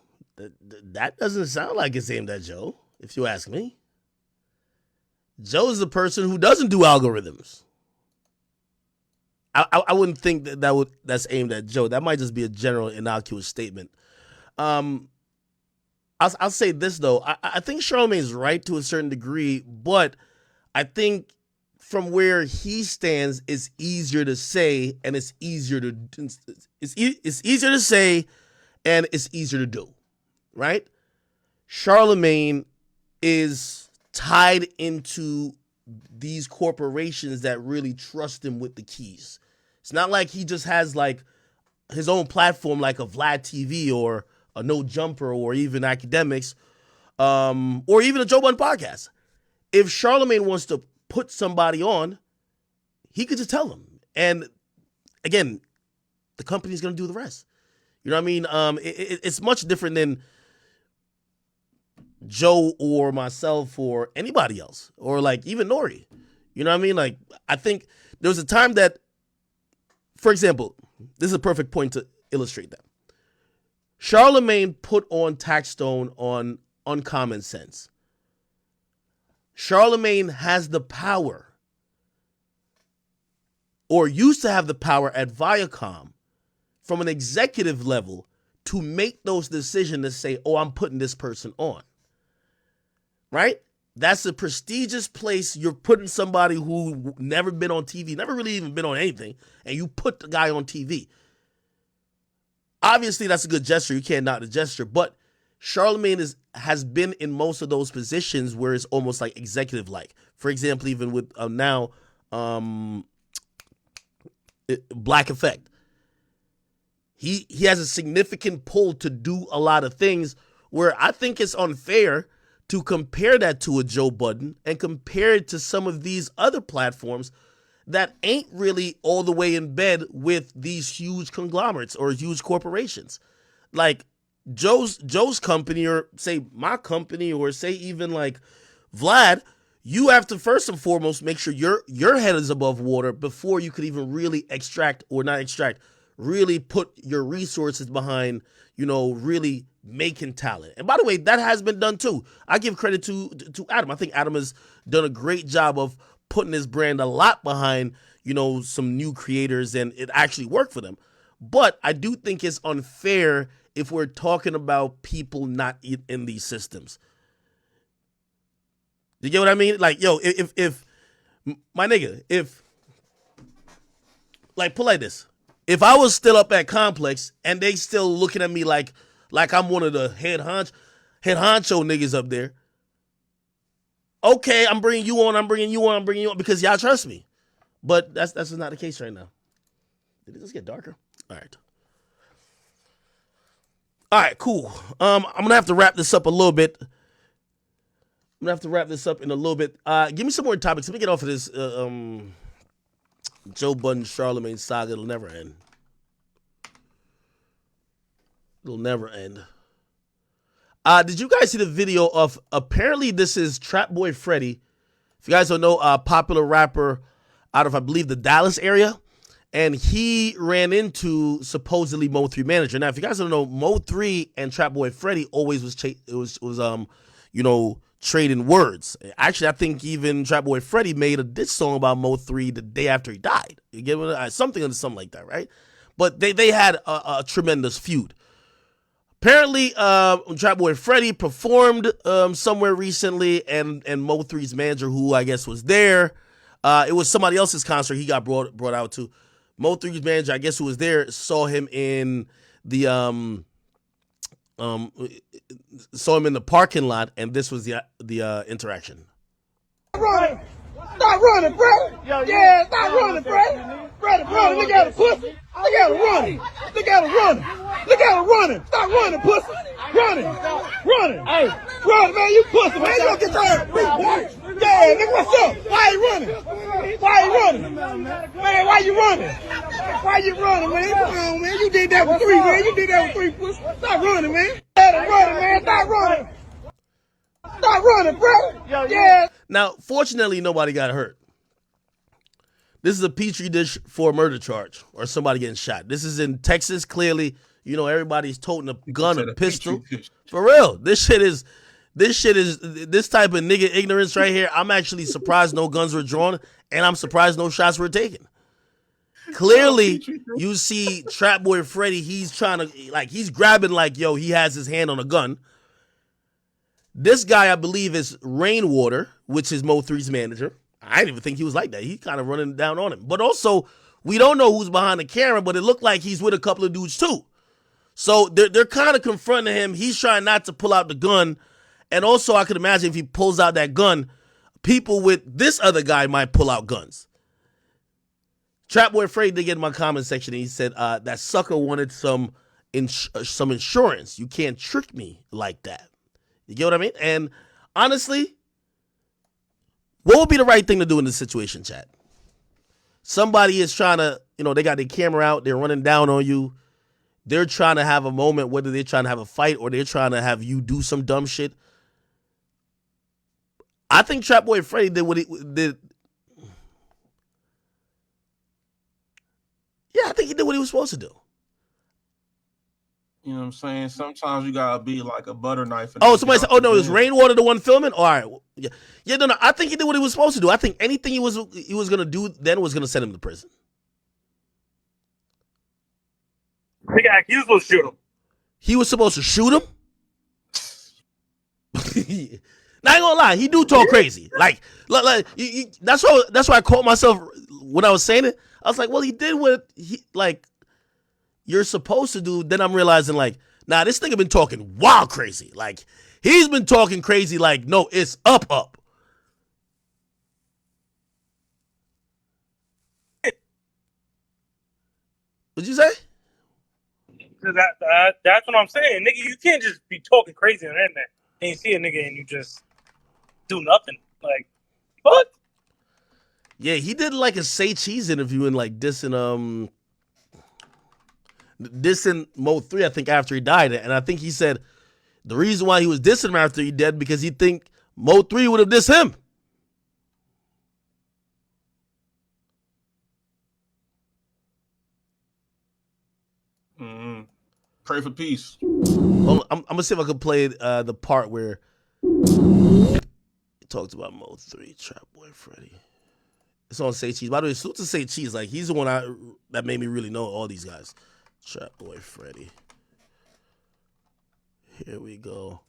That doesn't sound like it's aimed at Joe, if you ask me. Joe's the person who doesn't do algorithms. I wouldn't think that's aimed at Joe. That might just be a general innocuous statement. I'll say this though. I think Charlamagne's right to a certain degree, but I think from where he stands, it's easier to say, and it's easier to say, and it's easier to do, right? Charlamagne is tied into these corporations that really trust him with the keys. It's not like he just has like his own platform like a Vlad TV or a No Jumper or even Akademiks or even a Joe Budden podcast. If Charlamagne wants to put somebody on, he could just tell them. And again, the company's going to do the rest. You know what I mean? It's much different than Joe or myself or anybody else or like even Nori. You know what I mean? Like, I think there was a time that, for example, this is a perfect point to illustrate that. Charlamagne put on Taxstone on Uncommon Sense. Charlamagne has the power, or used to have the power at Viacom from an executive level to make those decisions to say, oh, I'm putting this person on. Right? That's a prestigious place. You're putting somebody who never been on TV, never really even been on anything, and you put the guy on TV. Obviously, that's a good gesture. You can't knock the gesture. But Charlamagne has been in most of those positions where it's almost like executive-like. For example, even with now Black Effect. He has a significant pull to do a lot of things where I think it's unfair to compare that to a Joe Budden and compare it to some of these other platforms that ain't really all the way in bed with these huge conglomerates or huge corporations. Like Joe's company, or say my company, or say even like Vlad, you have to first and foremost make sure your head is above water before you could even really really put your resources behind, really making talent. And by the way, that has been done too. I give credit to Adam. I think Adam has done a great job of putting his brand a lot behind, some new creators, and it actually worked for them. But I do think it's unfair if we're talking about people not in these systems. You get what I mean? Like, yo, if my nigga, put like this. If I was still up at Complex and they still looking at me like I'm one of the head honcho niggas up there, okay, I'm bringing you on because y'all trust me. But that's not the case right now. Did it just get darker? All right, cool. I'm gonna have to wrap this up a little bit. I'm gonna have to wrap this up in a little bit. Give me some more topics. Let me get off of this Joe Budden Charlemagne saga. It'll never end. It'll never end. Did you guys see the video of, apparently this is Trap Boy Freddy? If you guys don't know, popular rapper out of, I believe, the Dallas area. And he ran into supposedly Mo3 manager. Now, if you guys don't know, Mo3 and Trap Boy Freddy always was trading words. Actually, I think even Trap Boy Freddy made a diss song about Mo3 the day after he died. You get what? Something like that, right? But they had a tremendous feud. Apparently, Trap Boy Freddy performed somewhere recently, and Mo3's manager, who I guess was there, it was somebody else's concert he got brought out to. Mo3's manager, I guess, who was there, saw him in the parking lot, and this was the interaction. Stop running, bro. Yeah, stop running, bro. Brother, look at the pussy. Look at him running. Look at him running. Look at him running. Stop running, pussy. Running. Hey, running, man. You pussy, man. You don't get tired of me, boy. Yeah, nigga, what's up? Why you running? Man, why you running, man? Come on, man. You did that with three, man. Pussy. Stop running, man. Stop running, bro. Yeah. Now, fortunately, nobody got hurt. This is a petri dish for a murder charge or somebody getting shot. This is in Texas. Clearly, everybody's toting a gun, a pistol. For real, this shit is this type of nigga ignorance right here. I'm actually surprised no guns were drawn, and I'm surprised no shots were taken. Clearly, you see Trap Boy Freddy. He's trying to he's grabbing he has his hand on a gun. This guy, I believe, is Rainwater, which is Mo3's manager. I didn't even think he was like that. He's kind of running down on him. But also, we don't know who's behind the camera, but it looked like he's with a couple of dudes too. So they're kind of confronting him. He's trying not to pull out the gun. And also, I could imagine if he pulls out that gun, people with this other guy might pull out guns. Trap Boy Freddy did get in my comment section, and he said that sucker wanted some insurance. You can't trick me like that. You get what I mean? And honestly, what would be the right thing to do in this situation, chat? Somebody is trying to, they got their camera out, they're running down on you. They're trying to have a moment, whether they're trying to have a fight or they're trying to have you do some dumb shit. I think Trap Boy Freddy did what he did. Yeah, I think he did what he was supposed to do. You know what I'm saying? Sometimes you gotta be like a butter knife. Oh, somebody said, "Oh no, is Rainwater the one filming?" All right, yeah, no. I think he did what he was supposed to do. I think anything he was gonna do then was gonna send him to prison. He was supposed to shoot him. He was supposed to shoot him. Now, I ain't gonna lie, he do talk crazy. That's why I caught myself when I was saying it. I was like, well, he did what you're supposed to do. Then I'm realizing nah, this nigga been talking wild crazy. He's been talking crazy. No, it's up. What'd you say? That's what I'm saying, nigga. You can't just be talking crazy on the internet and you see a nigga and you just do nothing. What? Yeah, he did like a Say Cheese interview and like dissing Mo 3, I think, after he died. And I think he said the reason why he was dissing him after he died because he think Mo 3 would have dissed him. Pray for peace. Well, I'm gonna see if I can play the part where he talks about Mo 3, Trap Boy Freddy. It's on Say Cheese. By the way, salute to Say Cheese. Like, he's the one that made me really know all these guys. Trap Boy Freddy. Here we go.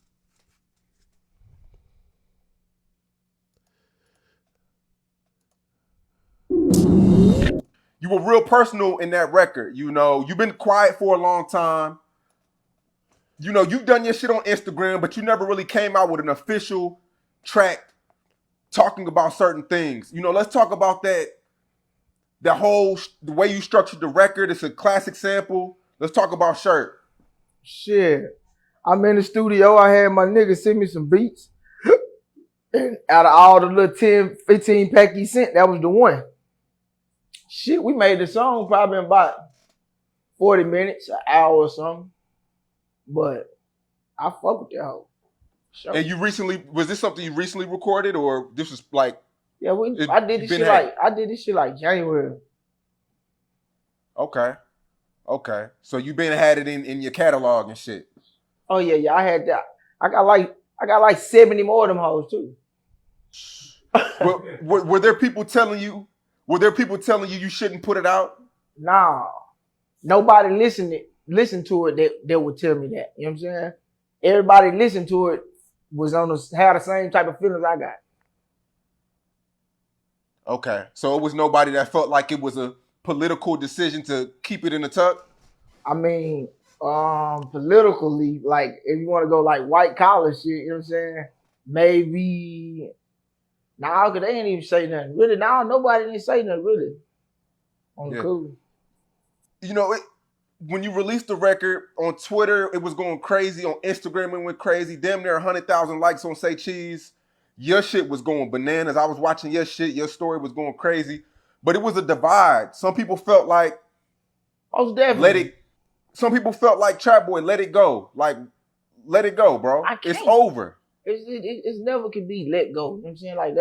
You were real personal in that record. You know, you've been quiet for a long time. You know, you've done your shit on Instagram, but you never really came out with an official track talking about certain things. You know, let's talk about that. The way you structured the record. It's a classic sample. Let's talk about Shirt. Shit. I'm in the studio. I had my nigga send me some beats. And out of all the little 10, 15 pack he sent, that was the one. Shit, we made the song probably in about 40 minutes, an hour or something. But I fuck with that hoe. Sure. And was this something you recently recorded, or this was like? Yeah, I did this shit like January. Okay. So you been had it in your catalog and shit. Oh yeah, I had that. I got like 70 more of them hoes too. Were there people telling you? You shouldn't put it out? Nah, nobody listened to it that would tell me that. You know what I'm saying? Everybody listened to it had the same type of feelings I got. Okay, so it was nobody that felt like it was a political decision to keep it in the tuck? I mean, politically, like if you want to go like white collar shit, you know what I'm saying? Maybe nah, cause they ain't even say nothing. Really, nah, nobody didn't say nothing really. On the cool. You know, when you released the record on Twitter, it was going crazy. On Instagram, it went crazy. Damn near 100,000 likes on Say Cheese. Your shit was going bananas. I was watching your shit. Your story was going crazy. But it was a divide. Some people felt like, some people felt like, Trap Boy, let it go. Like, let it go, bro. It's over. It's never could be let go. You know what I'm saying? Like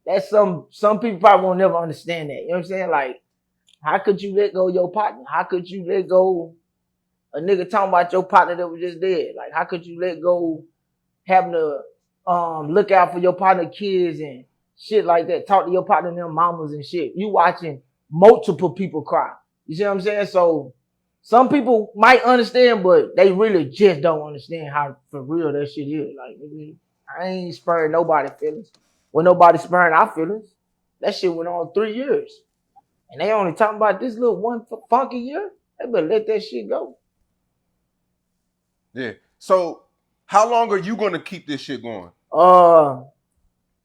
that's some people probably won't never understand that. You know what I'm saying? Like, how could you let go of your partner? How could you let go a nigga talking about your partner that was just dead? Like, how could you let go having to look out for your partner kids and shit like that? Talk to your partner and their mamas and shit. You watching multiple people cry. You see what I'm saying? So some people might understand, but they really just don't understand how for real that shit is. Like, I ain't sparing nobody's feelings. When nobody sparing our feelings, that shit went on 3 years. And they only talking about this little one funky year. They better let that shit go. Yeah. So how long are you gonna keep this shit going?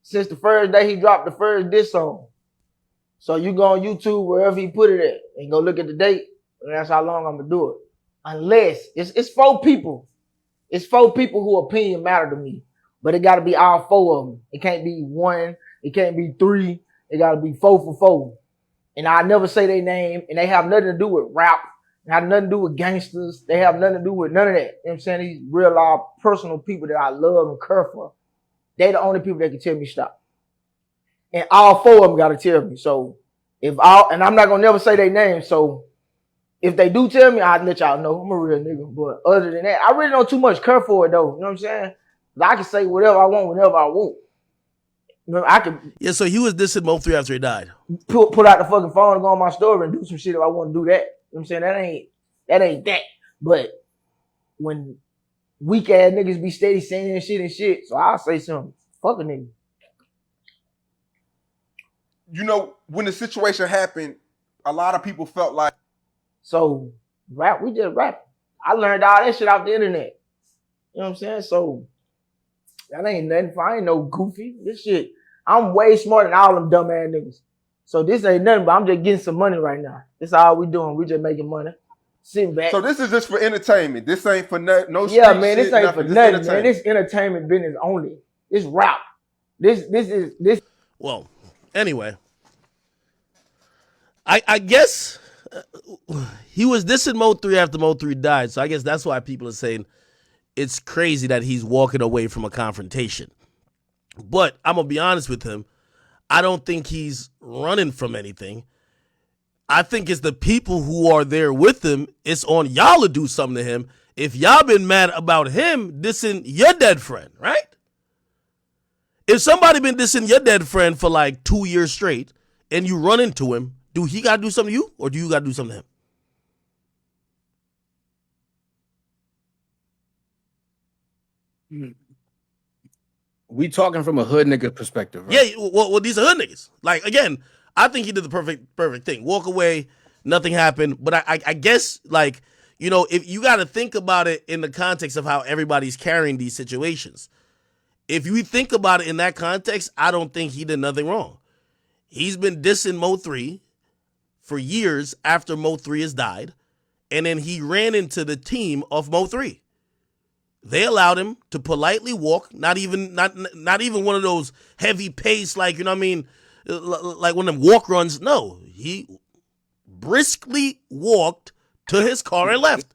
Since the first day he dropped the first diss song. So you go on YouTube wherever he put it at and go look at the date. And that's how long I'm gonna do it. Unless it's 4 people. It's 4 people who opinion matter to me. But it gotta be all 4 of them. It can't be 1. It can't be 3. It gotta be 4 for 4. And I never say their name, and they have nothing to do with rap. They have nothing to do with gangsters. They have nothing to do with none of that. You know what I'm saying? These real life personal people that I love and care for. They the only people that can tell me stop. And all 4 of them gotta tell me. So and I'm not gonna never say their name. So if they do tell me, I'll let y'all know. I'm a real nigga. But other than that, I really don't too much care for it though. You know what I'm saying? I can say whatever I want whenever I want. I could. Yeah, so he was dissing Mo 3 after he died. Pull out the fucking phone and go on my story and do some shit if I want to do that. You know what I'm saying? That ain't that. But when weak ass niggas be steady saying shit and shit, so I'll say something. Fuck a nigga. You know, when the situation happened, a lot of people felt like. So we just rap. I learned all that shit off the internet. You know what I'm saying? So that ain't nothing. I ain't no goofy. This shit, I'm way smarter than all them dumb ass niggas. So this ain't nothing, but I'm just getting some money right now. This all we doing. We just making money. Sitting back. So this is just for entertainment. This ain't for no street yeah, man. This shit, ain't for nothing, man. This entertainment business only. This rap. This. Well, anyway, I guess he was dissing Mo 3 after Mo 3 died. So I guess that's why people are saying it's crazy that he's walking away from a confrontation. But I'm going to be honest with him. I don't think he's running from anything. I think it's the people who are there with him. It's on y'all to do something to him. If y'all been mad about him dissing your dead friend, right? If somebody been dissing your dead friend for like 2 years straight and you run into him, do he got to do something to you or do you got to do something to him? We talking from a hood nigga perspective, right? Yeah, well, these are hood niggas. Like, again, I think he did the perfect thing. Walk away, nothing happened. But I guess, like, you know, if you got to think about it in the context of how everybody's carrying these situations. If you think about it in that context, I don't think he did nothing wrong. He's been dissing Mo 3 for years after Mo 3 has died. And then he ran into the team of Mo 3. They allowed him to politely walk, not even one of those heavy pace, like, you know what I mean, like one of them walk runs. No, he briskly walked to his car and left.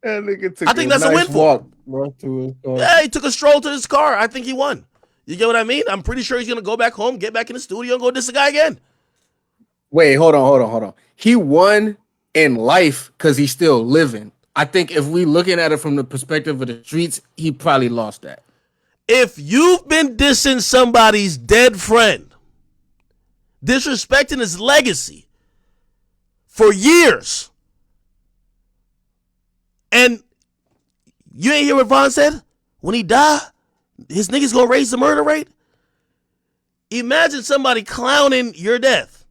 That nigga took I think that's a win for him. Bro, to his car. Yeah, he took a stroll to his car. I think he won. You get what I mean? I'm pretty sure he's going to go back home, get back in the studio, and go diss the guy again. Wait, hold on. He won in life because he's still living. I think if we looking at it from the perspective of the streets, he probably lost that. If you've been dissing somebody's dead friend, disrespecting his legacy for years, and you ain't hear what Vaughn said? When he die, his niggas gonna raise the murder rate? Imagine somebody clowning your death,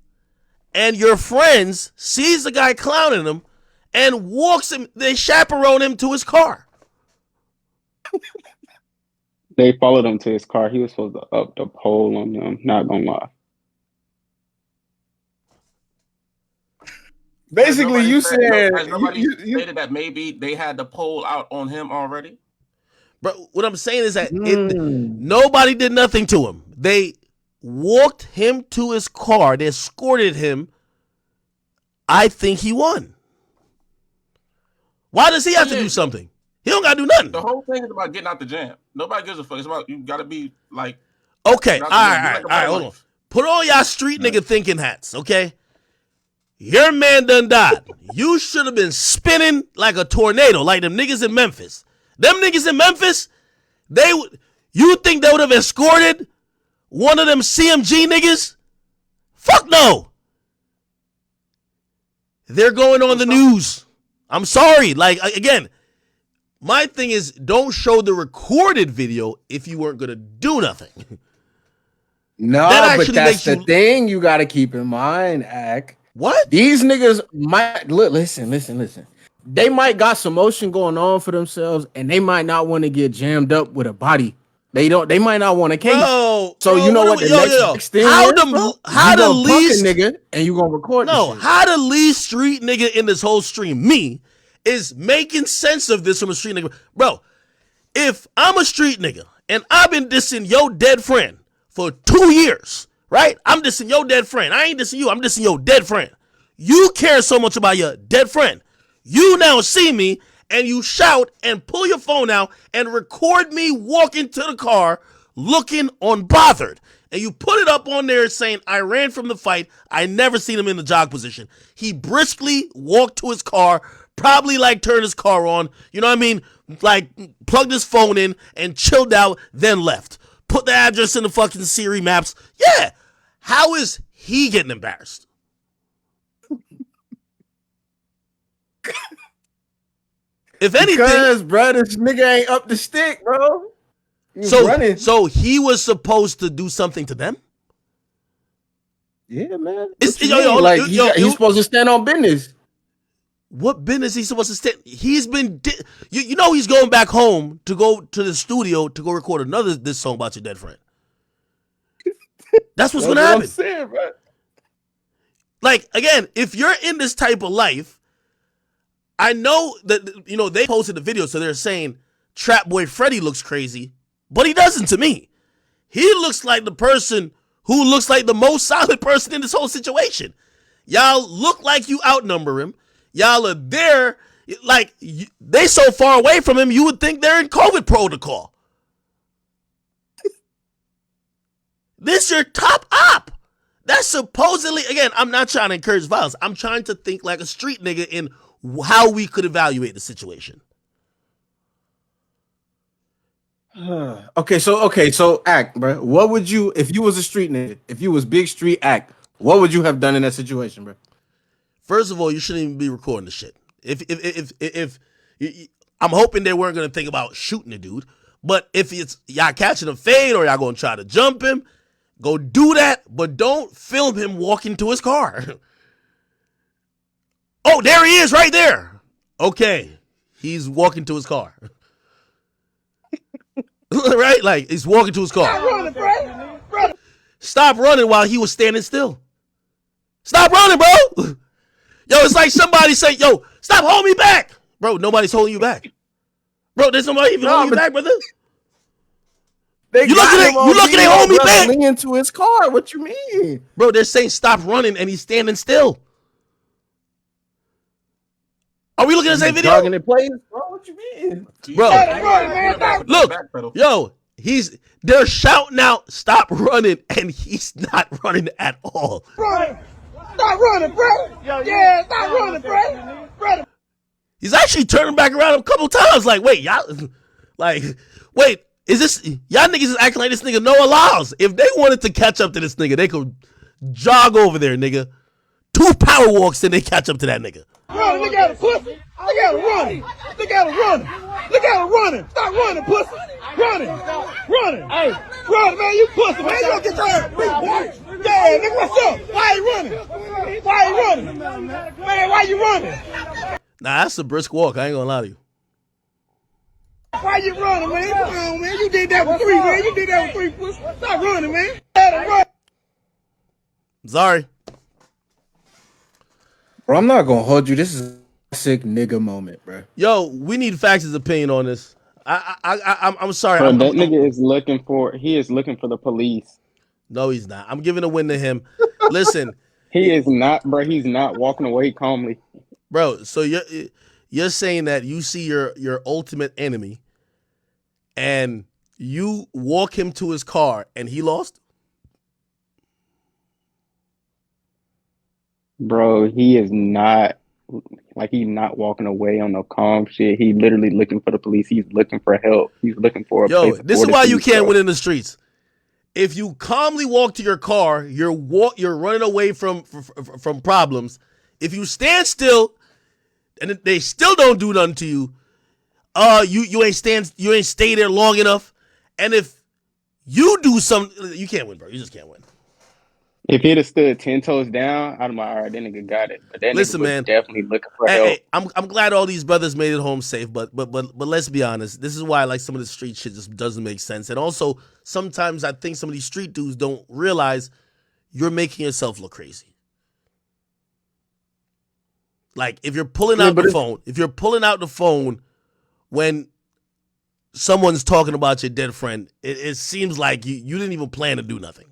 and your friends sees the guy clowning him, and walks him, they chaperone him to his car. They followed him to his car. He was supposed to up the pole on them, not gonna lie. Basically, you said... Has nobody stated that maybe they had the pole out on him already? But what I'm saying is that nobody did nothing to him. They walked him to his car. They escorted him. I think he won. Why does he have to do something? He don't got to do nothing. The whole thing is about getting out the jam. Nobody gives a fuck. It's about you got to be like. Okay, all right, hold on. Put on y'all street nigga thinking hats, okay? Your man done died. You should have been spinning like a tornado, like them niggas in Memphis. Them niggas in Memphis, you think they would have escorted one of them CMG niggas? Fuck no. They're going on the news. I'm sorry. Like, again, my thing is don't show the recorded video if you weren't going to do nothing. No, but that's the thing you got to keep in mind, Ak. What? These niggas might, listen. They might got some motion going on for themselves, and they might not want to get jammed up with a body. They might not want a case. So you know what the next thing is, how the least nigga, and you gonna record? No, how the least street nigga in this whole stream, me, is making sense of this from a street nigga, bro. If I'm a street nigga and I've been dissing your dead friend for 2 years, right? I'm dissing your dead friend. I ain't dissing you. I'm dissing your dead friend. You care so much about your dead friend. You now see me and you shout and pull your phone out and record me walking to the car looking unbothered. And you put it up on there saying, I ran from the fight. I never seen him in the jog position. He briskly walked to his car, probably like turned his car on. You know what I mean? Like plugged his phone in and chilled out, then left. Put the address in the fucking Siri maps. Yeah. How is he getting embarrassed? If anything, because bro, this nigga ain't up the stick, bro. So he was supposed to do something to them. Yeah, man. He's supposed to stand on business. What business he supposed to stand? He's been, you know, he's going back home to go to the studio to go record this song about your dead friend. That's what's gonna happen. I'm saying, bro. Like again, if you're in this type of life. I know that, you know, they posted the video, so they're saying Trap Boy Freddy looks crazy, but he doesn't to me. He looks like the person who looks like the most solid person in this whole situation. Y'all look like you outnumber him. Y'all are there. Like, they so far away from him, you would think they're in COVID protocol. This your top op. That's supposedly, again, I'm not trying to encourage violence. I'm trying to think like a street nigga in how we could evaluate the situation. Okay, so act, bro. What would you, if you was a street nigga, if you was big street act, what would you have done in that situation, bro? First of all, you shouldn't even be recording the shit. If I'm hoping they weren't gonna think about shooting the dude, but if it's y'all catching a fade or y'all gonna try to jump him, go do that, but don't film him walking to his car. Oh, there he is right there. Okay, he's walking to his car. Right? Like, he's walking to his car. Stop running, bro. Stop running while he was standing still. Stop running, bro. Yo, it's like somebody say, yo, stop holding me back. Bro, nobody's holding you back. Bro, there's nobody even holding you back, brother. You looking, they hold me back. Lean into his car. What you mean? Bro, they're saying stop running and he's standing still. Are we looking at the same video? In place, bro. What you mean? Bro, look, yo, they're shouting out, stop running, and he's not running at all. Running. Stop running, bro. Yeah, stop running, bro. He's actually turning back around a couple times. Like, wait, y'all, wait, is this, y'all niggas is acting like this nigga Noah Lyles. If they wanted to catch up to this nigga, they could jog over there, nigga. 2 power walks, then they catch up to that nigga. Running, look at him, pussy. Look at him running. Look at him running. Look at him running. Stop running, pussy. Running. Hey, running, man. You pussy, man. You don't get tired. Yeah, nigga, what's up? Why you running? Why you running? Man, why you running? Nah, that's a brisk walk. I ain't gonna lie to you. Why you running, man? Come on, man. You did that with 3, man. You did that with 3, pussy. Stop running, man. Let him run. Sorry. Bro, I'm not gonna hold you. This is a sick nigga moment, bro. Yo, we need Fax's opinion on this. I'm sorry. Bro, that nigga is looking for the police. No, he's not. I'm giving a win to him. Listen. He is not, bro. He's not walking away calmly. Bro, so you're saying that you see your ultimate enemy and you walk him to his car and he lost? Bro, he is not, like, he's not walking away on no calm shit. He's literally looking for the police. He's looking for help. He's looking for a place. This is why you can't win in the streets. If you calmly walk to your car, you're running away from problems. If you stand still and they still don't do nothing to you, you ain't stay there long enough. And if you do something, you can't win, bro. You just can't win. If he'd have stood 10 toes down, I'd have been all right. That nigga got it. But that Listen, nigga was man, definitely looking for help. Hey, I'm glad all these brothers made it home safe, but let's be honest. This is why like some of the street shit just doesn't make sense. And also, sometimes I think some of these street dudes don't realize you're making yourself look crazy. Like if you're pulling out the phone when someone's talking about your dead friend, it seems like you didn't even plan to do nothing.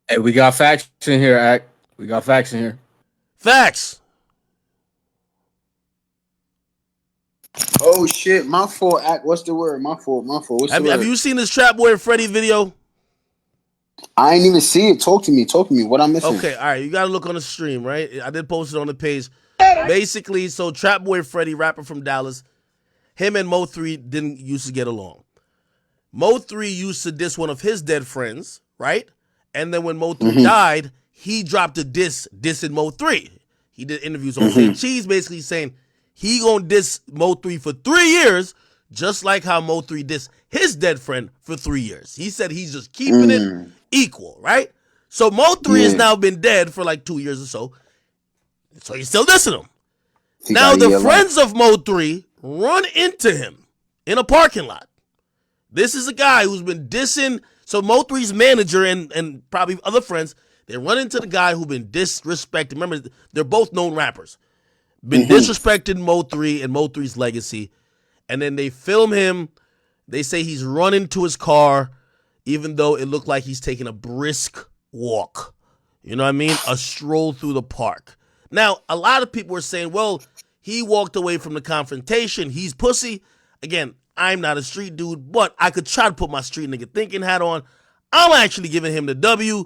Hey, we got facts in here, Act. We got facts in here. Facts. Oh shit, my fault. Act. What's the word? My fault. What's the word? Have you seen this Trap Boy Freddy video? I ain't even see it. Talk to me. What I'm missing? Okay, all right. You gotta look on the stream, right? I did post it on the page. Basically, so Trap Boy Freddy, rapper from Dallas, him and Mo3 didn't used to get along. Mo3 used to diss one of his dead friends, right? And then when Mo3 died, he dropped a dissing Mo3. He did interviews on St. Cheese basically saying he gonna diss Mo3 for 3 years, just like how Mo3 dissed his dead friend for 3 years. He said he's just keeping it equal, right? So Mo3 has now been dead for like 2 years or so he's still dissing him. Now the friends of Mo3 run into him in a parking lot. This is a guy who's been dissing. So Mo3's manager and probably other friends, they run into the guy who's been disrespected. Remember, they're both known rappers. Been disrespecting Mo3 and Mo3's legacy. And then they film him. They say he's running to his car. even though it looked like he's taking a brisk walk. You know what I mean? A stroll through the park. Now, a lot of people were saying, well, he walked away from the confrontation. He's pussy. Again, I'm not a street dude, but I could try to put my street nigga thinking hat on. I'm actually giving him the W.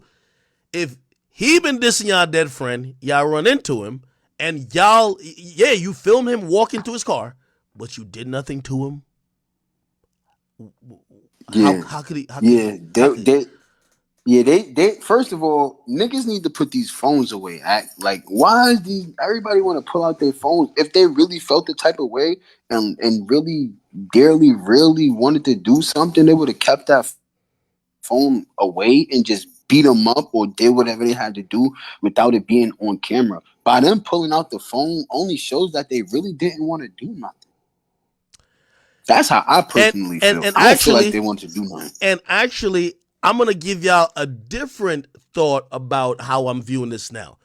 If he been dissing y'all dead friend, y'all run into him, and y'all, yeah, you filmed him walking to his car, but you did nothing to him. Yeah. How could he? They first of all, niggas need to put these phones away. Like, why is everybody want to pull out their phones? If they really felt the type of way and really dearly, really wanted to do something, they would have kept that phone away and just beat them up or did whatever they had to do without it being on camera. By them pulling out the phone only shows that they really didn't want to do nothing. That's how I personally feel. I don't feel like they want to do nothing. And actually, I'm going to give y'all a different thought about how I'm viewing this now.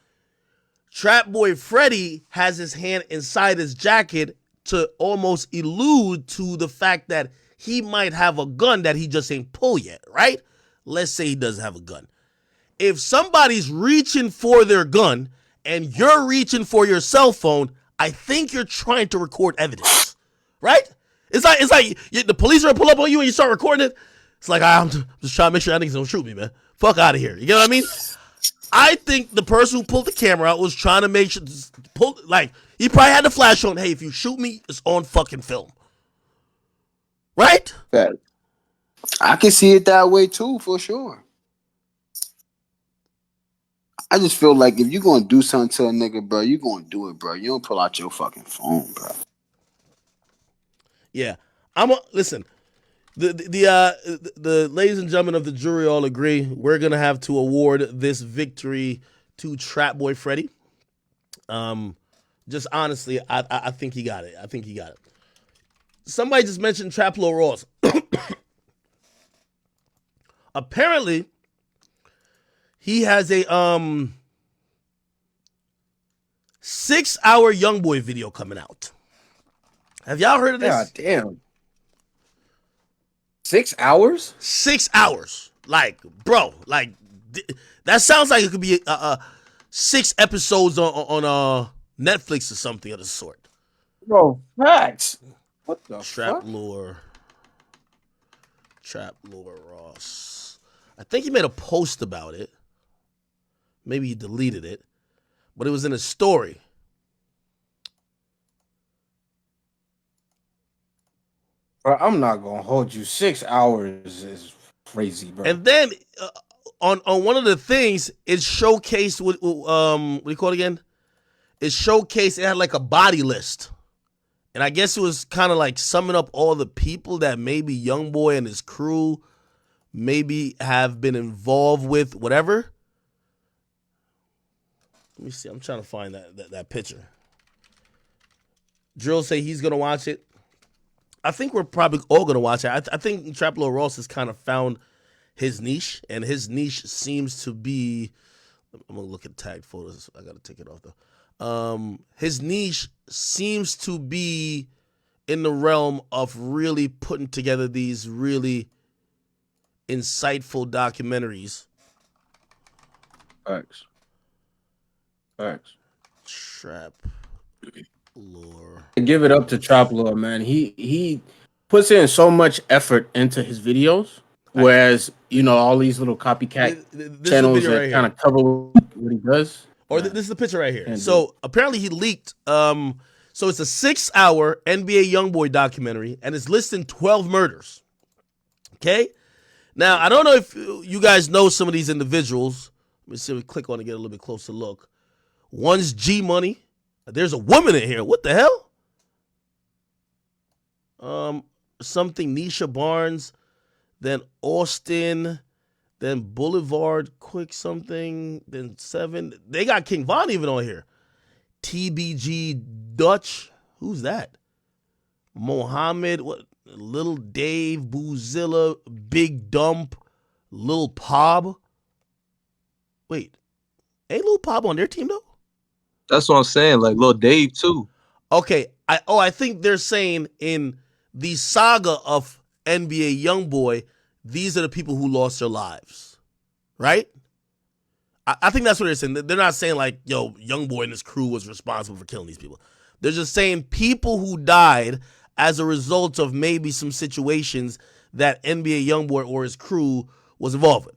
Trap Boy Freddy has his hand inside his jacket to almost allude to the fact that he might have a gun that he just ain't pull yet, right? Let's say he doesn't have a gun. If somebody's reaching for their gun and you're reaching for your cell phone, I think you're trying to record evidence, right? It's like the police are gonna pull up on you and you start recording it. It's like, I'm just trying to make sure that niggas don't shoot me, man. Fuck out of here. You get what I mean? I think the person who pulled the camera out was trying to make sure, he probably had the flash on. Hey, if you shoot me, it's on fucking film. Right? I can see it that way too, for sure. I just feel like if you're gonna do something to a nigga, bro, you're gonna do it, bro. You don't pull out your fucking phone, bro. Yeah, listen. The ladies and gentlemen of the jury all agree we're gonna have to award this victory to Trap Boy Freddy. Just honestly, I think he got it. I think he got it. Somebody just mentioned Trap Lil Ross. Apparently, he has a 6-hour YoungBoy video coming out. Have y'all heard of this? God damn. 6 hours? 6 hours. Like, bro, that sounds like it could be 6 episodes on Netflix or something of the sort. Bro, facts. What the Trap Lure Ross. I think he made a post about it. Maybe he deleted it, but it was in a story. Bro, I'm not gonna hold you. 6 hours is crazy, bro. And then on one of the things, it showcased what do you call it again? It showcased, it had like a body list. And I guess it was kind of like summing up all the people that maybe YoungBoy and his crew maybe have been involved with, whatever. Let me see. I'm trying to find that picture. Drill say he's gonna watch it. I think we're probably all gonna watch it. I think Trap Lil Ross has kind of found his niche, and his niche seems to be. I'm gonna look at tag photos. I gotta take it off though. His niche seems to be in the realm of really putting together these really insightful documentaries. Facts. Trap Lore. Give it up to Trap Lore, man. He puts in so much effort into his videos, whereas all these little copycat channels that kind of cover what he does. Or this is the picture right here. So apparently he leaked. So it's a 6-hour NBA YoungBoy documentary, and it's listing 12 murders. Okay. Now I don't know if you guys know some of these individuals. Let me see if we click on to get a little bit closer look. One's G Money. There's a woman in here. What the hell? Something Nisha Barnes, then Austin, then Boulevard Quick something, then 7. They got King Von even on here. TBG Dutch. Who's that? Mohammed, what? Little Dave, Boozilla, Big Dump, Lil Pob. Wait, ain't Lil Pob on their team though? That's what I'm saying. Like Lil Dave too. Okay, I think they're saying in the saga of NBA YoungBoy, these are the people who lost their lives, right? I think that's what they're saying. They're not saying like, yo, YoungBoy and his crew was responsible for killing these people. They're just saying people who died as a result of maybe some situations that NBA YoungBoy or his crew was involved with.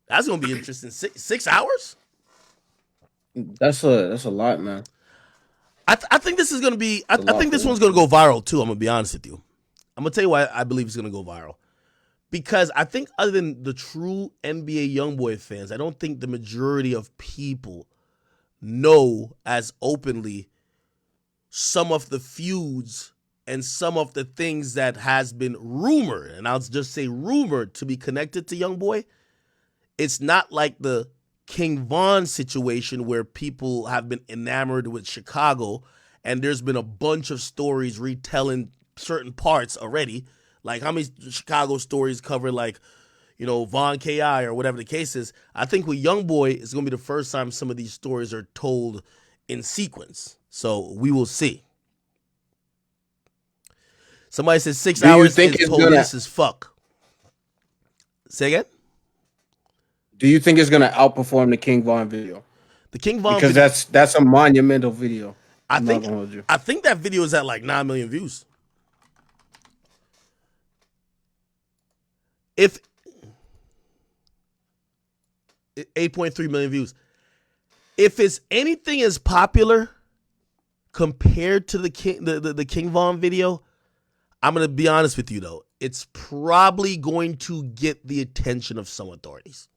That's gonna be interesting. 6 hours? That's a lot, man. I think this is gonna be. I think this one's gonna go viral too. I'm gonna be honest with you. I'm gonna tell you why I believe it's gonna go viral. Because I think other than the true NBA YoungBoy fans, I don't think the majority of people know as openly some of the feuds and some of the things that has been rumored, and I'll just say rumored, to be connected to YoungBoy. It's not like the King Von situation where people have been enamored with Chicago and there's been a bunch of stories retelling certain parts already. Like how many Chicago stories cover like, you know, Von K.I. or whatever the case is. I think with YoungBoy, it's going to be the first time some of these stories are told in sequence. So we will see. Somebody says 6 hours is police as fuck. Say again? Do you think it's gonna outperform the King Von video? The King Von because video, that's a monumental video. I think that video is at like 9 million views. If 8.3 million views. If it's anything as popular compared to the King Von video, I'm gonna be honest with you though, it's probably going to get the attention of some authorities.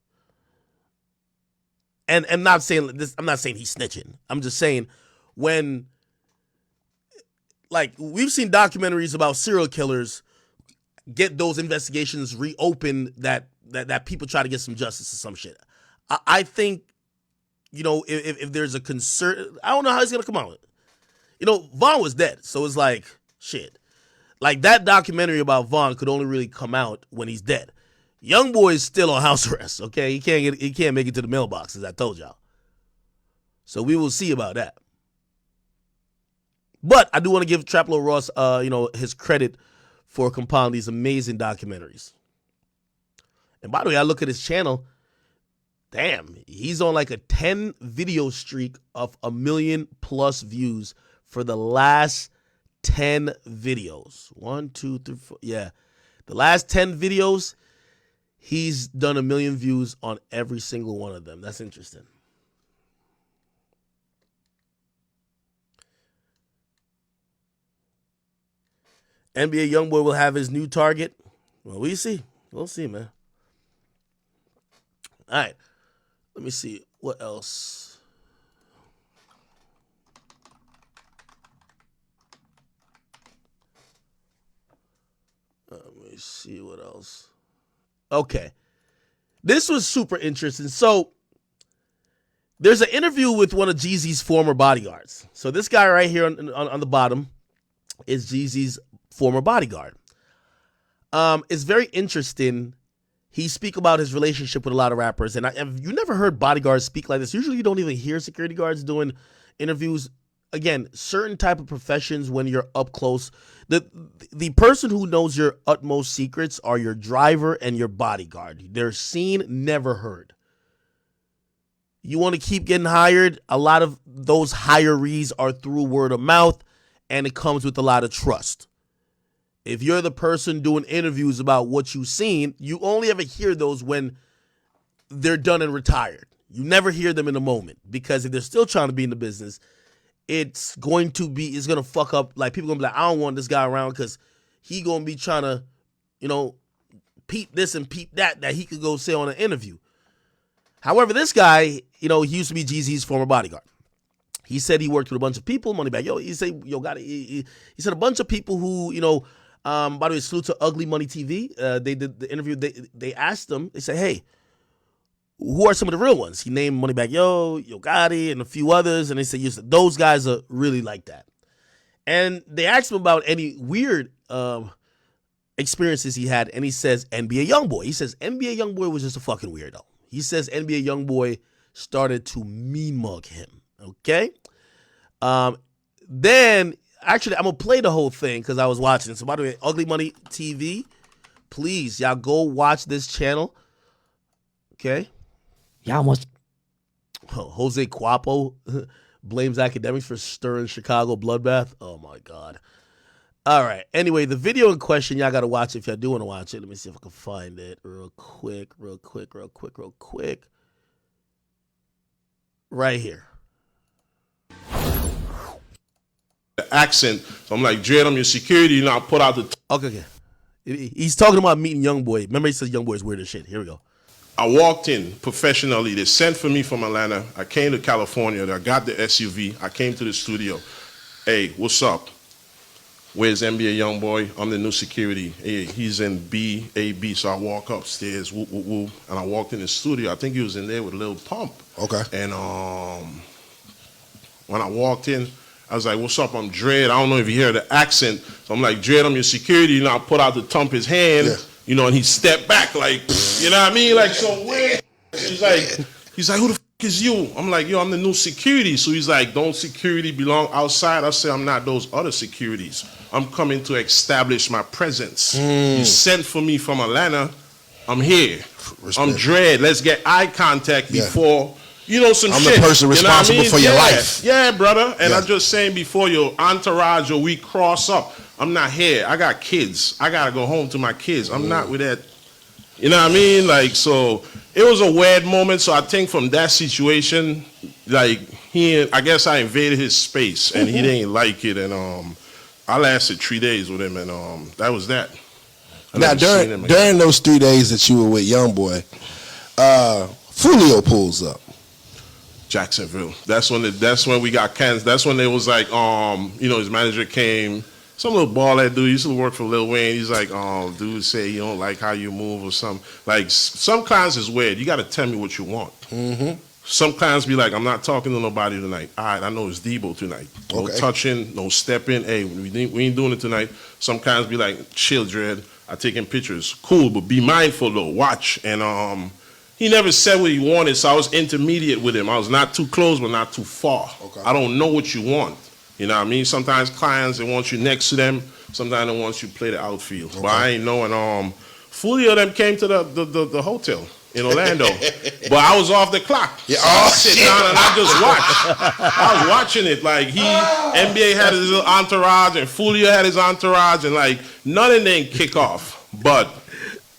And I'm not saying this. I'm not saying he's snitching. I'm just saying when, like, we've seen documentaries about serial killers get those investigations reopened that people try to get some justice or some shit. I think, you know, if there's a concern, I don't know how he's gonna come out. You know, Vaughn was dead, so it's like shit. Like that documentary about Vaughn could only really come out when he's dead. YoungBoy is still on house arrest. Okay, he can't make it to the mailbox, as I told y'all. So we will see about that. But I do want to give Traplo Ross, his credit for compiling these amazing documentaries. And by the way, I look at his channel. Damn, he's on like a 10 video streak of 1 million plus views for the last 10 videos. 1, 2, 3, 4. Yeah, the last 10 videos. He's done 1 million views on every single one of them. That's interesting. NBA YoungBoy will have his new target. Well, we see. We'll see, man. All right. Let me see. What else? Let me see what else. Okay. This was super interesting. So, there's an interview with one of Jeezy's former bodyguards. So, this guy right here on the bottom is Jeezy's former bodyguard. It's very interesting. He speak about his relationship with a lot of rappers. And you never heard bodyguards speak like this. Usually, you don't even hear security guards doing interviews. Again, certain type of professions when you're up close, the person who knows your utmost secrets are your driver and your bodyguard. They're seen, never heard. You want to keep getting hired, a lot of those hirees are through word of mouth, and it comes with a lot of trust. If you're the person doing interviews about what you've seen, you only ever hear those when they're done and retired. You never hear them in a moment, because if they're still trying to be in the business, it's going to fuck up. Like, people going to be like, I don't want this guy around because he going to be trying to, peep this and peep that he could go say on an interview. However, this guy, he used to be Jeezy's former bodyguard. He said he worked with a bunch of people, Moneybag. He said a bunch of people who, by the way, salute to Ugly Money TV. They did the interview. They asked him, they said, hey, who are some of the real ones? He named Moneybag Yo Gotti, and a few others. And they said, those guys are really like that. And they asked him about any weird experiences he had. And he says, NBA YoungBoy. He says, NBA YoungBoy was just a fucking weirdo. He says NBA YoungBoy started to mean mug him. Okay? Then Actually, I'm gonna play the whole thing because I was watching. So by the way, Ugly Money TV, please y'all go watch this channel. Okay. Y'all must. Jose Cuapo blames Akademiks for stirring Chicago bloodbath. Oh my God. All right. Anyway, the video in question, y'all got to watch it if y'all do want to watch it. Let me see if I can find it real quick. Right here. The accent. So I'm like, Dread, I'm your security. You know, I put out the. Okay. He's talking about meeting Young Boy. Remember, he says Young Boy is weird as shit. Here we go. I walked in professionally. They sent for me from Atlanta. I came to California. I got the SUV. I came to the studio. Hey, what's up? Where's NBA Youngboy? I'm the new security. Hey, he's in B. So I walk upstairs, whoop, whoop, whoop, and I walked in the studio. I think he was in there with Lil Pump. Okay. And when I walked in, I was like, what's up? I'm Dread. I don't know if you hear the accent. So I'm like, Dread, I'm your security. You know, I put out to thump his hand, you know, and he stepped back like, you know what I mean? Like, so where? He's like, who the f is you? I'm like, yo, I'm the new security. So he's like, don't security belong outside? I say, I'm not those other securities. I'm coming to establish my presence. You sent for me from Atlanta. I'm here. Respect. I'm Dread. Let's get eye contact before, you know, some I'm shit. the person responsible for your life. Yeah, brother. And I'm just saying before your entourage or we cross up, I'm not here. I got kids. I got to go home to my kids. I'm not with that. You know what I mean? Like, so it was a weird moment. So I think from that situation, like, I guess I invaded his space and he didn't like it. And I lasted 3 days with him, and that was that. Now, during those 3 days that you were with Youngboy, Fulio pulls up. Jacksonville. That's when we got cans. That's when it was like, you know, his manager came. Some little ballhead dude used to work for Lil Wayne. He's like, dude say you don't like how you move or something. Like, some clients is weird. You got to tell me what you want. Some clients be like, I'm not talking to nobody tonight. All right, I know it's Debo tonight. No touching, no stepping. Hey, we ain't doing it tonight. Some clients be like, chill, Dread. I taking pictures. Cool, but be mindful though. Watch. And he never said what he wanted, so I was intermediate with him. I was not too close, but not too far. I don't know what you want. You know what I mean? Sometimes clients, they want you next to them. Sometimes they want you to play the outfield. But I ain't knowing. Fully of them came to the hotel in Orlando. But I was off the clock. Yeah. So I sit down and I just watched. I was watching it. Like, NBA had his little entourage and Fulio had his entourage, and like none of them kick off. But,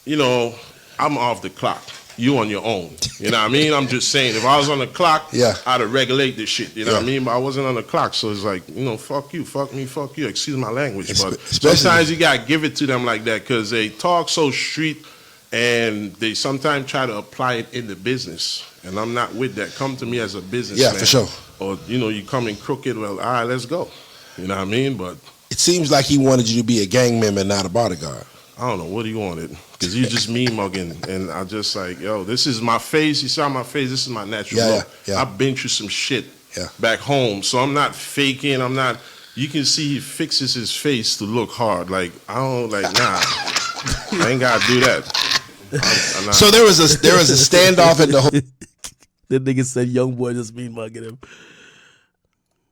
you know, I'm off the clock. You on your own. You know what I mean? I'm just saying, if I was on the clock, I'd have regulate this shit. You know what I mean? But I wasn't on the clock. So it's like, you know, fuck you, fuck me, fuck you. Excuse my language. But sometimes you got to give it to them like that because they talk so street and they sometimes try to apply it in the business. And I'm not with that. Come to me as a businessman. Yeah, for sure. Or, you know, you come in crooked, well, all right, let's go. You know what I mean? But it seems like he wanted you to be a gang member, not a bodyguard. I don't know what he wanted, because you just me mugging, and I just like, yo, this is my face. You saw my face. This is my natural look. I've been through some shit back home, so I'm not faking. I'm not. You can see he fixes his face to look hard. Like I don't like nah. I ain't gotta do that. I'm not. So there was a standoff at the The nigga said Young Boy just mean mugging him.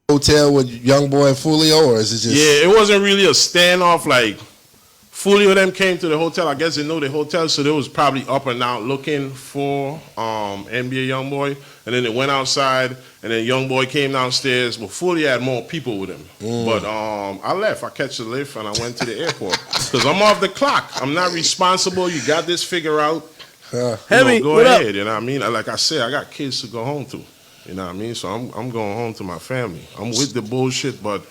Hotel with Youngboy and Fulio, or is it just? Yeah, it wasn't really a standoff. Like. Fully of them came to the hotel. I guess they know the hotel, so they was probably up and out looking for NBA Youngboy. And then they went outside, and then Youngboy came downstairs. But Fully had more people with him. But I left. I catch the lift, and I went to the airport. Because I'm off the clock. I'm not responsible. You got this figured out. Heavy, go what ahead. up? You know what I mean? Like I said, I got kids to go home to. You know what I mean? So I'm going home to my family. I'm with the bullshit, but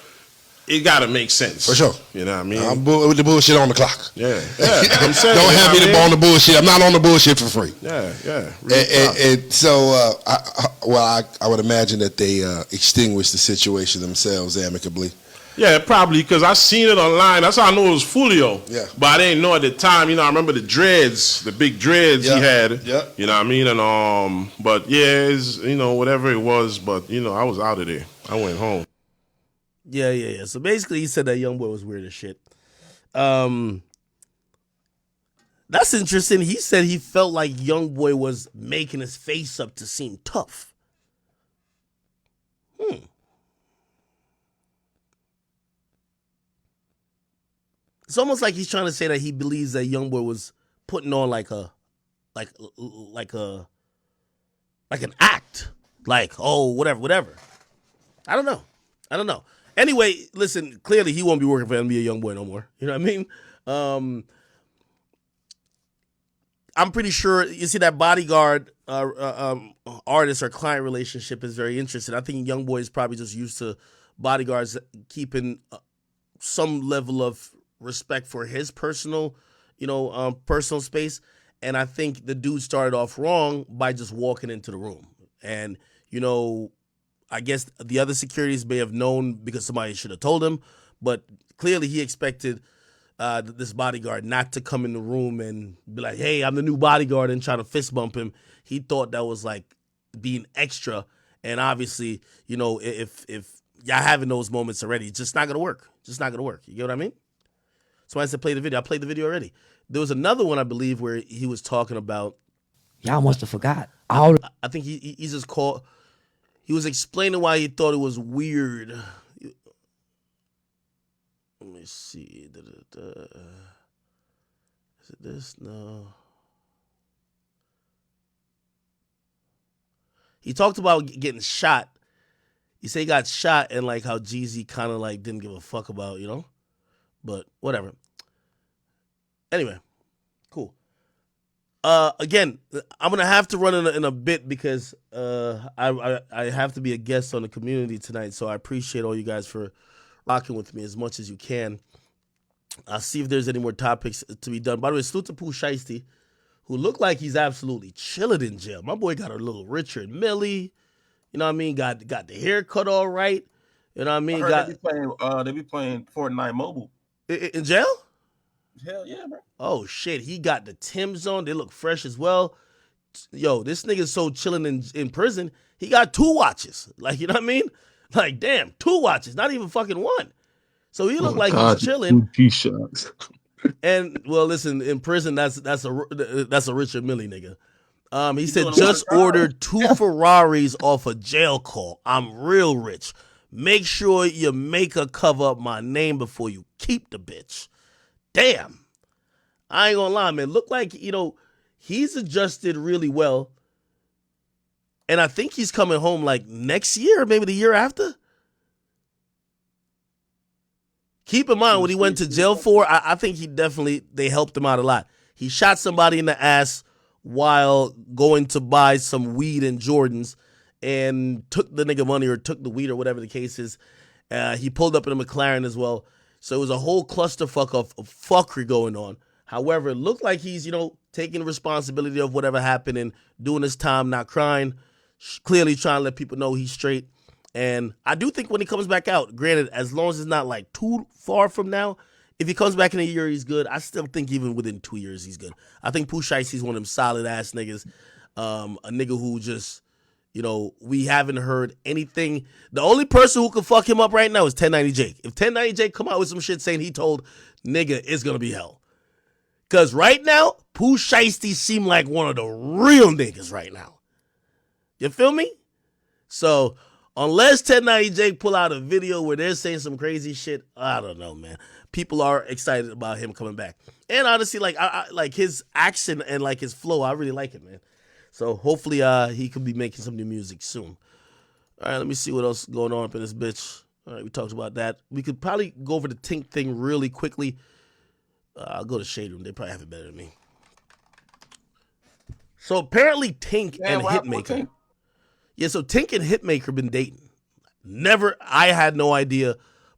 it gotta make sense. For sure. You know what I mean? I'm with the bullshit on the clock. Yeah. I'm saying, don't have me on the bullshit. I'm not on the bullshit for free. Yeah. And so, I would imagine that they extinguished the situation themselves amicably. Yeah, probably, because I seen it online. That's how I know it was Fulio. Yeah. But I didn't know at the time. You know, I remember the dreads, the big dreads he had. Yeah. You know what I mean? And but yeah, it's, you know, whatever it was. But you know, I was out of there. I went home. Yeah. So basically, he said that Young Boy was weird as shit. That's interesting. He said he felt like Young Boy was making his face up to seem tough. It's almost like he's trying to say that he believes that YoungBoy was putting on like an act, like, oh, whatever. I don't know. Anyway, listen, clearly he won't be working for NBA YoungBoy no more. You know what I mean? I'm pretty sure you see that bodyguard artist or client relationship is very interesting. I think YoungBoy is probably just used to bodyguards keeping some level of respect for his personal space. And I think the dude started off wrong by just walking into the room. And, I guess the other securities may have known because somebody should have told him, but clearly he expected this bodyguard not to come in the room and be like, hey, I'm the new bodyguard, and try to fist bump him. He thought that was like being extra. And obviously, if y'all having those moments already, it's just not going to work. You get what I mean? So I said, play the video. I played the video already. There was another one, I believe, where he was talking about. Y'all must have forgot. I think he just called. He was explaining why he thought it was weird. Let me see. Is it this? No. He talked about getting shot. He said he got shot and like how Jeezy kind of like didn't give a fuck about, but whatever. Anyway, cool. Again, I'm gonna have to run in a bit because I have to be a guest on the community tonight. So I appreciate all you guys for rocking with me as much as you can. I'll see if there's any more topics to be done. By the way, salute to Pooh Shiesty, who looked like he's absolutely chilling in jail. My boy got a little Richard Millie. You know what I mean? Got the haircut all right. You know what I mean? They be playing Fortnite Mobile. In jail? Hell yeah, bro. Oh shit, he got the Timbs on. They look fresh as well. Yo, this nigga's so chilling in prison. He got 2 watches. Like, you know what I mean? Like, damn, 2 watches, not even fucking 1. So he looked like he's chilling. T-shirts. And well, listen, in prison, that's a Richard Millie nigga. He said just ordered 2 Ferraris off a jail call. I'm real rich. Make sure your maker cover up my name before you keep the bitch. Damn. I ain't gonna lie, man. Look like, he's adjusted really well. And I think he's coming home like next year, maybe the year after. Keep in mind what he went to jail for. I think they helped him out a lot. He shot somebody in the ass while going to buy some weed in Jordans and took the nigga money or took the weed or whatever the case is. He pulled up in a McLaren as well. So it was a whole clusterfuck of fuckery going on. However, it looked like he's, taking responsibility of whatever happened and doing his time, not crying, clearly trying to let people know he's straight. And I do think when he comes back out, granted, as long as it's not like too far from now, if he comes back in a year, he's good. I still think even within 2 years, he's good. I think Pooh Shiesty's one of them solid ass niggas. A nigga who just, we haven't heard anything. The only person who can fuck him up right now is 1090 Jake. If 1090 Jake come out with some shit saying he told nigga it's gonna be hell. Cause right now, Pooh Shiesty seem like one of the real niggas right now. You feel me? So unless 1090 Jake pull out a video where they're saying some crazy shit, I don't know, man. People are excited about him coming back. And honestly, like I like his accent and like his flow, I really like it, man. So hopefully he could be making some new music soon. All right, let me see what else is going on up in this bitch. All right, we talked about that. We could probably go over the Tink thing really quickly. I'll go to Shade Room. They probably have it better than me. So apparently Tink and Hitmaker. Yeah, so Tink and Hitmaker been dating. I had no idea,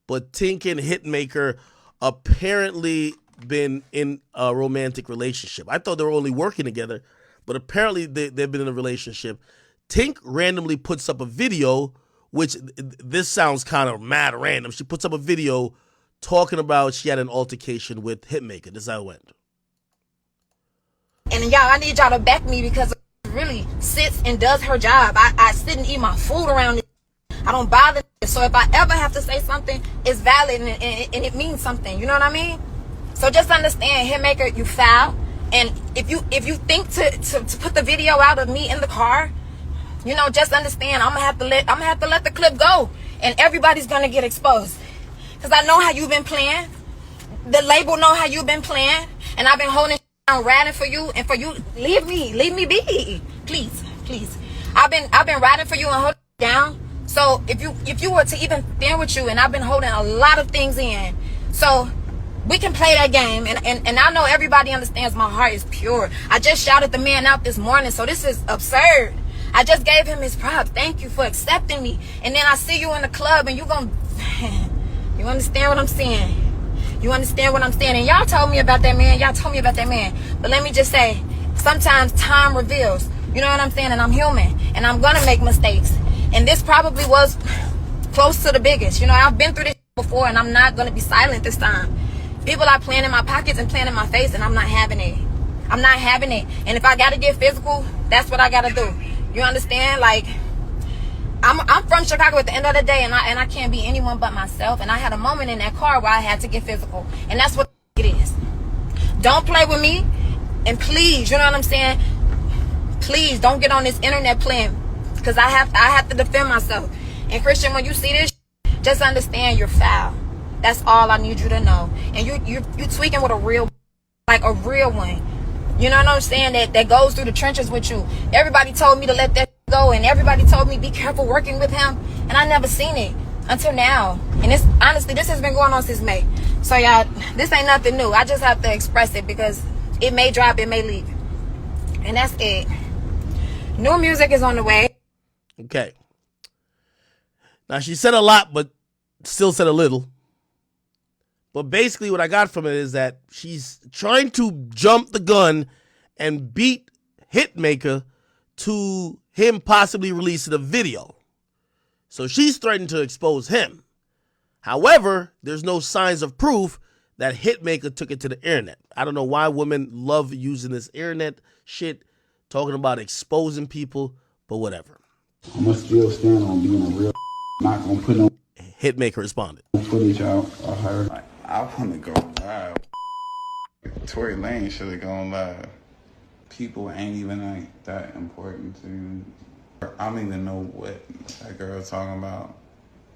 but Tink and Hitmaker apparently been in a romantic relationship. I thought they were only working together, but apparently they've been in a relationship. Tink randomly puts up a video, which this sounds kind of mad random. She puts up a video talking about she had an altercation with Hitmaker. This is how it went. And y'all, I need y'all to back me because it really sits and does her job. I sit and eat my food around it. I don't bother. So if I ever have to say something, it's valid and it means something. You know what I mean? So just understand, Hitmaker, you foul. And if you think to put the video out of me in the car, just understand I'm gonna have to let the clip go, and everybody's gonna get exposed. Cause I know how you've been playing. the label know how you've been playing, and I've been holding down, riding for you, and for you, leave me be, please. I've been riding for you and holding down. So if you were to even stand with you, and I've been holding a lot of things in, so we can play that game, and I know everybody understands my heart is pure. I just shouted the man out this morning, so this is absurd. I just gave him his props. Thank you for accepting me. And then I see you in the club, and you understand what I'm saying? You understand what I'm saying? And y'all told me about that man. But let me just say, sometimes time reveals. You know what I'm saying? And I'm human, and I'm gonna make mistakes. And this probably was close to the biggest. You know, I've been through this before, and I'm not gonna be silent this time. People are playing in my pockets and playing in my face, and I'm not having it. And if I gotta get physical, that's what I gotta do. You understand? Like, I'm from Chicago at the end of the day, and I can't be anyone but myself. And I had a moment in that car where I had to get physical, and that's what it is. Don't play with me, and please, you know what I'm saying? Please don't get on this internet playing, because I have to defend myself. And Christian, when you see this, just understand you're foul. That's all I need you to know. And you tweaking with a real one. You know what I'm saying? That goes through the trenches with you. Everybody told me to let that go, and everybody told me be careful working with him, and I never seen it until now. And this has been going on since May. So y'all, this ain't nothing new. I just have to express it because it may drop, it may leave, and that's it. New music is on the way. Okay. Now she said a lot, but still said a little. But basically what I got from it is that she's trying to jump the gun and beat Hitmaker to him possibly releasing a video. So she's threatening to expose him. However, there's no signs of proof that Hitmaker took it to the internet. I don't know why women love using this internet shit, talking about exposing people, but whatever. I'm gonna still stand on being a real not gonna put no Hitmaker responded. Footage out of her. I want to go live. Tory Lane should have gone live. People ain't even like that important to you. I don't even know what that girl talking about.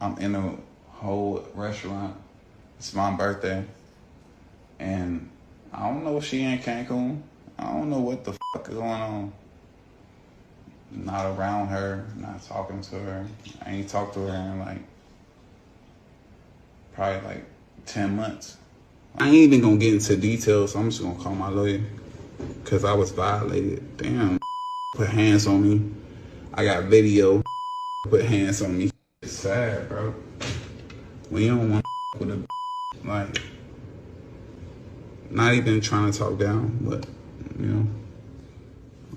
I'm in a whole restaurant. It's my birthday. And I don't know if she in Cancun. I don't know what the fuck is going on. Not around her, not talking to her. I ain't talked to her in probably 10 months. I ain't even gonna get into details, so I'm just gonna call my lawyer. Cause I was violated. Damn, put hands on me. I got video, put hands on me. It's sad, bro. We don't want with a not even trying to talk down, but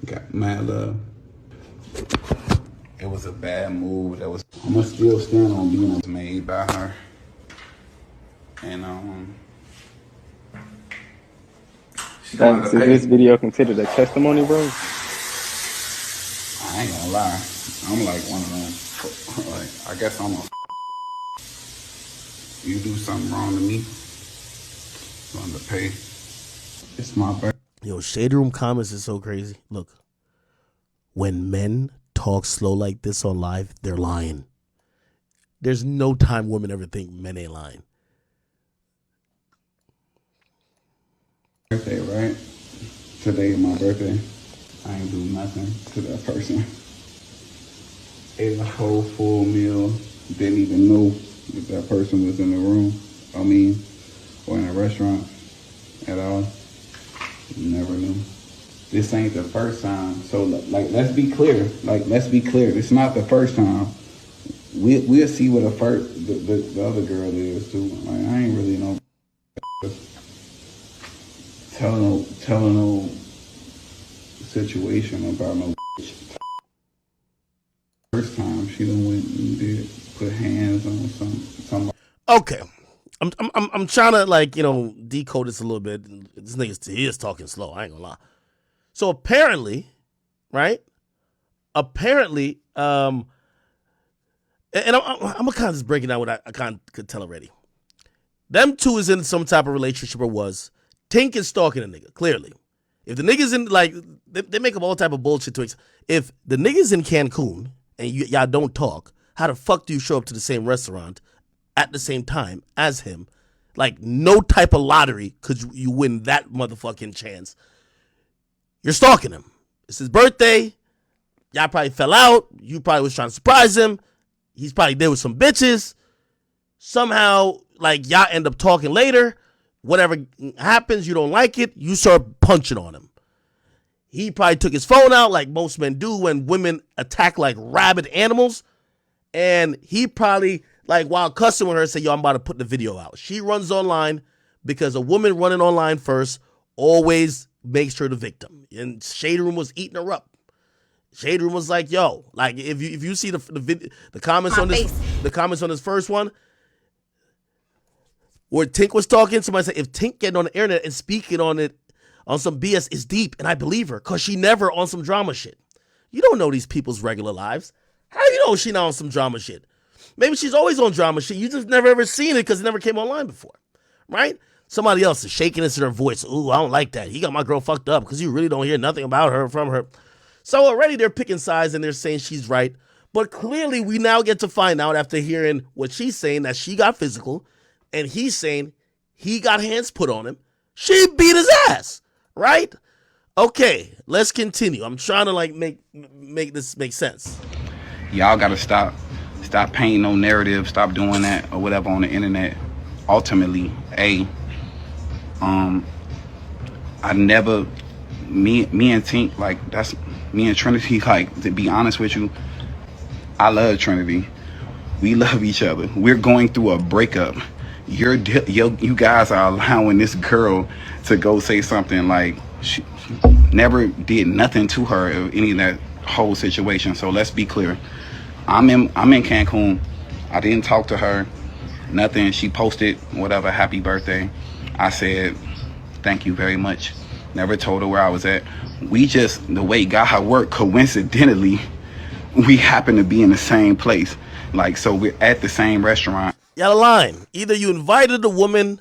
got mad love. It was a bad move that was I'm gonna still stand on being made by her. And Is this video considered a testimony, bro? I ain't gonna lie. I'm like one of them. I guess I'm a. You do something wrong to me, you want to pay. It's my birthday. Yo, Shade Room comments is so crazy. Look, when men talk slow like this on live, they're lying. There's no time women ever think men ain't lying. Birthday, right? Today is my birthday. I ain't do nothing to that person. Ate a whole full meal. Didn't even know if that person was in the room. Or in a restaurant at all. Never knew. This ain't the first time. So let's be clear. It's not the first time. We'll see what the other girl is too. I ain't really know. Telling no situation about no first time she done went and did put hands on somebody. Okay, I'm trying to decode this a little bit. This he is talking slow. I ain't gonna lie. So apparently, right? And I'm gonna kind of just break it down what I kind of could tell already. Them two is in some type of relationship or was. Tink is stalking a nigga, clearly. If the nigga's in, they make up all type of bullshit to if the nigga's in Cancun and y'all don't talk, how the fuck do you show up to the same restaurant at the same time as him? Like, no type of lottery could you win that motherfucking chance. You're stalking him. It's his birthday. Y'all probably fell out. You probably was trying to surprise him. He's probably there with some bitches. Somehow, like, y'all end up talking later. Whatever happens, you don't like it. You start punching on him. He probably took his phone out like most men do when women attack like rabid animals. And he probably, like, while cussing with her, said, yo, I'm about to put the video out. She runs online because a woman running online first always makes her the victim. And Shade Room was eating her up. Shade Room was like, yo, like, if you see the comments on this first one, where Tink was talking, somebody said, if Tink getting on the internet and speaking on it on some BS is deep, and I believe her, because she never on some drama shit. You don't know these people's regular lives. How do you know she not on some drama shit? Maybe she's always on drama shit. You just never ever seen it because it never came online before, right? Somebody else is shaking this in her voice. Ooh, I don't like that. He got my girl fucked up because you really don't hear nothing about her from her. So already they're picking sides and they're saying she's right. But clearly we now get to find out after hearing what she's saying that she got physical and he's saying he got hands put on him. She beat his ass. Right? Okay, let's continue. I'm trying to like make this make sense. Y'all gotta stop painting no narrative, stop doing that or whatever on the internet. Ultimately, I never me and Tink, like, that's me and Trinity, like, to be honest with you, I love Trinity. We love each other. We're going through a breakup. You guys are allowing this girl to go say something like she never did nothing to her or any of that whole situation. So let's be clear. I'm in Cancun. I didn't talk to her. Nothing. She posted whatever, happy birthday. I said, thank you very much. Never told her where I was at. We just, the way God worked, coincidentally, we happen to be in the same place. Like, so we're at the same restaurant. Y'all line. Either you invited the woman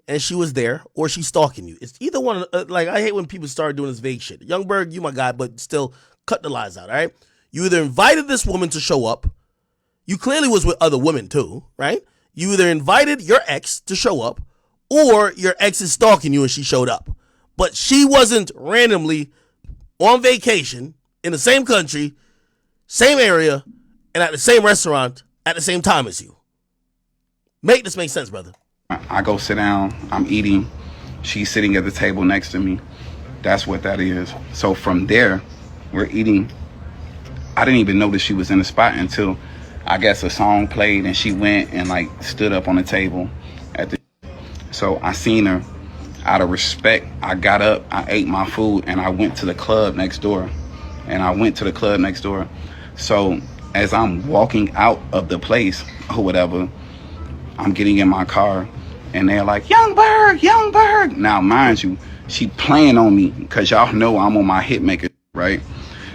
and she was there, or she's stalking you. It's either one. Like, I hate when people start doing this vague shit. Youngberg, you my guy, but still cut the lies out, all right? You either invited this woman to show up. You clearly was with other women too, right? You either invited your ex to show up, or your ex is stalking you and she showed up. But she wasn't randomly on vacation in the same country, same area, and at the same restaurant at the same time as you. Make this make sense, brother. I go sit down, I'm eating, she's sitting at the table next to me. That's what that is. So from there, we're eating. I didn't even notice she was in the spot until I guess a song played and she went and like stood up on the table at the. So I seen her. Out of respect, I got up, I ate my food, and I went to the club next door. So as I'm walking out of the place or whatever, I'm getting in my car and they're like, Youngberg. Now, mind you, she playing on me because y'all know I'm on my hitmaker, right?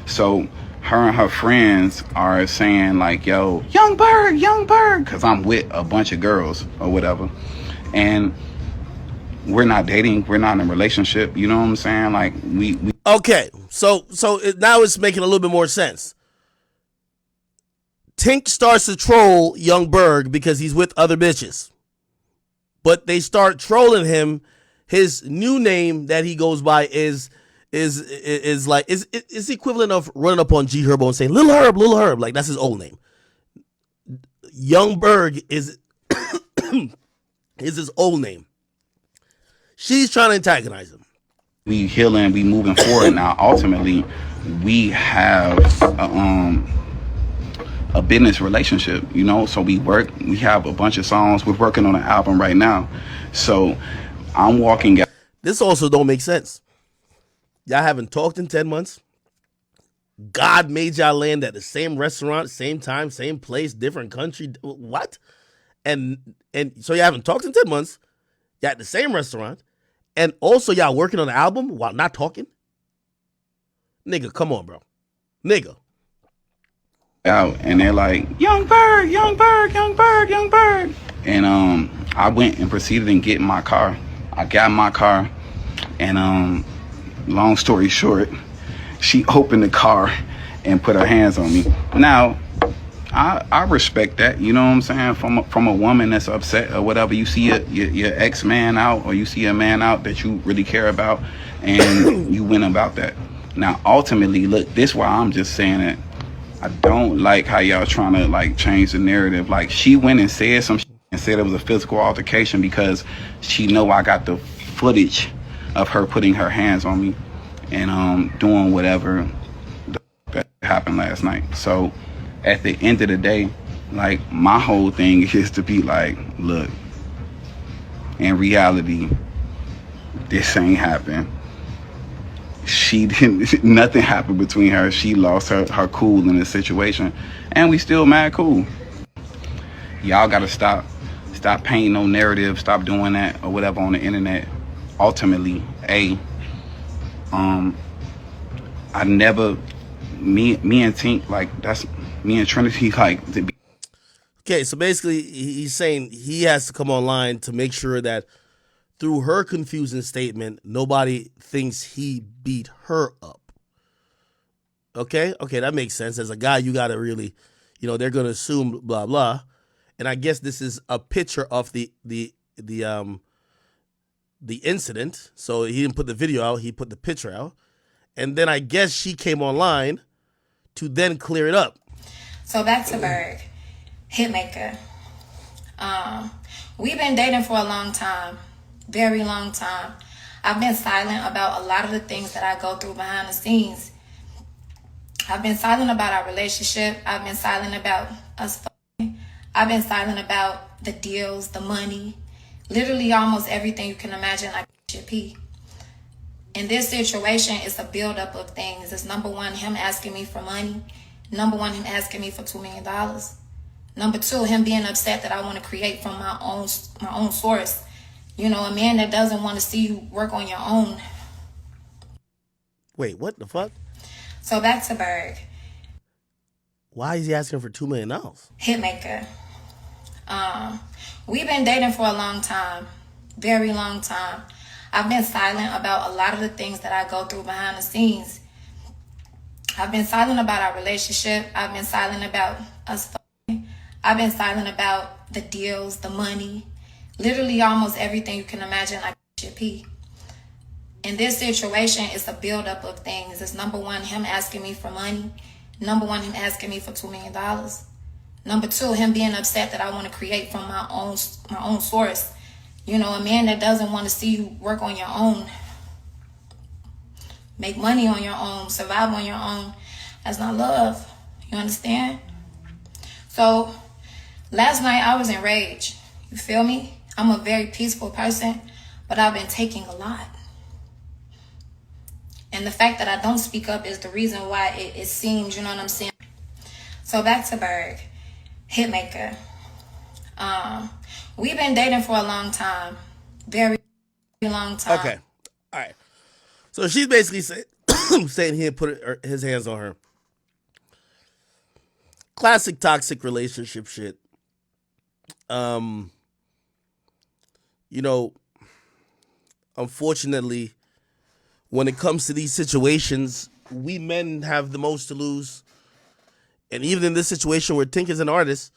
So her and her friends are saying like, yo, Youngberg, because I'm with a bunch of girls or whatever. And we're not dating, we're not in a relationship, you know what I'm saying? Like, we Okay, so now it's making a little bit more sense. Tink starts to troll Young Berg because he's with other bitches. But they start trolling him. His new name that he goes by is the equivalent of running up on G Herbo and saying, Lil Herb. Like, that's his old name. Young Berg is his old name. She's trying to antagonize him. We healing, we moving forward now. Ultimately, we have a business relationship, you know, so we work, we have a bunch of songs, we're working on an album right now. So I'm walking out. This also don't make sense. Y'all haven't talked in 10 months. God made y'all land at the same restaurant, same time, same place, different country. What? And so y'all haven't talked in 10 months. Y'all at the same restaurant. And also y'all working on an album while not talking? Nigga, come on, bro. Nigga. Out and they're like, Youngberg. And I went and proceeded and get in my car. I got in my car and long story short, she opened the car and put her hands on me. Now, I respect that. You know what I'm saying? From a woman that's upset or whatever, you see your ex man out, or you see a man out that you really care about, and you went about that. Now, ultimately, look, this is why I'm just saying it. I don't like how y'all trying to like change the narrative. Like, she went and said some shit and said it was a physical altercation because she know I got the footage of her putting her hands on me and doing whatever that happened last night. So at the end of the day, like, my whole thing is to be like, look, in reality, this ain't happened. She didn't, nothing happened between her. She lost her cool in the situation, and we still mad cool. Y'all gotta stop painting no narrative, stop doing that or whatever on the internet. Ultimately, I never, me and Tink, like, that's me and Trinity, like, to be. Okay, so basically he's saying he has to come online to make sure that through her confusing statement, nobody thinks he beat her up. Okay, that makes sense. As a guy, you got to really, they're going to assume blah blah, and I guess this is a picture of the incident. So he didn't put the video out; he put the picture out, and then I guess she came online to then clear it up. So back to Berg, Hitmaker. We've been dating for a long time, very long time. I've been silent about a lot of the things that I go through behind the scenes. I've been silent about our relationship. I've been silent about us fucking. I've been silent about the deals, the money, literally almost everything you can imagine, like shit P. In this situation, it's a buildup of things. It's number one, him asking me for money. Number one, him asking me for $2 million. Number two, him being upset that I want to create from my own source. A man that doesn't want to see you work on your own. Wait, what the fuck? So back to Berg. Why is he asking for $2 million? Hitmaker. We've been dating for a long time, very long time. I've been silent about a lot of the things that I go through behind the scenes. I've been silent about our relationship. I've been silent about us fucking. I've been silent about the deals, the money, literally almost everything you can imagine, like shit P. In this situation, it's a buildup of things. It's number one, him asking me for money. Number one, him asking me for $2 million. Number two, him being upset that I want to create from my own source. A man that doesn't want to see you work on your own, make money on your own, survive on your own, that's not love. You understand? So last night I was enraged. You feel me? I'm a very peaceful person, but I've been taking a lot. And the fact that I don't speak up is the reason why it seems, you know what I'm saying? So back to Berg, Hitmaker. We've been dating for a long time, very long time. Okay, all right. So she's basically saying he had put his hands on her. Classic toxic relationship shit. Unfortunately, when it comes to these situations, we men have the most to lose. And even in this situation where Tink is an artist,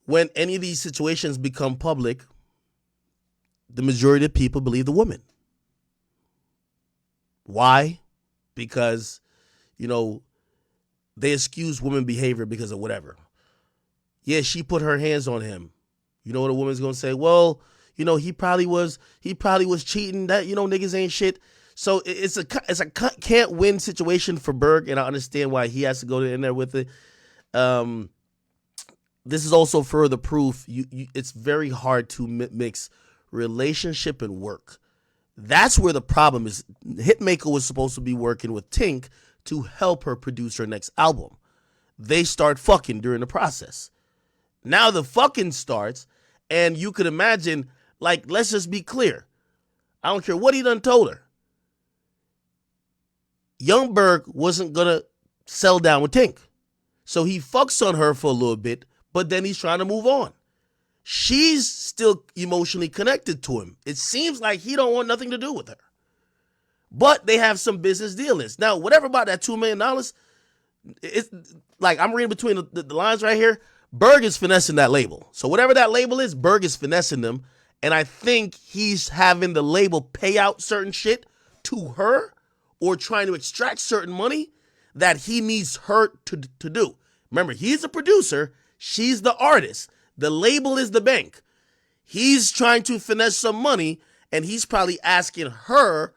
when any of these situations become public, the majority of people believe the woman. Why? Because, they excuse women behavior because of whatever. Yeah, she put her hands on him. You know what a woman's gonna say? Well, he probably was cheating. That niggas ain't shit. So it's a can't win situation for Berg, and I understand why he has to go in there with it. This is also further proof. It's very hard to mix relationship and work. That's where the problem is. Hitmaker was supposed to be working with Tink to help her produce her next album. They start fucking during the process. Now the fucking starts, and you could imagine, like, let's just be clear. I don't care what he done told her. Young Berg wasn't gonna settle down with Tink. So he fucks on her for a little bit, but then he's trying to move on. She's still emotionally connected to him. It seems like he don't want nothing to do with her. But they have some business dealings. Now, whatever about that $2 million, it's like I'm reading between the lines right here. Berg is finessing that label. So whatever that label is, Berg is finessing them. And I think he's having the label pay out certain shit to her or trying to extract certain money that he needs her to do. Remember, he's a producer. She's the artist. The label is the bank. He's trying to finesse some money, and he's probably asking her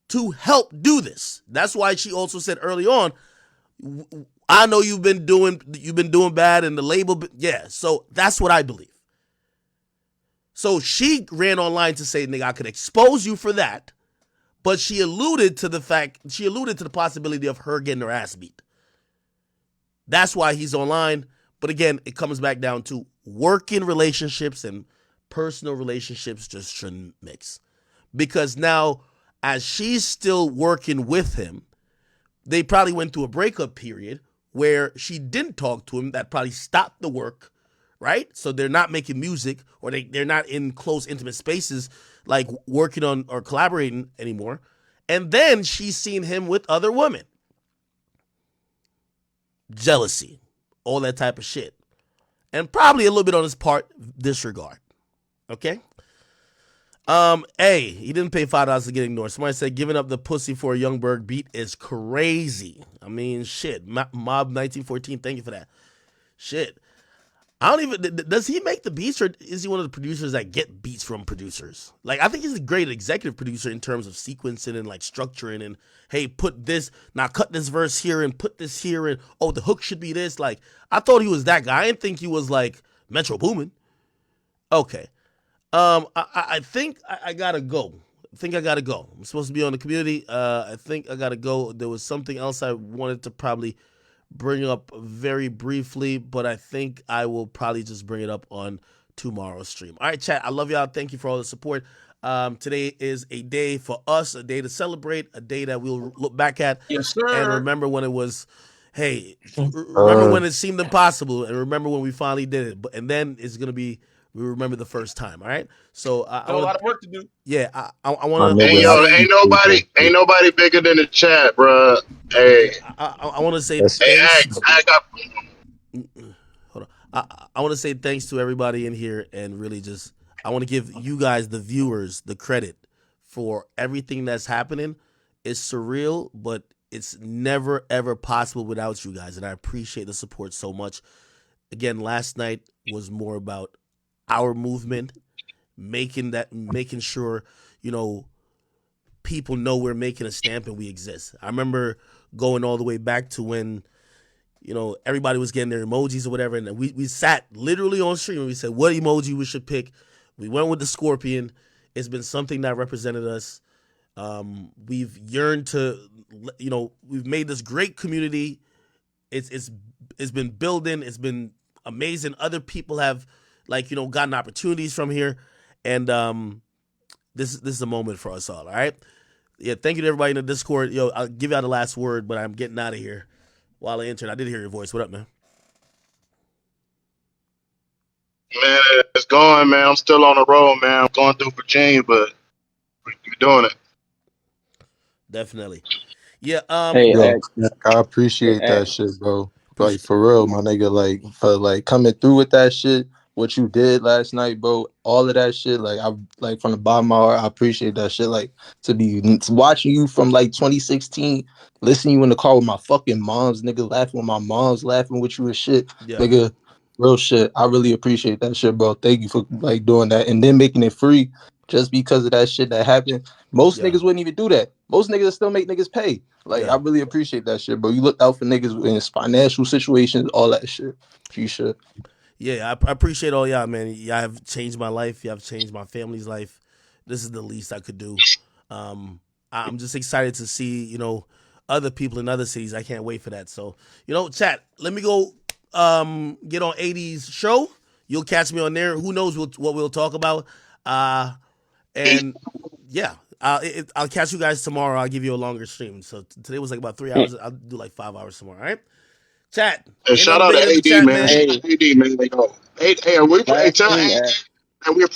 to help do this. That's why she also said early on, I know you've been doing bad, and the label, yeah. So that's what I believe. So she ran online to say, nigga, I could expose you for that, but she alluded to the possibility of her getting her ass beat. That's why he's online. But again, it comes back down to working relationships and personal relationships just shouldn't mix. Because now, as she's still working with him, they probably went through a breakup period where she didn't talk to him. That probably stopped the work, right? So they're not making music, or they're not in close, intimate spaces like working on or collaborating anymore. And then she's seen him with other women. Jealousy, all that type of shit. And probably a little bit on his part, disregard. Okay? He didn't pay $5 to get ignored. Somebody said giving up the pussy for a Young Berg beat is crazy. I mean, shit. Mob 1914, thank you for that. Shit. I don't even, does he make the beats, or is he one of the producers that get beats from producers? Like, I think he's a great executive producer in terms of sequencing and like structuring and, hey, put this, now cut this verse here and put this here, and oh, the hook should be this. Like, I thought he was that guy. I didn't think he was like Metro Boomin. Okay. I think I gotta go. I'm supposed to be on the community. I think I gotta go. There was something else I wanted to probably bring up very briefly, but I think I will probably just bring it up on tomorrow's stream. All right, chat. I love y'all. Thank you for all the support. Today is a day for us, a day to celebrate, a day that we'll look back at and remember when it was, hey, remember when it seemed impossible, and remember when we finally did it. And then it's gonna be, we remember the first time. All right. So a lot of work to do. Yeah, I want to. Hey, yo, ain't nobody bigger than the chat, bro. Hey, I want to say thanks. I got. Hold on. I want to say thanks to everybody in here, and really just I want to give you guys, the viewers, the credit for everything that's happening. It's surreal, but it's never ever possible without you guys, and I appreciate the support so much. Again, last night was more about our movement, making sure, people know we're making a stamp and we exist. I remember going all the way back to when, everybody was getting their emojis or whatever, and we sat literally on stream and we said what emoji we should pick. We went with the scorpion. It's been something that represented us. We've yearned to, we've made this great community. It's been building. It's been amazing. Other people have gotten opportunities from here, and this is a moment for us all. All right, yeah. Thank you to everybody in the Discord. Yo, I'll give y'all the last word, but I'm getting out of here. While I entered, I did hear your voice. What up, man? Man, it's going, man. I'm still on the road, man. I'm going through Virginia, but we're doing it. Definitely. Yeah. Hey, I appreciate that shit, bro. Like, for real, my nigga. Like, for coming through with that shit, what you did last night, bro. All of that shit, I from the bottom of my heart, I appreciate that shit. Like, to watching you from 2016, listening to you in the car with my fucking moms, nigga, laughing with my moms, laughing with you and shit, nigga. Real shit. I really appreciate that shit, bro. Thank you for doing that, and then making it free just because of that shit that happened. Most niggas wouldn't even do that. Most niggas still make niggas pay. I really appreciate that shit, bro. You looked out for niggas in financial situations, all that shit. You should. Yeah, I appreciate all y'all, man. Y'all have changed my life. Y'all have changed my family's life. This is the least I could do. I'm just excited to see, other people in other cities. I can't wait for that. So, chat, let me go get on 80's show. You'll catch me on there. Who knows what we'll talk about. And yeah, I'll catch you guys tomorrow. I'll give you a longer stream. So today was about 3 hours. I'll do 5 hours tomorrow. All right. Chat. Hey, shout out to AD, man. Shout out to AD, man. Hey, we